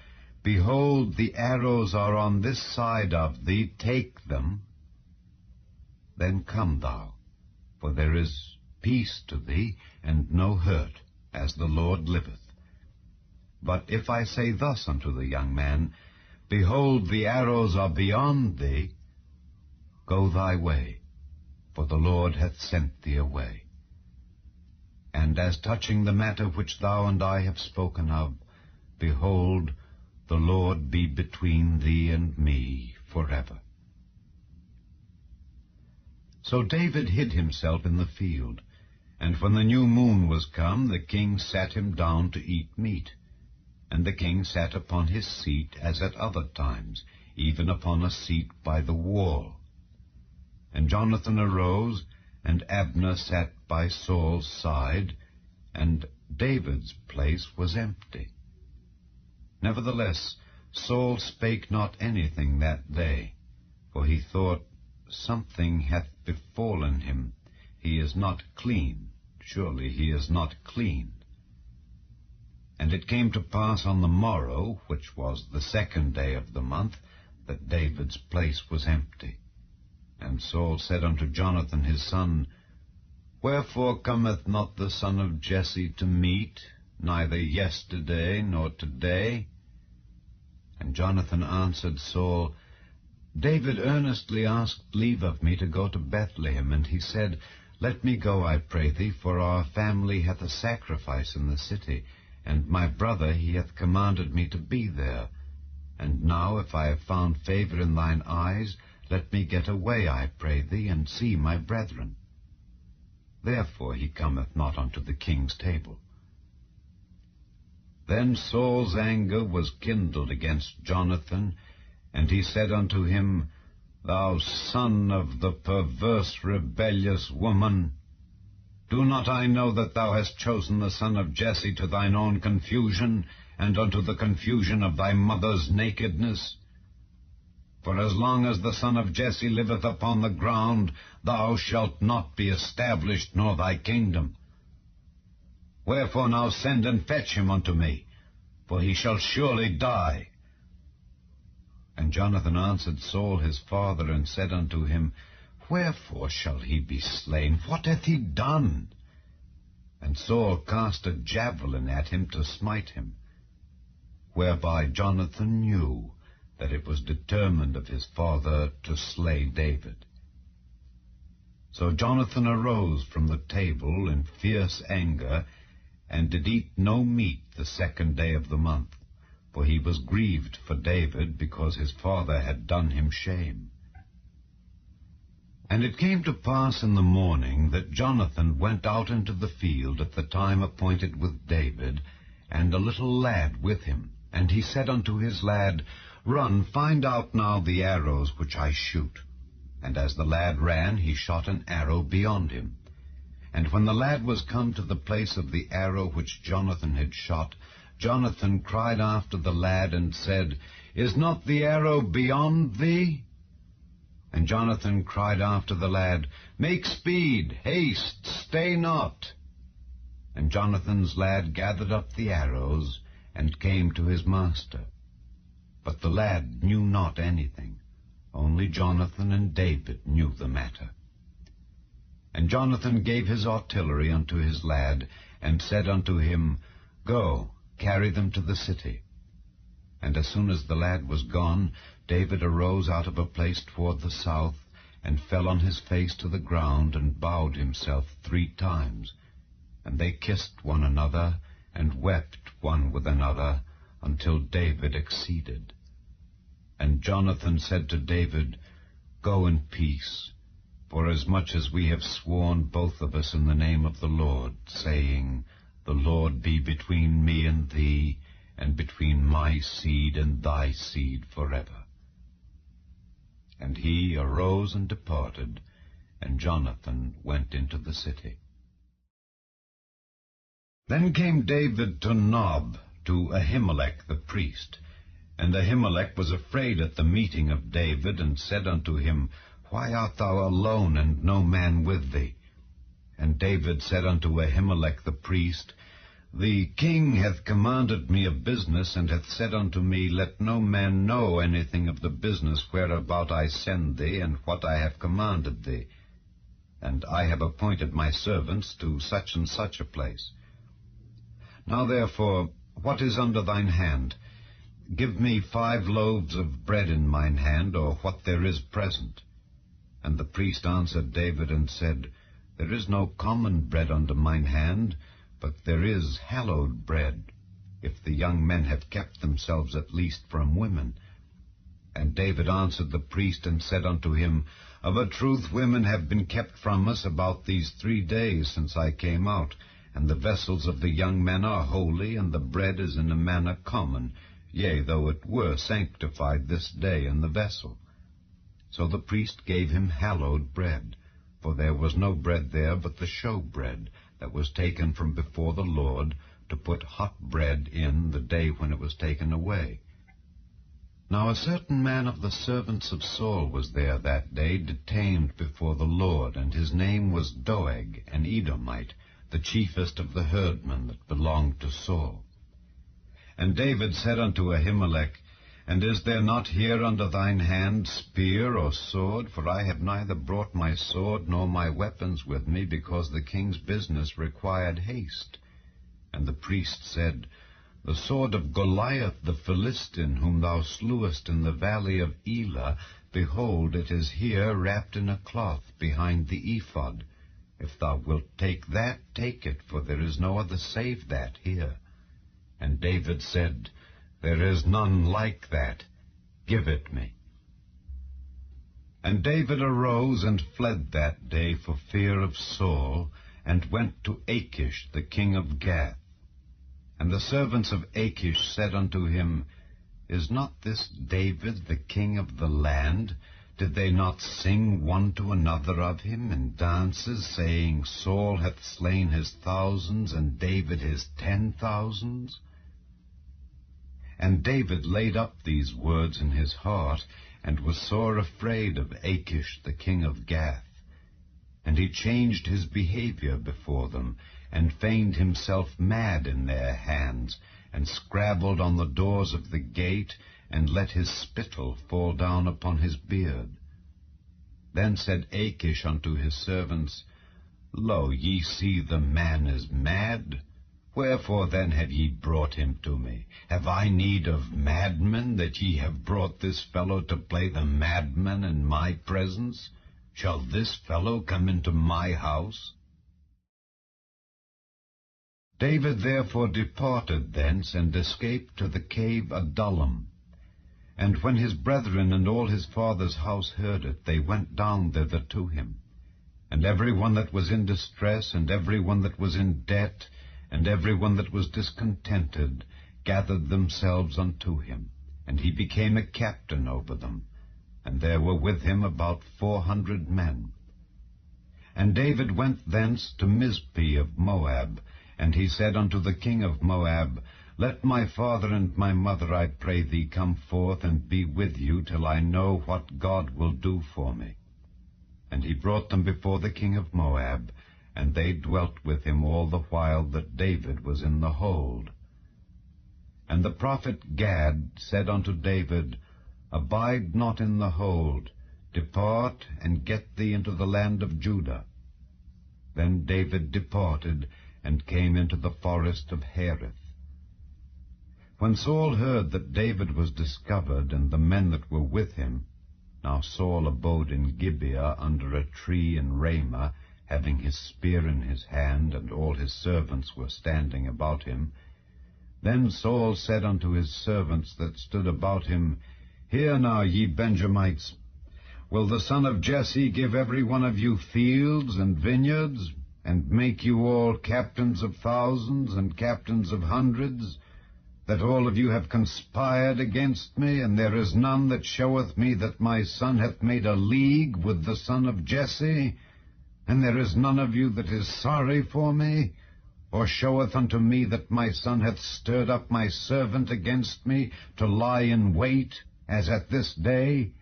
Behold, the arrows are on this side of thee, take them, then come thou, for there is peace to thee, and no hurt, as the Lord liveth. But if I say thus unto the young man, Behold, the arrows are beyond thee, go thy way, for the Lord hath sent thee away. And as touching the matter which thou and I have spoken of, behold, the Lord be between thee and me forever. So David hid himself in the field, and when the new moon was come, the king sat him down to eat meat. And the king sat upon his seat, as at other times, even upon a seat by the wall. And Jonathan arose, and Abner sat by Saul's side, and David's place was empty. Nevertheless, Saul spake not anything that day, for he thought, Something hath befallen him, he is not clean, surely he is not clean. And it came to pass on the morrow, which was the 2nd day of the month, that David's place was empty. And Saul said unto Jonathan his son, Wherefore cometh not the son of Jesse to meat, neither yesterday nor today? And Jonathan answered Saul, David earnestly asked leave of me to go to Bethlehem, and he said, Let me go, I pray thee, for our family hath a sacrifice in the city, and my brother he hath commanded me to be there. And now, if I have found favor in thine eyes, let me get away, I pray thee, and see my brethren. Therefore he cometh not unto the king's table. Then Saul's anger was kindled against Jonathan, and he said unto him, Thou son of the perverse rebellious woman, do not I know that thou hast chosen the son of Jesse to thine own confusion, and unto the confusion of thy mother's nakedness? For as long as the son of Jesse liveth upon the ground, thou shalt not be established, nor thy kingdom. Wherefore now send and fetch him unto me, for he shall surely die. And Jonathan answered Saul his father, and said unto him, Wherefore shall he be slain? What hath he done? And Saul cast a javelin at him to smite him, whereby Jonathan knew that it was determined of his father to slay David. So Jonathan arose from the table in fierce anger, and did eat no meat the 2nd day of the month, for he was grieved for David, because his father had done him shame. And it came to pass in the morning that Jonathan went out into the field at the time appointed with David, and a little lad with him. And he said unto his lad, Run, find out now the arrows which I shoot. And as the lad ran, he shot an arrow beyond him. And when the lad was come to the place of the arrow which Jonathan had shot, Jonathan cried after the lad, and said, Is not the arrow beyond thee? And Jonathan cried after the lad, Make speed, haste, stay not. And Jonathan's lad gathered up the arrows, and came to his master. But the lad knew not anything, only Jonathan and David knew the matter. And Jonathan gave his artillery unto his lad, and said unto him, Go, carry them to the city. And as soon as the lad was gone, David arose out of a place toward the south, and fell on his face to the ground, and bowed himself 3 times. And they kissed one another, and wept one with another, until David exceeded. And Jonathan said to David, Go in peace, forasmuch as we have sworn both of us in the name of the Lord, saying, The Lord be between me and thee, and between my seed and thy seed forever. And he arose and departed, and Jonathan went into the city. Then came David to Nob, to Ahimelech the priest. And Ahimelech was afraid at the meeting of David, and said unto him, Why art thou alone, and no man with thee? And David said unto Ahimelech the priest, The king hath commanded me a business, and hath said unto me, Let no man know anything of the business whereabout I send thee, and what I have commanded thee. And I have appointed my servants to such and such a place. Now therefore, what is under thine hand? Give me 5 loaves of bread in mine hand, or what there is present. And the priest answered David, and said, There is no common bread under mine hand, but there is hallowed bread, if the young men have kept themselves at least from women. And David answered the priest, and said unto him, Of a truth women have been kept from us about these 3 days since I came out, and the vessels of the young men are holy, and the bread is in a manner common, yea, though it were sanctified this day in the vessel. So the priest gave him hallowed bread, for there was no bread there but the show bread, that was taken from before the Lord, to put hot bread in the day when it was taken away. Now a certain man of the servants of Saul was there that day, detained before the Lord, and his name was Doeg, an Edomite, the chiefest of the herdmen that belonged to Saul. And David said unto Ahimelech, And is there not here under thine hand spear or sword? For I have neither brought my sword nor my weapons with me, because the king's business required haste. And the priest said, The sword of Goliath the Philistine, whom thou slewest in the valley of Elah, behold, it is here wrapped in a cloth behind the ephod. If thou wilt take that, take it, for there is no other save that here. And David said, There is none like that. Give it me. And David arose and fled that day for fear of Saul, and went to Achish the king of Gath. And the servants of Achish said unto him, Is not this David the king of the land? Did they not sing one to another of him in dances, saying, Saul hath slain his thousands, and David his 10,000s? And David laid up these words in his heart, and was sore afraid of Achish the king of Gath. And he changed his behavior before them, and feigned himself mad in their hands, and scrabbled on the doors of the gate, and let his spittle fall down upon his beard. Then said Achish unto his servants, Lo, ye see the man is mad. Wherefore then have ye brought him to me? Have I need of madmen, that ye have brought this fellow to play the madman in my presence? Shall this fellow come into my house? David therefore departed thence, and escaped to the cave Adullam. And when his brethren and all his father's house heard it, they went down thither to him. And every one that was in distress, and every one that was in debt, and every one that was discontented, gathered themselves unto him. And he became a captain over them. And there were with him about 400 men. And David went thence to Mizpeh of Moab. And he said unto the king of Moab, Let my father and my mother, I pray thee, come forth and be with you, till I know what God will do for me. And he brought them before the king of Moab, and they dwelt with him all the while that David was in the hold. And the prophet Gad said unto David, Abide not in the hold, depart, and get thee into the land of Judah. Then David departed, and came into the forest of Hereth. When Saul heard that David was discovered, and the men that were with him, now Saul abode in Gibeah under a tree in Ramah, having his spear in his hand, and all his servants were standing about him. Then Saul said unto his servants that stood about him, Hear now, ye Benjamites, will the son of Jesse give every one of you fields and vineyards, and make you all captains of thousands and captains of hundreds, that all of you have conspired against me, and there is none that showeth me that my son hath made a league with the son of Jesse? And there is none of you that is sorry for me, or showeth unto me that my son hath stirred up my servant against me, to lie in wait, as at this day?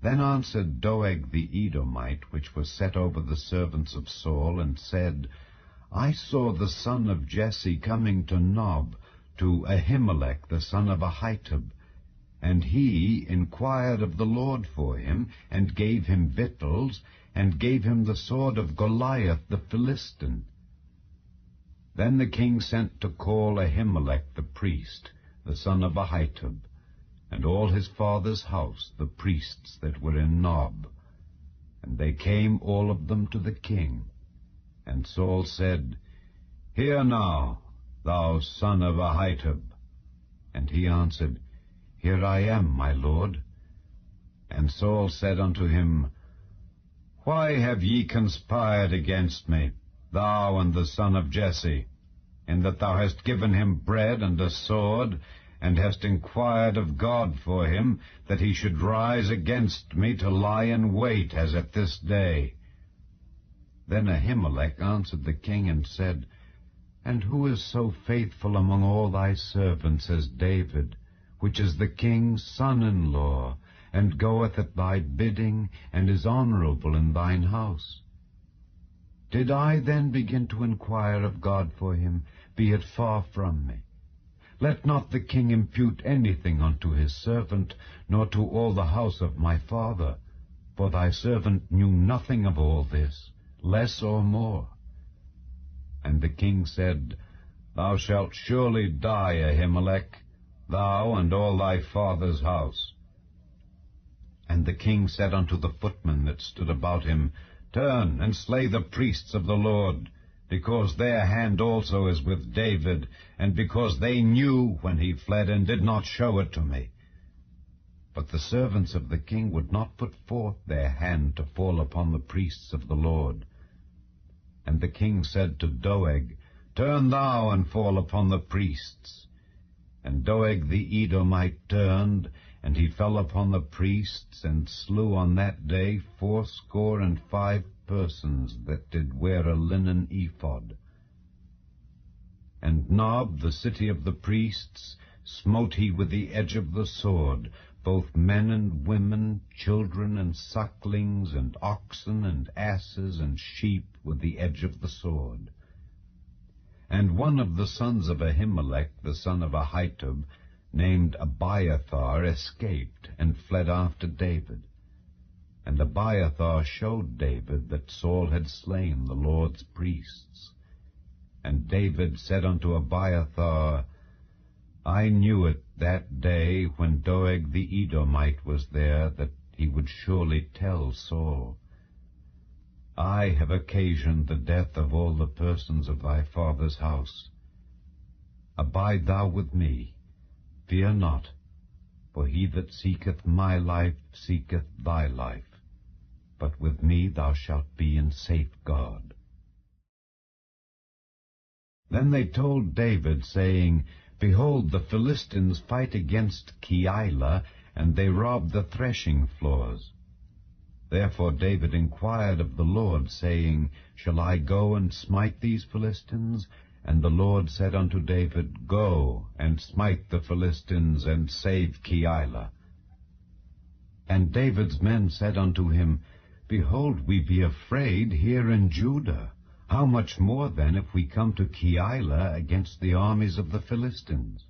Then answered Doeg the Edomite, which was set over the servants of Saul, and said, I saw the son of Jesse coming to Nob, to Ahimelech the son of Ahitub, and he inquired of the Lord for him, and gave him victuals, and gave him the sword of Goliath the Philistine. Then the king sent to call Ahimelech the priest, the son of Ahitub, and all his father's house, the priests that were in Nob. And they came all of them to the king. And Saul said, Hear now, thou son of Ahitub. And he answered, Here I am, my lord. And Saul said unto him, Why have ye conspired against me, thou and the son of Jesse, in that thou hast given him bread and a sword, and hast inquired of God for him, that he should rise against me to lie in wait, as at this day? Then Ahimelech answered the king, and said, And who is so faithful among all thy servants as David, which is the king's son-in-law, and goeth at thy bidding, and is honorable in thine house? Did I then begin to inquire of God for him, be it far from me? Let not the king impute anything unto his servant, nor to all the house of my father, for thy servant knew nothing of all this, less or more. And the king said, Thou shalt surely die, Ahimelech, thou and all thy father's house. And the king said unto the footmen that stood about him, Turn and slay the priests of the Lord, because their hand also is with David, and because they knew when he fled, and did not show it to me. But the servants of the king would not put forth their hand to fall upon the priests of the Lord. And the king said to Doeg, Turn thou and fall upon the priests. And Doeg the Edomite turned, and he fell upon the priests, and slew on that day 75 persons that did wear a linen ephod. And Nob, the city of the priests, smote he with the edge of the sword, both men and women, children and sucklings, and oxen and asses and sheep with the edge of the sword. And one of the sons of Ahimelech, the son of Ahitub, named Abiathar, escaped and fled after David. And Abiathar showed David that Saul had slain the Lord's priests. And David said unto Abiathar, I knew it that day when Doeg the Edomite was there, that he would surely tell Saul. I have occasioned the death of all the persons of thy father's house. Abide thou with me, fear not, for he that seeketh my life seeketh thy life, but with me thou shalt be in safeguard. Then they told David, saying, Behold, the Philistines fight against Keilah, and they rob the threshing floors. Therefore David inquired of the Lord, saying, Shall I go and smite these Philistines? And the Lord said unto David, Go and smite the Philistines, and save Keilah. And David's men said unto him, Behold, we be afraid here in Judah. How much more then if we come to Keilah against the armies of the Philistines?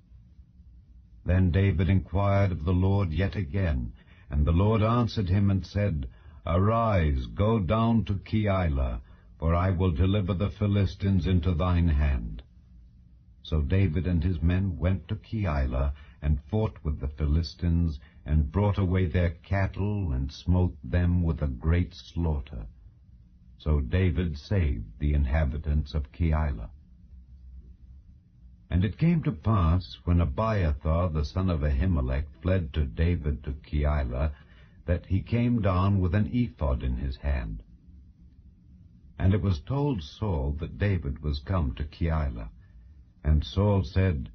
Then David inquired of the Lord yet again, and the Lord answered him and said, Arise, go down to Keilah, for I will deliver the Philistines into thine hand. So David and his men went to Keilah, and fought with the Philistines, and brought away their cattle, and smote them with a great slaughter. So David saved the inhabitants of Keilah. And it came to pass, when Abiathar the son of Ahimelech fled to David to Keilah, that he came down with an ephod in his hand. And it was told Saul that David was come to Keilah. And Saul said,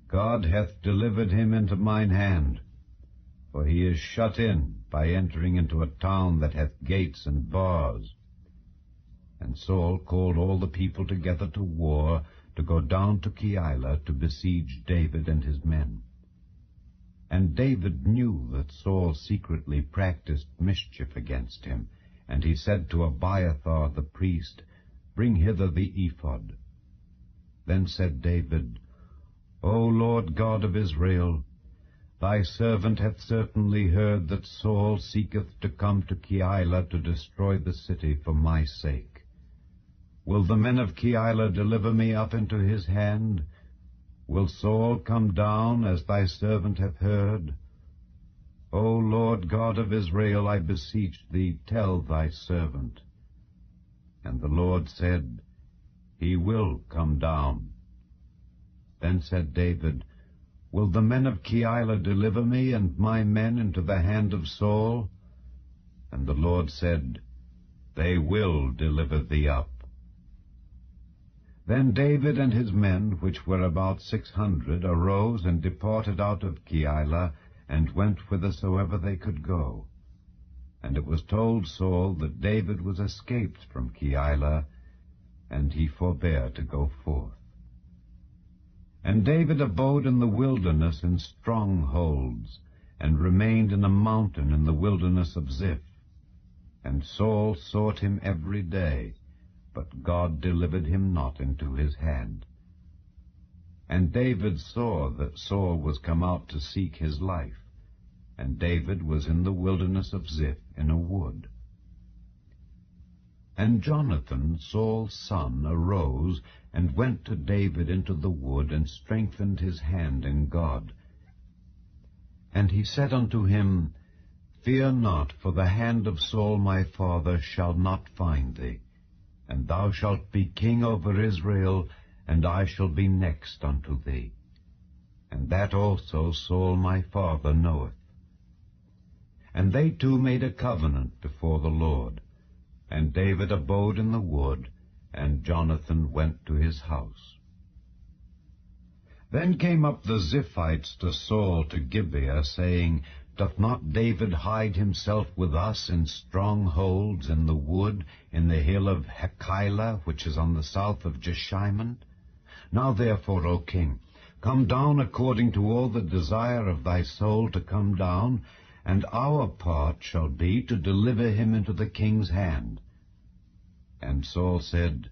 God hath delivered him into mine hand, for he is shut in by entering into a town that hath gates and bars. And Saul called all the people together to war, to go down to Keilah to besiege David and his men. And David knew that Saul secretly practiced mischief against him, and he said to Abiathar the priest, Bring hither the ephod. Then said David, O Lord God of Israel, thy servant hath certainly heard that Saul seeketh to come to Keilah to destroy the city for my sake. Will the men of Keilah deliver me up into his hand? Will Saul come down, as thy servant hath heard? O Lord God of Israel, I beseech thee, tell thy servant. And the Lord said, He will come down. Then said David, Will the men of Keilah deliver me and my men into the hand of Saul? And the Lord said, They will deliver thee up. Then David and his men, which were about 600, arose and departed out of Keilah, and went whithersoever they could go. And it was told Saul that David was escaped from Keilah, and he forbare to go forth. And David abode in the wilderness in strongholds, and remained in a mountain in the wilderness of Ziph. And Saul sought him every day, but God delivered him not into his hand. And David saw that Saul was come out to seek his life, and David was in the wilderness of Ziph in a wood. And Jonathan, Saul's son, arose, and went to David into the wood, and strengthened his hand in God. And he said unto him, Fear not, for the hand of Saul my father shall not find thee, and thou shalt be king over Israel, and I shall be next unto thee. And that also Saul my father knoweth. And they two made a covenant before the Lord. And David abode in the wood, and Jonathan went to his house. Then came up the Ziphites to Saul to Gibeah, saying, Doth not David hide himself with us in strongholds in the wood, in the hill of Hachilah, which is on the south of Jeshimon? Now therefore, O king, come down according to all the desire of thy soul to come down, and our part shall be to deliver him into the king's hand. And Saul said,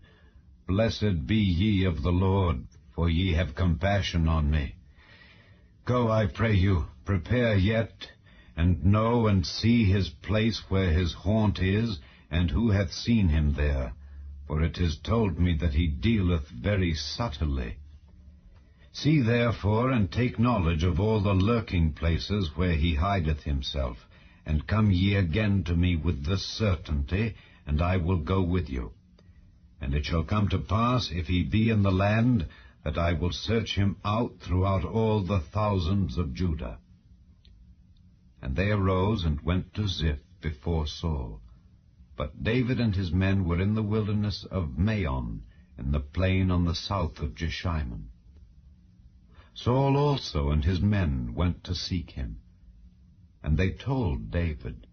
Blessed be ye of the Lord, for ye have compassion on me. Go, I pray you, prepare yet, and know and see his place where his haunt is, and who hath seen him there. For it is told me that he dealeth very subtilly. See therefore, and take knowledge of all the lurking places where he hideth himself, and come ye again to me with this certainty, and I will go with you. And it shall come to pass, if he be in the land, that I will search him out throughout all the thousands of Judah. And they arose and went to Ziph before Saul. But David and his men were in the wilderness of Maon, in the plain on the south of Jeshimon. Saul also and his men went to seek him. And they told David,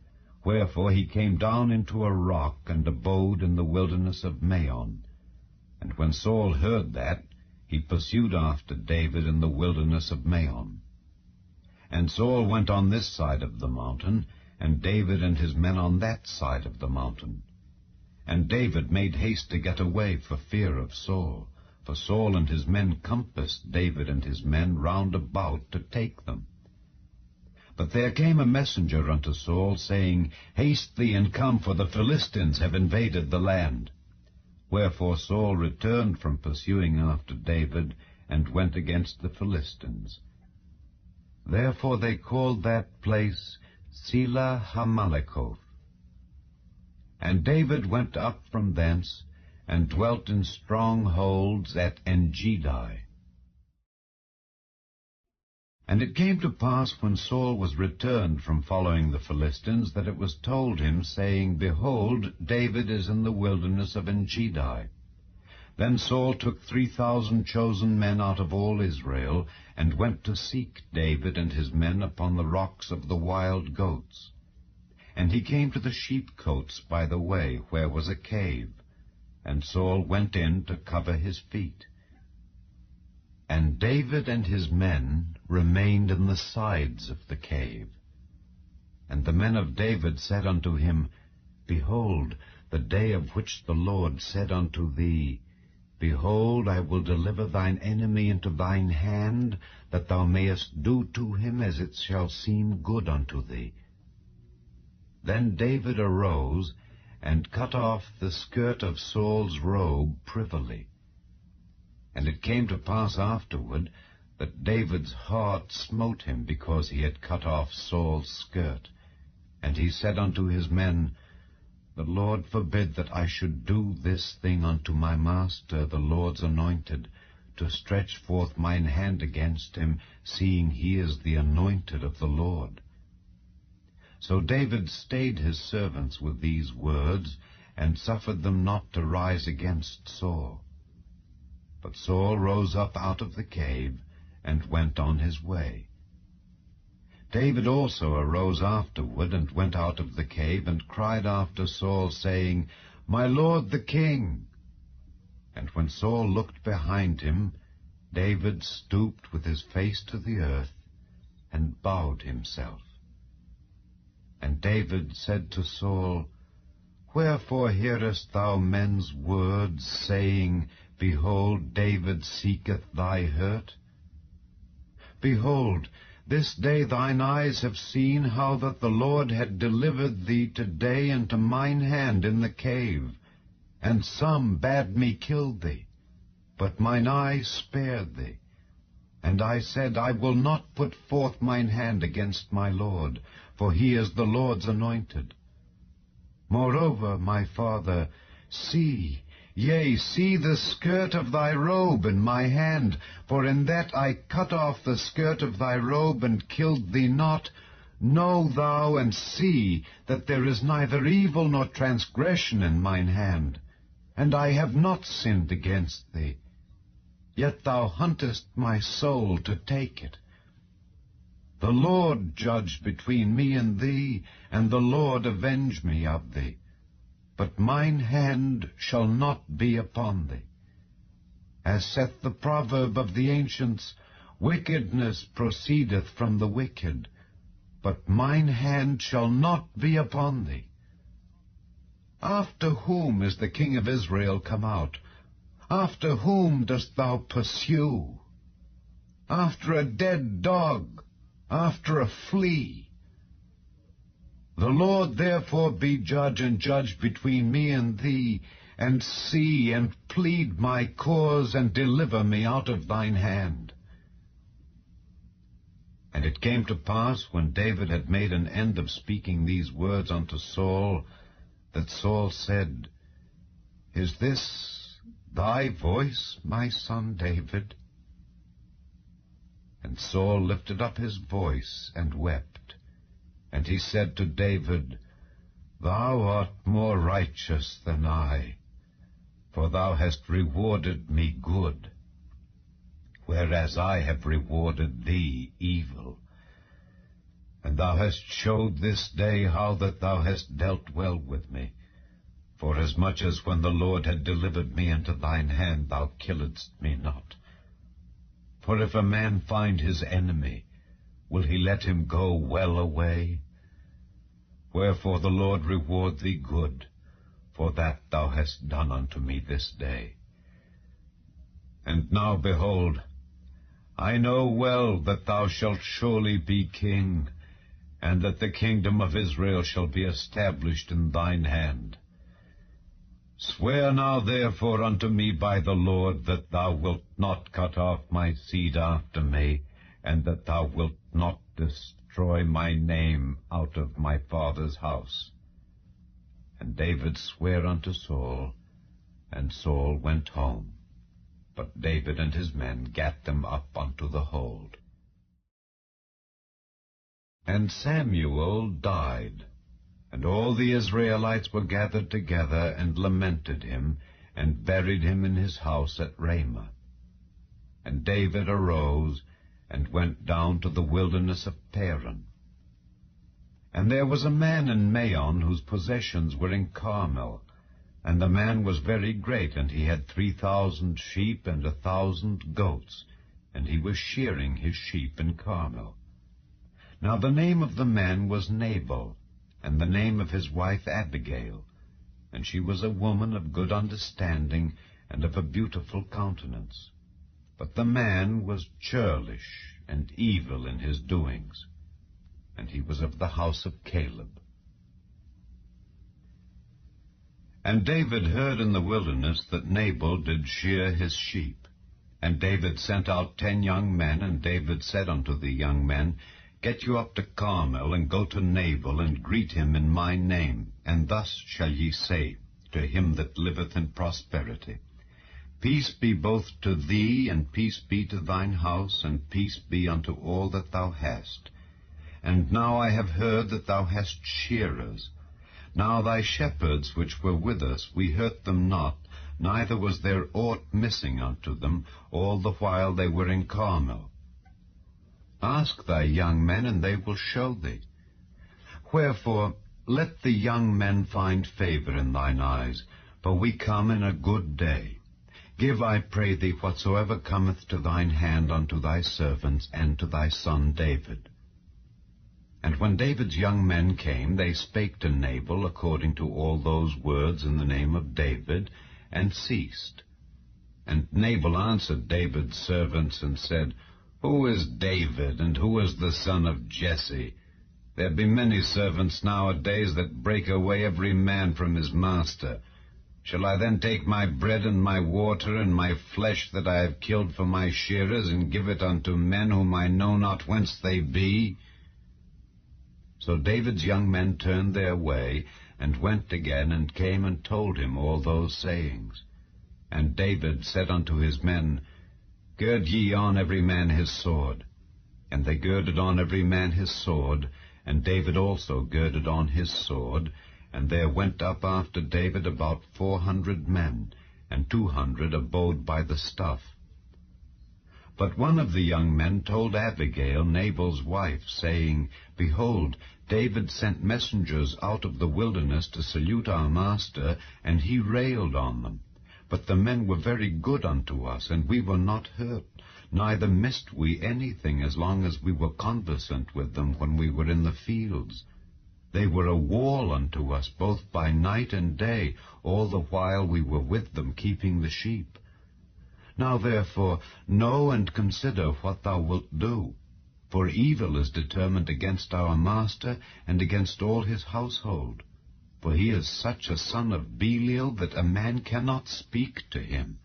wherefore he came down into a rock, and abode in the wilderness of Maon. And when Saul heard that, he pursued after David in the wilderness of Maon. And Saul went on this side of the mountain, and David and his men on that side of the mountain. And David made haste to get away for fear of Saul. For Saul and his men compassed David and his men round about to take them. But there came a messenger unto Saul, saying, Haste thee and come, for the Philistines have invaded the land. Wherefore Saul returned from pursuing after David, and went against the Philistines. Therefore they called that place Selah Hamalekoth. And David went up from thence, and dwelt in strongholds at Engedi. And it came to pass, when Saul was returned from following the Philistines, that it was told him, saying, Behold, David is in the wilderness of Engedi. Then Saul took 3,000 chosen men out of all Israel, and went to seek David and his men upon the rocks of the wild goats. And he came to the sheepcotes by the way, where was a cave. And Saul went in to cover his feet. And David and his men remained in the sides of the cave. And the men of David said unto him, Behold, the day of which the Lord said unto thee, Behold, I will deliver thine enemy into thine hand, that thou mayest do to him as it shall seem good unto thee. Then David arose, and cut off the skirt of Saul's robe privily. And it came to pass afterward, that David's heart smote him, because he had cut off Saul's skirt. And he said unto his men, The Lord forbid that I should do this thing unto my master, the Lord's anointed, to stretch forth mine hand against him, seeing he is the anointed of the Lord. So David stayed his servants with these words, and suffered them not to rise against Saul. But Saul rose up out of the cave, and went on his way. David also arose afterward, and went out of the cave, and cried after Saul, saying, My lord the king! And when Saul looked behind him, David stooped with his face to the earth, and bowed himself. And David said to Saul, Wherefore hearest thou men's words, saying, Behold, David seeketh thy hurt? Behold, this day thine eyes have seen how that the Lord had delivered thee today into mine hand in the cave, and some bade me kill thee. But mine eye spared thee. And I said, I will not put forth mine hand against my Lord, for he is the Lord's anointed. Moreover, my father, see, yea, see the skirt of thy robe in my hand, for in that I cut off the skirt of thy robe and killed thee not. Know thou and see that there is neither evil nor transgression in mine hand, and I have not sinned against thee. Yet thou huntest my soul to take it. The Lord judge between me and thee, and the Lord avenge me of thee. But mine hand shall not be upon thee. As saith the proverb of the ancients, wickedness proceedeth from the wicked, but mine hand shall not be upon thee. After whom is the king of Israel come out? After whom dost thou pursue? After a dead dog, after a flea. The Lord therefore be judge, and judge between me and thee, and see, and plead my cause, and deliver me out of thine hand. And it came to pass, when David had made an end of speaking these words unto Saul, that Saul said, Is this thy voice, my son David? And Saul lifted up his voice and wept. And he said to David, Thou art more righteous than I, for thou hast rewarded me good, whereas I have rewarded thee evil. And thou hast showed this day how that thou hast dealt well with me, forasmuch as when the Lord had delivered me into thine hand, thou killedst me not. For if a man find his enemy, will he let him go well away? Wherefore the Lord reward thee good, for that thou hast done unto me this day. And now, behold, I know well that thou shalt surely be king, and that the kingdom of Israel shall be established in thine hand. Swear now therefore unto me by the Lord that thou wilt not cut off my seed after me, and that thou wilt not destroy my name out of my father's house. And David sware unto Saul, and Saul went home. But David and his men gat them up unto the hold. And Samuel died, and all the Israelites were gathered together, and lamented him, and buried him in his house at Ramah. And David arose, and went down to the wilderness of Paran. And there was a man in Maon, whose possessions were in Carmel. And the man was very great, and he had 3,000 sheep and 1,000 goats, and he was shearing his sheep in Carmel. Now the name of the man was Nabal, and the name of his wife Abigail, and she was a woman of good understanding, and of a beautiful countenance. But the man was churlish and evil in his doings, and he was of the house of Caleb. And David heard in the wilderness that Nabal did shear his sheep. And David sent out 10 young men, and David said unto the young men, Get you up to Carmel, and go to Nabal, and greet him in my name, and thus shall ye say to him that liveth in prosperity, Peace be both to thee, and peace be to thine house, and peace be unto all that thou hast. And now I have heard that thou hast shearers. Now thy shepherds which were with us, we hurt them not, neither was there aught missing unto them, all the while they were in Carmel. Ask thy young men, and they will show thee. Wherefore let the young men find favor in thine eyes, for we come in a good day. Give, I pray thee, whatsoever cometh to thine hand unto thy servants, and to thy son David. And when David's young men came, they spake to Nabal according to all those words in the name of David, and ceased. And Nabal answered David's servants, and said, Who is David, and who is the son of Jesse? There be many servants nowadays that break away every man from his master. Shall I then take my bread and my water and my flesh that I have killed for my shearers, and give it unto men whom I know not whence they be? So David's young men turned their way, and went again, and came and told him all those sayings. And David said unto his men, Gird ye on every man his sword. And they girded on every man his sword, and David also girded on his sword. And there went up after David about 400 men, and 200 abode by the stuff. But one of the young men told Abigail, Nabal's wife, saying, Behold, David sent messengers out of the wilderness to salute our master, and he railed on them. But the men were very good unto us, and we were not hurt, neither missed we anything, as long as we were conversant with them when we were in the fields. They were a wall unto us, both by night and day, all the while we were with them, keeping the sheep. Now therefore know and consider what thou wilt do, for evil is determined against our master, and against all his household. For he is such a son of Belial, that a man cannot speak to him.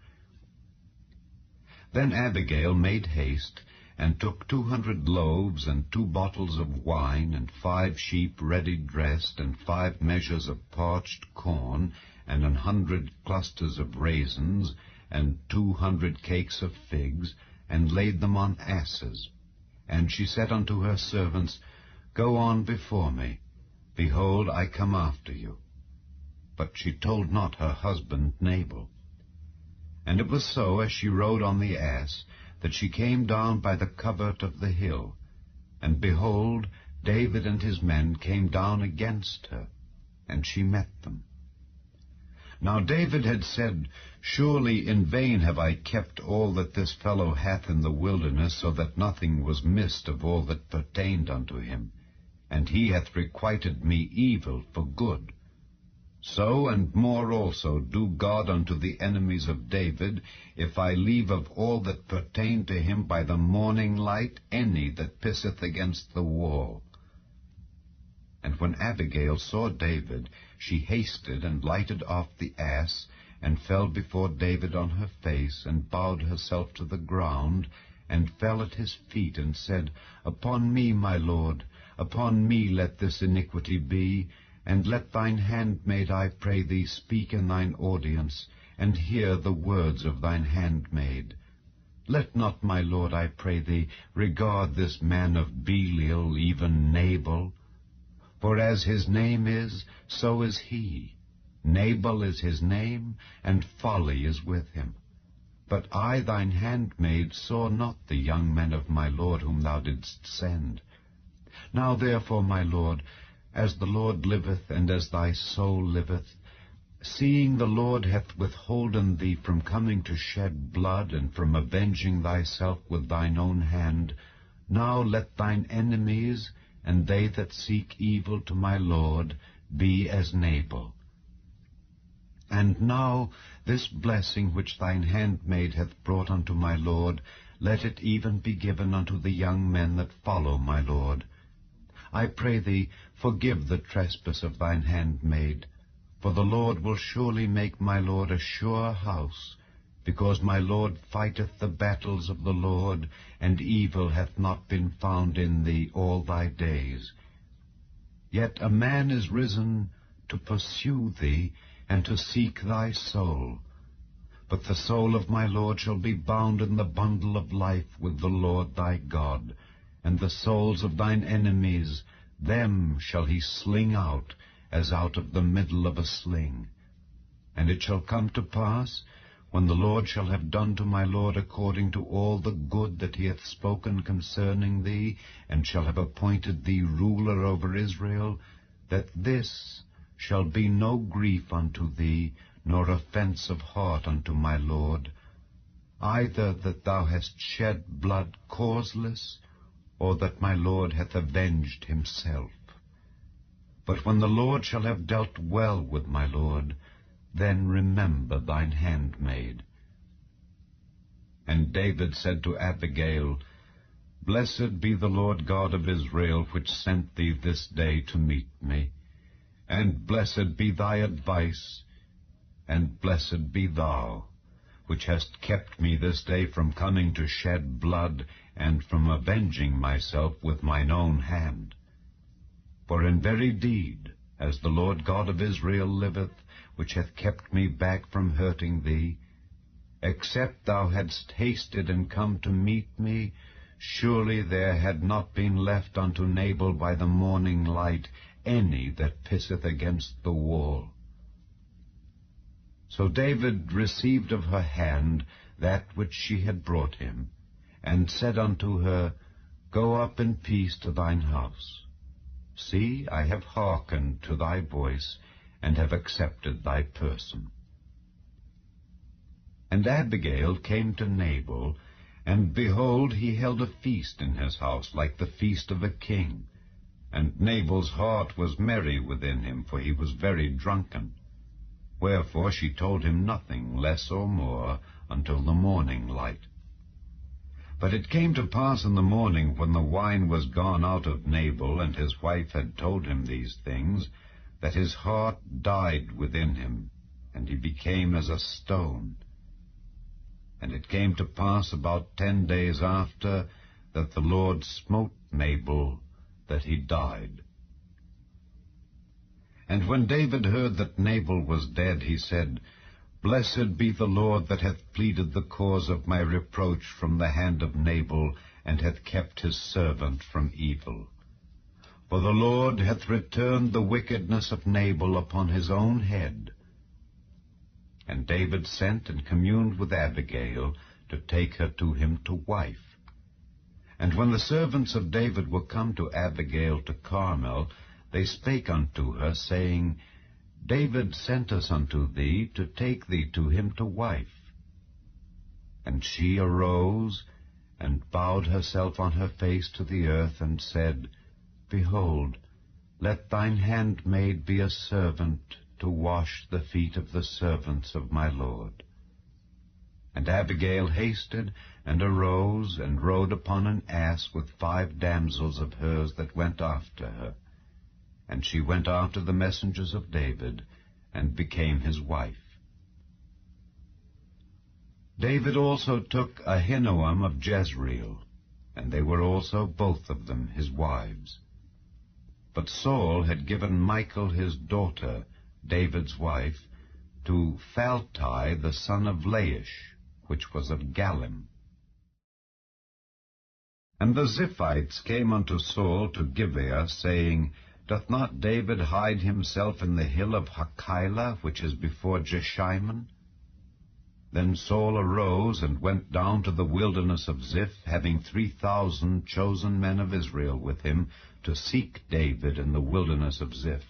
Then Abigail made haste, and took 200 loaves, and 2 bottles of wine, and 5 sheep ready dressed, and 5 measures of parched corn, and 100 clusters of raisins, and 200 cakes of figs, and laid them on asses. And she said unto her servants, Go on before me. Behold, I come after you. But she told not her husband Nabal. And it was so, as she rode on the ass, that she came down by the covert of the hill. And behold, David and his men came down against her, and she met them. Now David had said, Surely in vain have I kept all that this fellow hath in the wilderness, so that nothing was missed of all that pertained unto him. And he hath requited me evil for good. So and more also do God unto the enemies of David, if I leave of all that pertain to him by the morning light any that pisseth against the wall. And when Abigail saw David, she hasted and lighted off the ass, and fell before David on her face, and bowed herself to the ground, and fell at his feet, and said, Upon me, my lord, upon me let this iniquity be, and let thine handmaid, I pray thee, speak in thine audience, and hear the words of thine handmaid. Let not, my lord, I pray thee, regard this man of Belial, even Nabal. For as his name is, so is he. Nabal is his name, and folly is with him. But I, thine handmaid, saw not the young men of my lord whom thou didst send. Now therefore, my lord, as the Lord liveth, and as thy soul liveth, seeing the Lord hath withholden thee from coming to shed blood, and from avenging thyself with thine own hand, now let thine enemies, and they that seek evil to my Lord, be as Nabal. And now this blessing which thine handmaid hath brought unto my Lord, let it even be given unto the young men that follow my Lord. I pray thee, forgive the trespass of thine handmaid, for the Lord will surely make my Lord a sure house, because my Lord fighteth the battles of the Lord, and evil hath not been found in thee all thy days. Yet a man is risen to pursue thee, and to seek thy soul. But the soul of my Lord shall be bound in the bundle of life with the Lord thy God, and the souls of thine enemies, them shall he sling out, as out of the middle of a sling. And it shall come to pass, when the Lord shall have done to my Lord according to all the good that he hath spoken concerning thee, and shall have appointed thee ruler over Israel, that this shall be no grief unto thee, nor offense of heart unto my Lord, either that thou hast shed blood causeless, or that my Lord hath avenged himself. But when the Lord shall have dealt well with my Lord, then remember thine handmaid. And David said to Abigail, Blessed be the Lord God of Israel, which sent thee this day to meet me. And blessed be thy advice, and blessed be thou, which hast kept me this day from coming to shed blood, and from avenging myself with mine own hand. For in very deed, as the Lord God of Israel liveth, which hath kept me back from hurting thee, except thou hadst hasted and come to meet me, surely there had not been left unto Nabal by the morning light any that pisseth against the wall. So David received of her hand that which she had brought him, and said unto her, Go up in peace to thine house. See, I have hearkened to thy voice, and have accepted thy person. And Abigail came to Nabal, and behold, he held a feast in his house, like the feast of a king. And Nabal's heart was merry within him, for he was very drunken. Wherefore she told him nothing less or more until the morning light. But it came to pass in the morning, when the wine was gone out of Nabal, and his wife had told him these things, that his heart died within him, and he became as a stone. And it came to pass about 10 days after, that the Lord smote Nabal, that he died. And when David heard that Nabal was dead, he said, Blessed be the Lord that hath pleaded the cause of my reproach from the hand of Nabal, and hath kept his servant from evil. For the Lord hath returned the wickedness of Nabal upon his own head. And David sent and communed with Abigail to take her to him to wife. And when the servants of David were come to Abigail to Carmel, they spake unto her, saying, David sent us unto thee to take thee to him to wife. And she arose, and bowed herself on her face to the earth, and said, Behold, let thine handmaid be a servant to wash the feet of the servants of my Lord. And Abigail hasted, and arose, and rode upon an ass with 5 damsels of hers that went after her. And she went after the messengers of David, and became his wife. David also took Ahinoam of Jezreel, and they were also both of them his wives. But Saul had given Michal his daughter, David's wife, to Phalti the son of Laish, which was of Galim. And the Ziphites came unto Saul to Gibeah, saying, Doth not David hide himself in the hill of Hachilah, which is before Jeshimon? Then Saul arose and went down to the wilderness of Ziph, having 3,000 chosen men of Israel with him, to seek David in the wilderness of Ziph.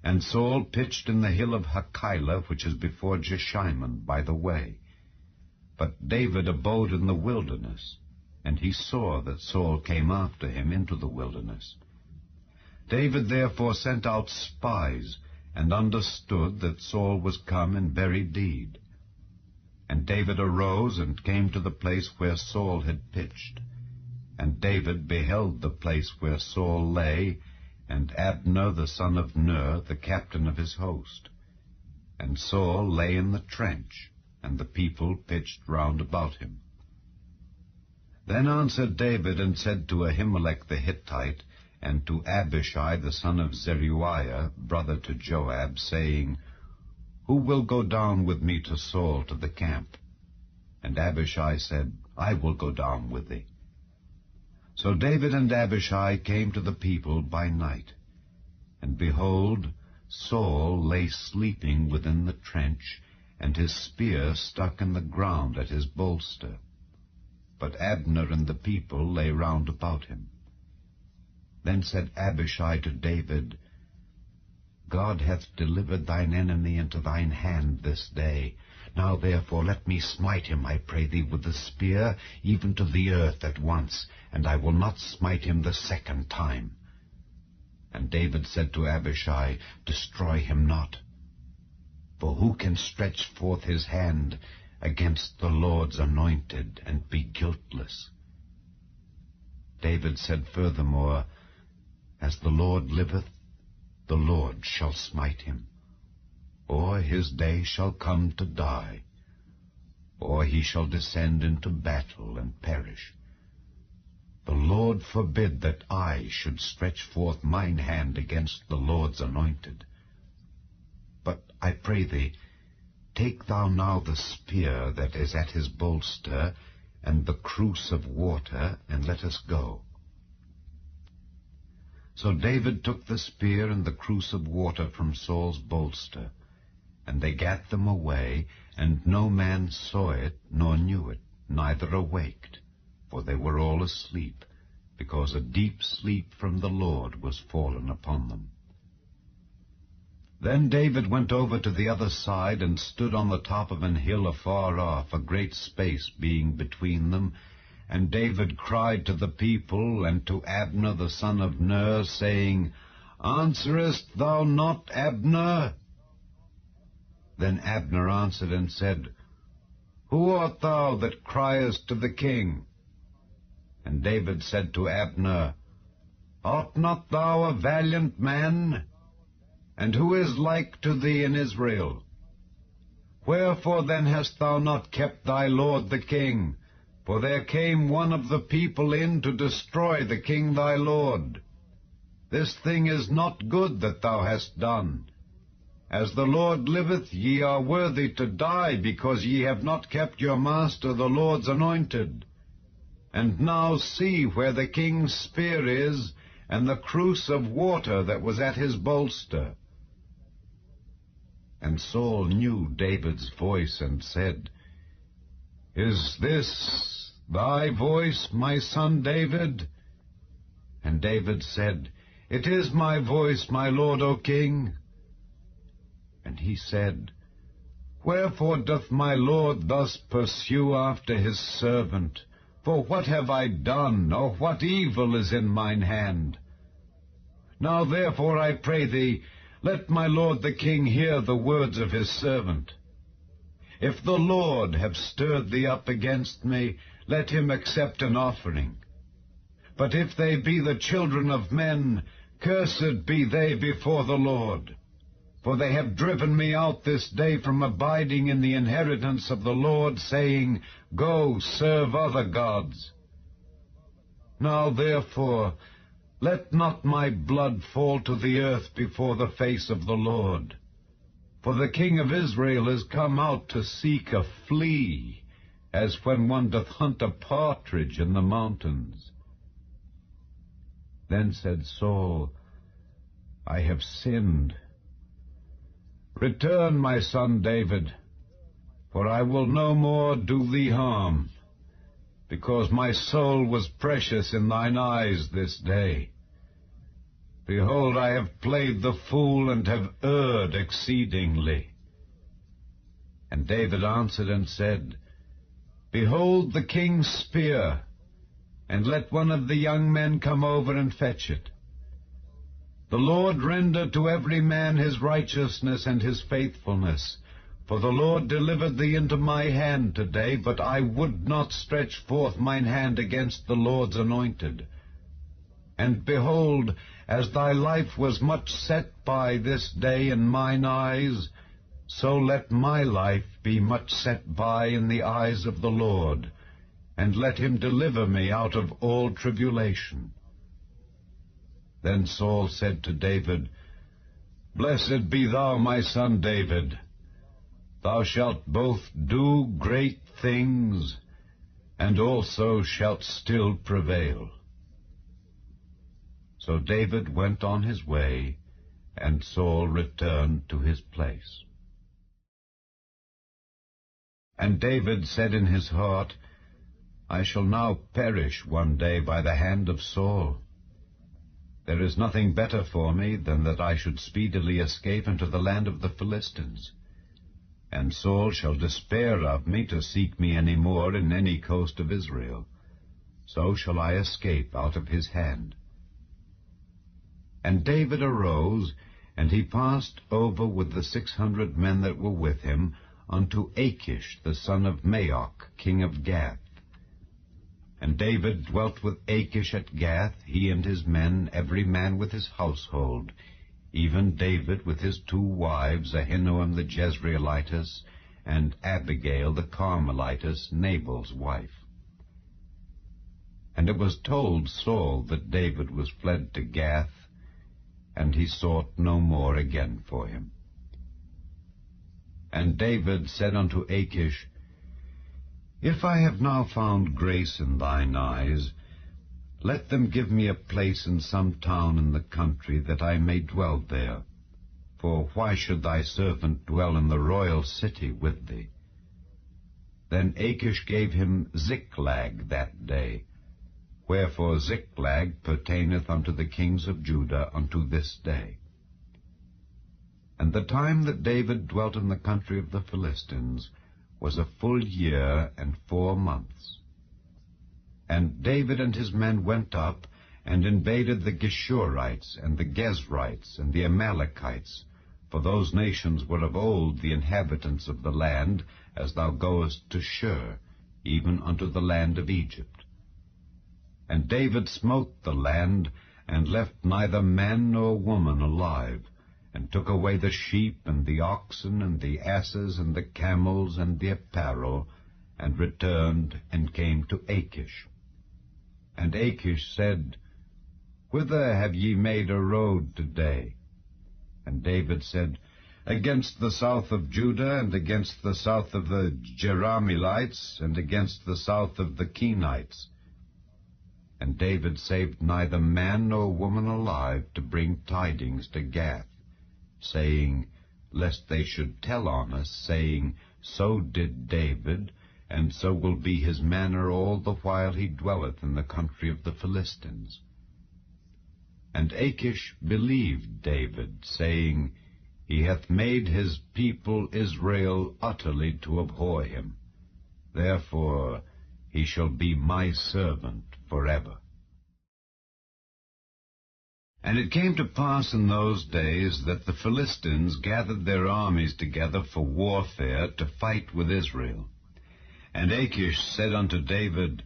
And Saul pitched in the hill of Hachilah, which is before Jeshimon, by the way. But David abode in the wilderness, and he saw that Saul came after him into the wilderness. David therefore sent out spies, and understood that Saul was come in very deed. And David arose and came to the place where Saul had pitched. And David beheld the place where Saul lay, and Abner the son of Ner, the captain of his host. And Saul lay in the trench, and the people pitched round about him. Then answered David and said to Ahimelech the Hittite, and to Abishai the son of Zeruiah, brother to Joab, saying, Who will go down with me to Saul to the camp? And Abishai said, I will go down with thee. So David and Abishai came to the people by night. And behold, Saul lay sleeping within the trench, and his spear stuck in the ground at his bolster. But Abner and the people lay round about him. Then said Abishai to David, God hath delivered thine enemy into thine hand this day. Now therefore let me smite him, I pray thee, with the spear, even to the earth at once, and I will not smite him the second time. And David said to Abishai, Destroy him not. For who can stretch forth his hand against the Lord's anointed, and be guiltless? David said furthermore, As the Lord liveth, the Lord shall smite him. or his day shall come to die, or he shall descend into battle and perish. The Lord forbid that I should stretch forth mine hand against the Lord's anointed. But I pray thee, take thou now the spear that is at his bolster, and the cruse of water, and let us go. So David took the spear and the cruse of water from Saul's bolster, and they gat them away, and no man saw it, nor knew it, neither awaked, for they were all asleep, because a deep sleep from the Lord was fallen upon them. Then David went over to the other side, and stood on the top of an hill afar off, a great space being between them. And David cried to the people, and to Abner the son of Ner, saying, Answerest thou not, Abner? Then Abner answered and said, Who art thou that criest to the king? And David said to Abner, Art not thou a valiant man? And who is like to thee in Israel? Wherefore then hast thou not kept thy lord the king? For there came one of the people in to destroy the king thy lord. This thing is not good that thou hast done. As the Lord liveth, ye are worthy to die, because ye have not kept your master the Lord's anointed. And now see where the king's spear is, and the cruse of water that was at his bolster. And Saul knew David's voice, and said, Is this thy voice, my son David? And David said, It is my voice, my lord, O king. And he said, Wherefore doth my lord thus pursue after his servant? For what have I done, or what evil is in mine hand? Now therefore I pray thee, let my lord the king hear the words of his servant. If the Lord have stirred thee up against me, let him accept an offering. But if they be the children of men, cursed be they before the Lord. For they have driven me out this day from abiding in the inheritance of the Lord, saying, Go, serve other gods. Now therefore, let not my blood fall to the earth before the face of the Lord. For the king of Israel is come out to seek a flea, as when one doth hunt a partridge in the mountains. Then said Saul, I have sinned. Return, my son David, for I will no more do thee harm, because my soul was precious in thine eyes this day. Behold, I have played the fool, and have erred exceedingly. And David answered and said, Behold the king's spear, and let one of the young men come over and fetch it. The Lord render to every man his righteousness and his faithfulness. For the Lord delivered thee into my hand today, but I would not stretch forth mine hand against the Lord's anointed. And behold, as thy life was much set by this day in mine eyes, so let my life be much set by in the eyes of the Lord, and let him deliver me out of all tribulation. Then Saul said to David, Blessed be thou, my son David. Thou shalt both do great things, and also shalt still prevail. So David went on his way, and Saul returned to his place. And David said in his heart, I shall now perish one day by the hand of Saul. There is nothing better for me than that I should speedily escape into the land of the Philistines. And Saul shall despair of me to seek me any more in any coast of Israel. So shall I escape out of his hand. And David arose, and he passed over with the 600 men that were with him unto Achish the son of Maoch, king of Gath. And David dwelt with Achish at Gath, he and his men, every man with his household, even David with his 2 wives, Ahinoam the Jezreelitess, and Abigail the Carmelitess, Nabal's wife. And it was told Saul that David was fled to Gath, and he sought no more again for him. And David said unto Achish, If I have now found grace in thine eyes, let them give me a place in some town in the country, that I may dwell there. For why should thy servant dwell in the royal city with thee? Then Achish gave him Ziklag that day, wherefore Ziklag pertaineth unto the kings of Judah unto this day. And the time that David dwelt in the country of the Philistines was a full year and 4 months. And David and his men went up, and invaded the Geshurites, and the Gezrites, and the Amalekites, for those nations were of old the inhabitants of the land, as thou goest to Shur, even unto the land of Egypt. And David smote the land, and left neither man nor woman alive, and took away the sheep, and the oxen, and the asses, and the camels, and the apparel, and returned, and came to Achish. And Achish said, Whither have ye made a road today? And David said, Against the south of Judah, and against the south of the Jerahmeelites, and against the south of the Kenites. And David saved neither man nor woman alive to bring tidings to Gath, saying, Lest they should tell on us, saying, So did David, and so will be his manner all the while he dwelleth in the country of the Philistines. And Achish believed David, saying, He hath made his people Israel utterly to abhor him. Therefore he shall be my servant forever. And it came to pass in those days that the Philistines gathered their armies together for warfare to fight with Israel. And Achish said unto David,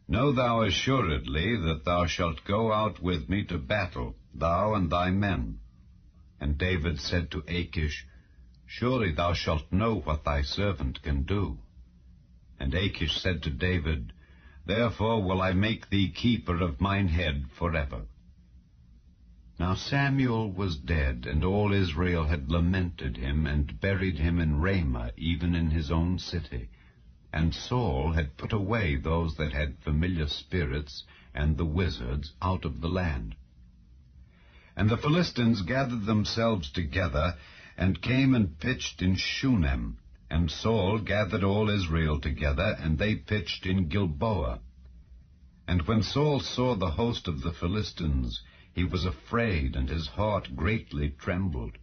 Know thou assuredly that thou shalt go out with me to battle, thou and thy men. And David said to Achish, Surely thou shalt know what thy servant can do. And Achish said to David, Therefore will I make thee keeper of mine head forever. Now Samuel was dead, and all Israel had lamented him, and buried him in Ramah, even in his own city. And Saul had put away those that had familiar spirits, and the wizards, out of the land. And the Philistines gathered themselves together, and came and pitched in Shunem. And Saul gathered all Israel together, and they pitched in Gilboa. And when Saul saw the host of the Philistines, he was afraid, and his heart greatly trembled.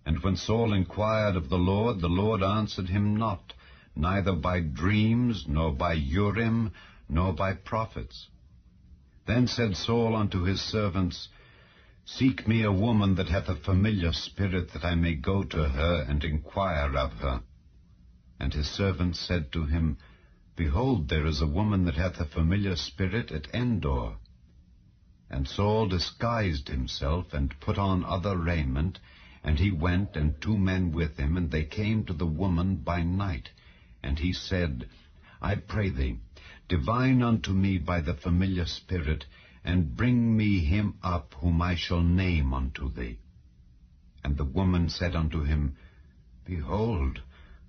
And when Saul inquired of the Lord answered him not, neither by dreams, nor by Urim, nor by prophets. Then said Saul unto his servants, Seek me a woman that hath a familiar spirit, that I may go to her, and inquire of her. And his servants said to him, Behold, there is a woman that hath a familiar spirit at Endor. And Saul disguised himself, and put on other raiment, and he went, and 2 men with him, and they came to the woman by night. And he said, I pray thee, divine unto me by the familiar spirit, and bring me him up, whom I shall name unto thee. And the woman said unto him, Behold,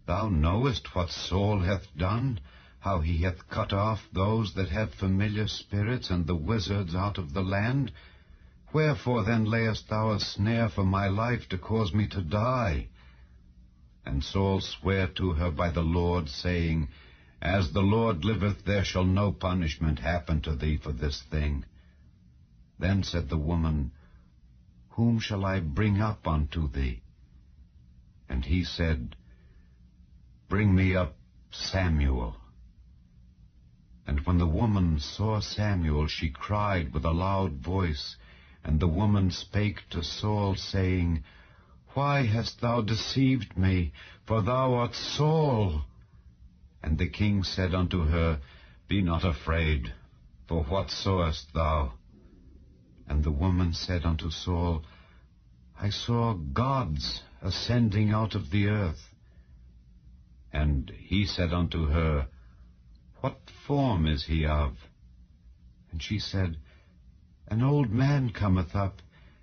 thou knowest what Saul hath done, how he hath cut off those that have familiar spirits, and the wizards out of the land. Wherefore then layest thou a snare for my life, to cause me to die? And Saul sware to her by the Lord, saying, As the Lord liveth, there shall no punishment happen to thee for this thing. Then said the woman, Whom shall I bring up unto thee? And he said, Bring me up Samuel. And when the woman saw Samuel, she cried with a loud voice. And the woman spake to Saul, saying, Why hast thou deceived me? For thou art Saul. And the king said unto her, Be not afraid, for what sawest thou? And the woman said unto Saul, I saw gods ascending out of the earth. And he said unto her, What form is he of? And she said, An old man cometh up,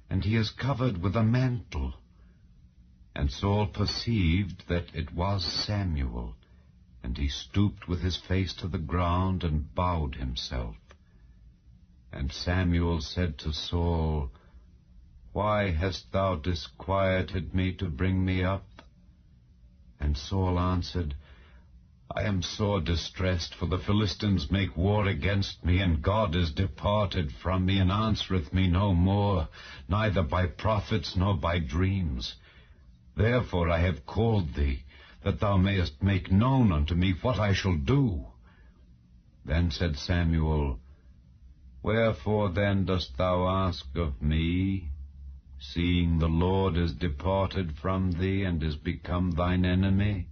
and he is covered with a mantle. And Saul perceived that it was Samuel, and he stooped with his face to the ground and bowed himself. And Samuel said to Saul, Why hast thou disquieted me to bring me up? And Saul answered, I am sore distressed, for the Philistines make war against me, and God is departed from me, and answereth me no more, neither by prophets nor by dreams. Therefore I have called thee, that thou mayest make known unto me what I shall do. Then said Samuel, Wherefore then dost thou ask of me, seeing the Lord is departed from thee, and is become thine enemy?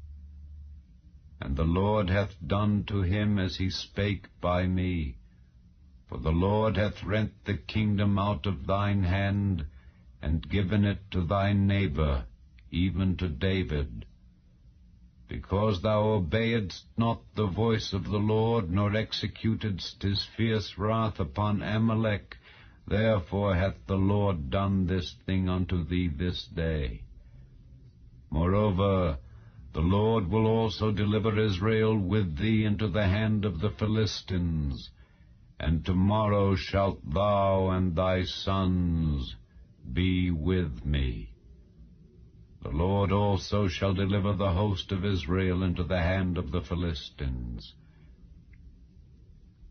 And the Lord hath done to him as he spake by me. For the Lord hath rent the kingdom out of thine hand, and given it to thy neighbor, even to David. Because thou obeyedst not the voice of the Lord, nor executedst his fierce wrath upon Amalek, therefore hath the Lord done this thing unto thee this day. Moreover, the Lord will also deliver Israel with thee into the hand of the Philistines, and tomorrow shalt thou and thy sons be with me. The Lord also shall deliver the host of Israel into the hand of the Philistines.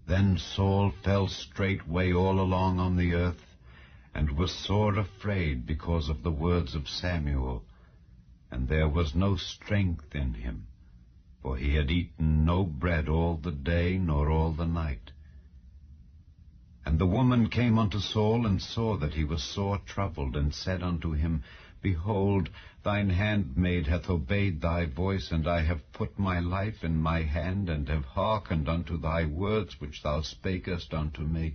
Then Saul fell straightway all along on the earth, and was sore afraid because of the words of Samuel, and there was no strength in him, for he had eaten no bread all the day nor all the night. And the woman came unto Saul, and saw that he was sore troubled, and said unto him, Behold, thine handmaid hath obeyed thy voice, and I have put my life in my hand, and have hearkened unto thy words which thou spakest unto me.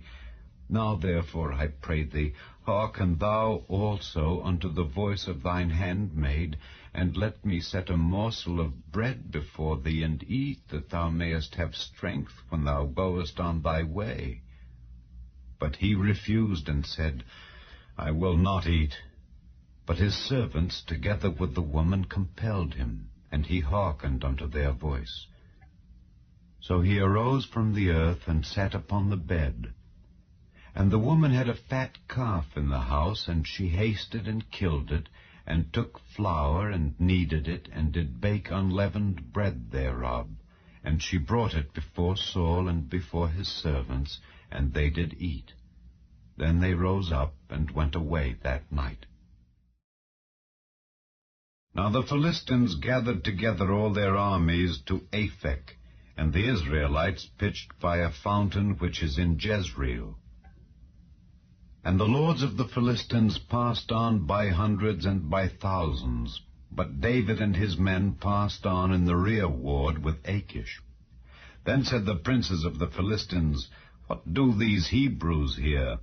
Now therefore, I pray thee, hearken thou also unto the voice of thine handmaid, and let me set a morsel of bread before thee, and eat, that thou mayest have strength when thou goest on thy way. But he refused, and said, I will not eat. But his servants, together with the woman, compelled him, and he hearkened unto their voice. So he arose from the earth, and sat upon the bed. And the woman had a fat calf in the house, and she hasted and killed it, and took flour, and kneaded it, and did bake unleavened bread thereof. And she brought it before Saul and before his servants, and they did eat. Then they rose up, and went away that night. Now the Philistines gathered together all their armies to Aphek, and the Israelites pitched by a fountain which is in Jezreel. And the lords of the Philistines passed on by hundreds and by thousands, but David and his men passed on in the rear ward with Achish. Then said the princes of the Philistines, What do these Hebrews here?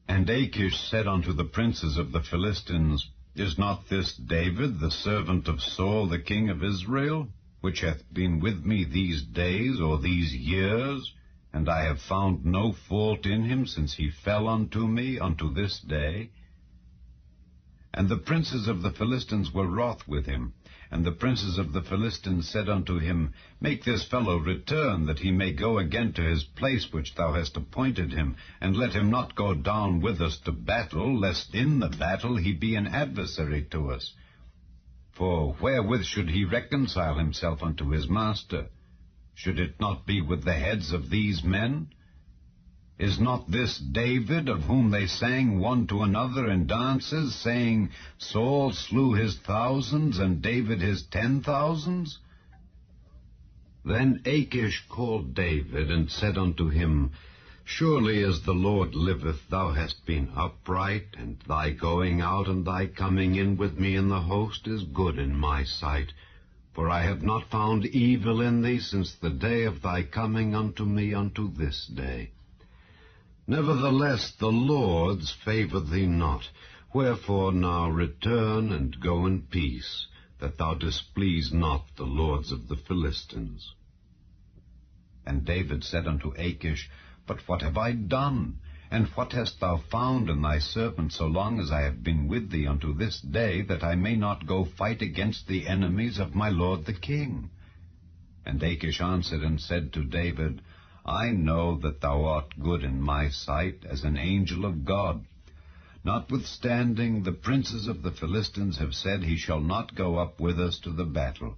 And Achish said unto the princes of the Philistines, Is not this David, the servant of Saul, the king of Israel, which hath been with me these days or these years, and I have found no fault in him since he fell unto me unto this day? And the princes of the Philistines were wroth with him. And the princes of the Philistines said unto him, Make this fellow return, that he may go again to his place which thou hast appointed him, and let him not go down with us to battle, lest in the battle he be an adversary to us. For wherewith should he reconcile himself unto his master? Should it not be with the heads of these men? Is not this David, of whom they sang one to another in dances, saying, Saul slew his thousands, and David his 10,000s? Then Achish called David, and said unto him, Surely as the Lord liveth, thou hast been upright, and thy going out and thy coming in with me in the host is good in my sight. For I have not found evil in thee since the day of thy coming unto me unto this day. Nevertheless the Lord's favor thee not, Wherefore now return and go in peace, that thou displease not the lords of the Philistines. And David said unto Achish, But what have I done? And what hast thou found in thy servant so long as I have been with thee unto this day, that I may not go fight against the enemies of my lord the king? And Achish answered and said to David, I know that thou art good in my sight, as an angel of God. Notwithstanding, the princes of the Philistines have said, He shall not go up with us to the battle.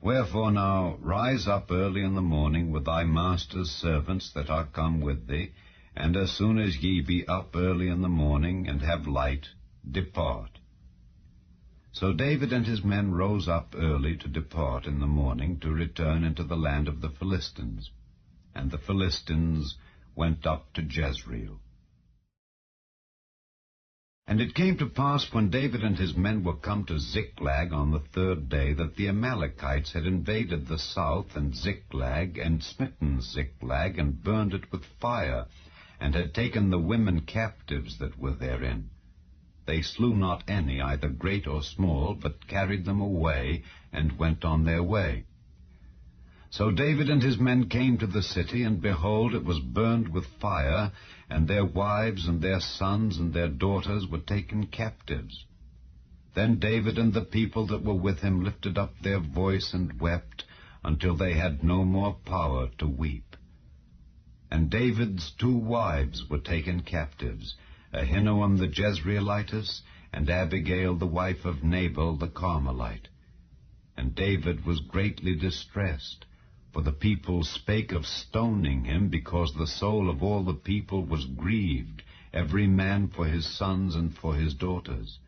Wherefore now rise up early in the morning with thy master's servants that are come with thee, and as soon as ye be up early in the morning, and have light, depart. So David and his men rose up early to depart in the morning, to return into the land of the Philistines. And the Philistines went up to Jezreel. And it came to pass, when David and his men were come to Ziklag on the third day, that the Amalekites had invaded the south and Ziklag, and smitten Ziklag, and burned it with fire, and had taken the women captives that were therein. They slew not any, either great or small, but carried them away, and went on their way. So David and his men came to the city, and behold, it was burned with fire, and their wives and their sons and their daughters were taken captives. Then David and the people that were with him lifted up their voice and wept, until they had no more power to weep. And David's 2 wives were taken captives, Ahinoam the Jezreelitess, and Abigail the wife of Nabal the Carmelite. And David was greatly distressed, for the people spake of stoning him, because the soul of all the people was grieved, every man for his sons and for his daughters.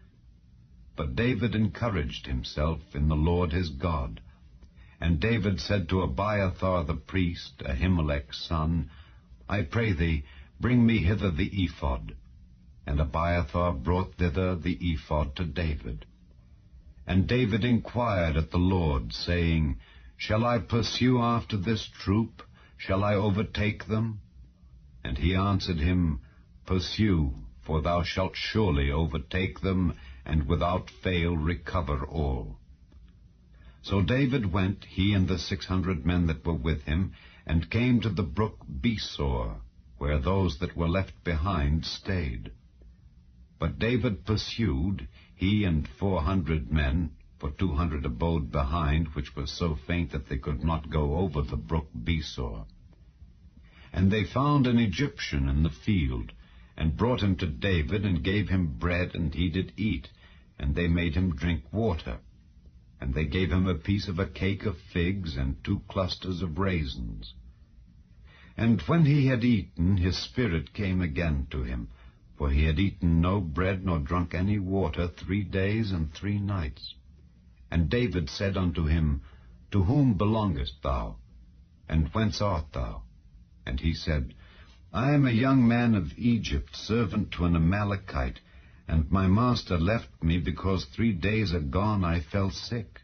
But David encouraged himself in the Lord his God. And David said to Abiathar the priest, Ahimelech's son, I pray thee, bring me hither the ephod. And Abiathar brought thither the ephod to David. And David inquired at the Lord, saying, Shall I pursue after this troop? Shall I overtake them? And he answered him, Pursue, for thou shalt surely overtake them, and without fail recover all. So David went, he and the 600 men that were with him, and came to the brook Besor, where those that were left behind stayed. But David pursued, he and 400 men, for 200 abode behind, which were so faint that they could not go over the brook Besor. And they found an Egyptian in the field, and brought him to David, and gave him bread, and he did eat, and they made him drink water. And they gave him a piece of a cake of figs, and 2 clusters of raisins. And when he had eaten, his spirit came again to him, for he had eaten no bread, nor drunk any water 3 days and 3 nights. And David said unto him, To whom belongest thou? And whence art thou? And he said, I am a young man of Egypt, servant to an Amalekite, and my master left me, because 3 days agone I fell sick.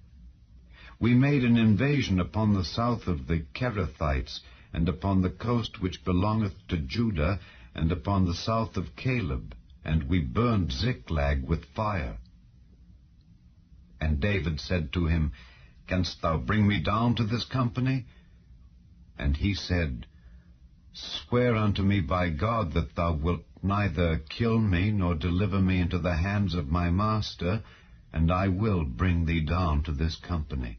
We made an invasion upon the south of the Kerethites, and upon the coast which belongeth to Judah, and upon the south of Caleb, and we burned Ziklag with fire. And David said to him, Canst thou bring me down to this company? And he said, Swear unto me by God that thou wilt neither kill me, nor deliver me into the hands of my master, and I will bring thee down to this company.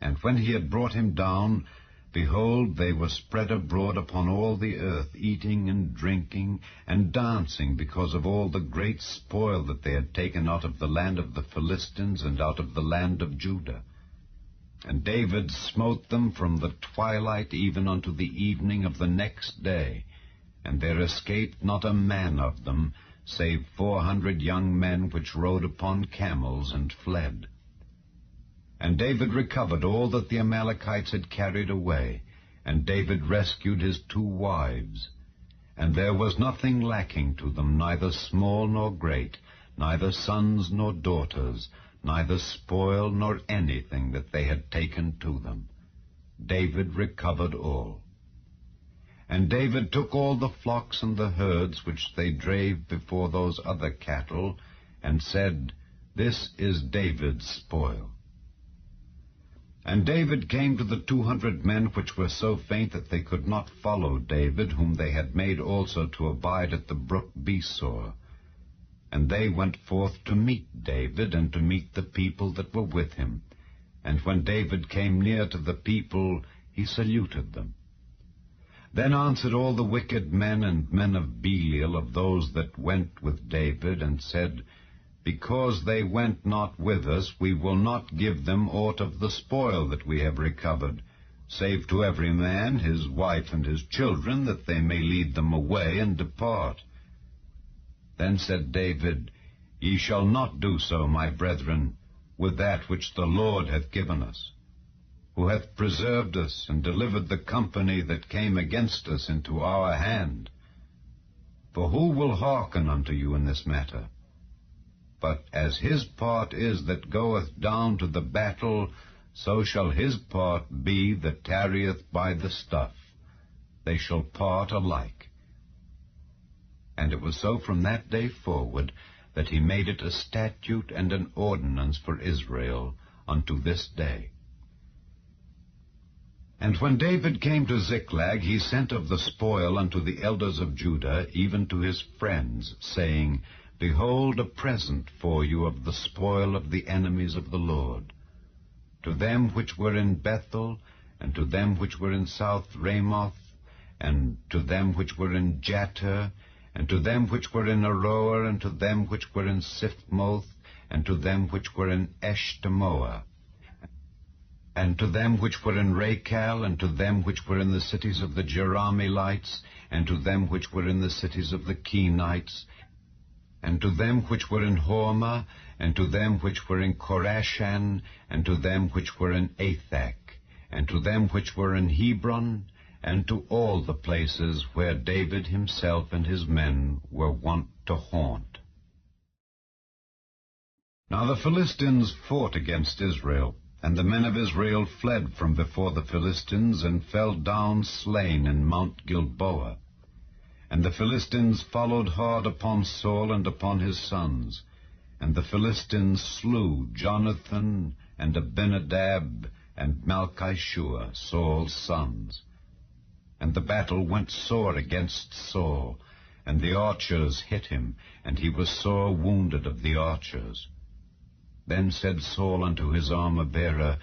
And when he had brought him down, behold, they were spread abroad upon all the earth, eating and drinking and dancing, because of all the great spoil that they had taken out of the land of the Philistines and out of the land of Judah. And David smote them from the twilight even unto the evening of the next day, and there escaped not a man of them, save 400 young men which rode upon camels and fled. And David recovered all that the Amalekites had carried away, and David rescued his 2 wives. And there was nothing lacking to them, neither small nor great, neither sons nor daughters, neither spoil nor anything that they had taken to them. David recovered all. And David took all the flocks and the herds which they drave before those other cattle, and said, This is David's spoil. And David came to the 200 men which were so faint that they could not follow David, whom they had made also to abide at the brook Besor. And they went forth to meet David, and to meet the people that were with him. And when David came near to the people, he saluted them. Then answered all the wicked men and men of Belial of those that went with David, and said, Because they went not with us, we will not give them aught of the spoil that we have recovered, save to every man his wife and his children, that they may lead them away and depart. Then said David, Ye shall not do so, my brethren, with that which the Lord hath given us, who hath preserved us and delivered the company that came against us into our hand. For who will hearken unto you in this matter? But as his part is that goeth down to the battle, so shall his part be that tarrieth by the stuff. They shall part alike. And it was so from that day forward, that he made it a statute and an ordinance for Israel unto this day. And when David came to Ziklag, he sent of the spoil unto the elders of Judah, even to his friends, saying, Behold, a present for you of the spoil of the enemies of the Lord. To them which were in Bethel, and to them which were in South Ramoth, and to them which were in Jatir, and to them which were in Aroer, and to them which were in Siphmoth, and to them which were in Eshtemoa, and to them which were in Rachel, and to them which were in the cities of the Jerahmeelites, and to them which were in the cities of the Kenites, and to them which were in Hormah, and to them which were in Korashan, and to them which were in Athak, and to them which were in Hebron, and to all the places where David himself and his men were wont to haunt. Now the Philistines fought against Israel, and the men of Israel fled from before the Philistines, and fell down slain in Mount Gilboa. And the Philistines followed hard upon Saul and upon his sons. And the Philistines slew Jonathan and Abinadab and Malchishua, Saul's sons. And the battle went sore against Saul, and the archers hit him, and he was sore wounded of the archers. Then said Saul unto his armor-bearer,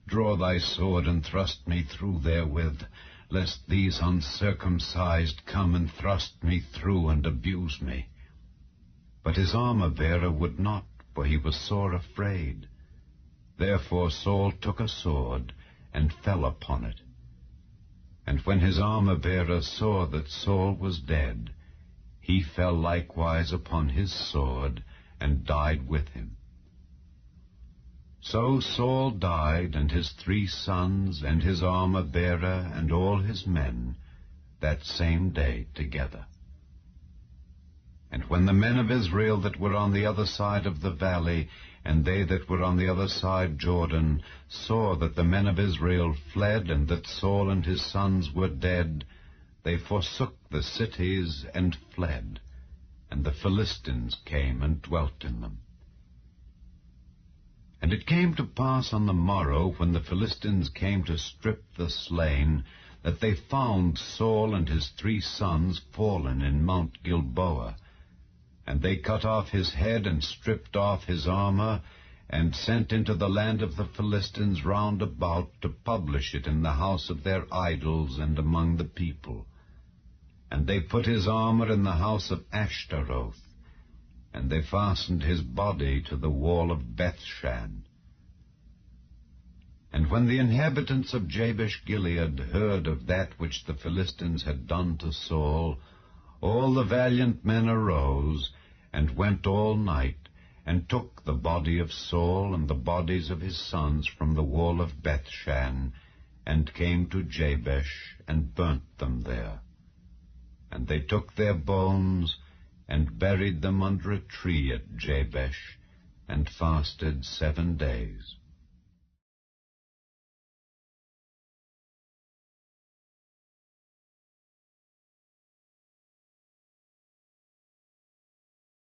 Draw thy sword, and thrust me through therewith, lest these uncircumcised come and thrust me through and abuse me. But his armor-bearer would not, for he was sore afraid. Therefore Saul took a sword, and fell upon it. And when his armor-bearer saw that Saul was dead, he fell likewise upon his sword, and died with him. So Saul died, and his 3 sons, and his armor-bearer, and all his men, that same day together. And when the men of Israel that were on the other side of the valley, and they that were on the other side Jordan, saw that the men of Israel fled, and that Saul and his sons were dead, they forsook the cities and fled, and the Philistines came and dwelt in them. And it came to pass on the morrow, when the Philistines came to strip the slain, that they found Saul and his 3 sons fallen in Mount Gilboa. And they cut off his head, and stripped off his armor, and sent into the land of the Philistines round about, to publish it in the house of their idols and among the people. And they put his armor in the house of Ashtaroth, and they fastened his body to the wall of Bethshan. And when the inhabitants of Jabesh-Gilead heard of that which the Philistines had done to Saul, all the valiant men arose, and went all night, and took the body of Saul and the bodies of his sons from the wall of Bethshan, and came to Jabesh, and burnt them there. And they took their bones, and buried them under a tree at Jabesh, and fasted 7 days.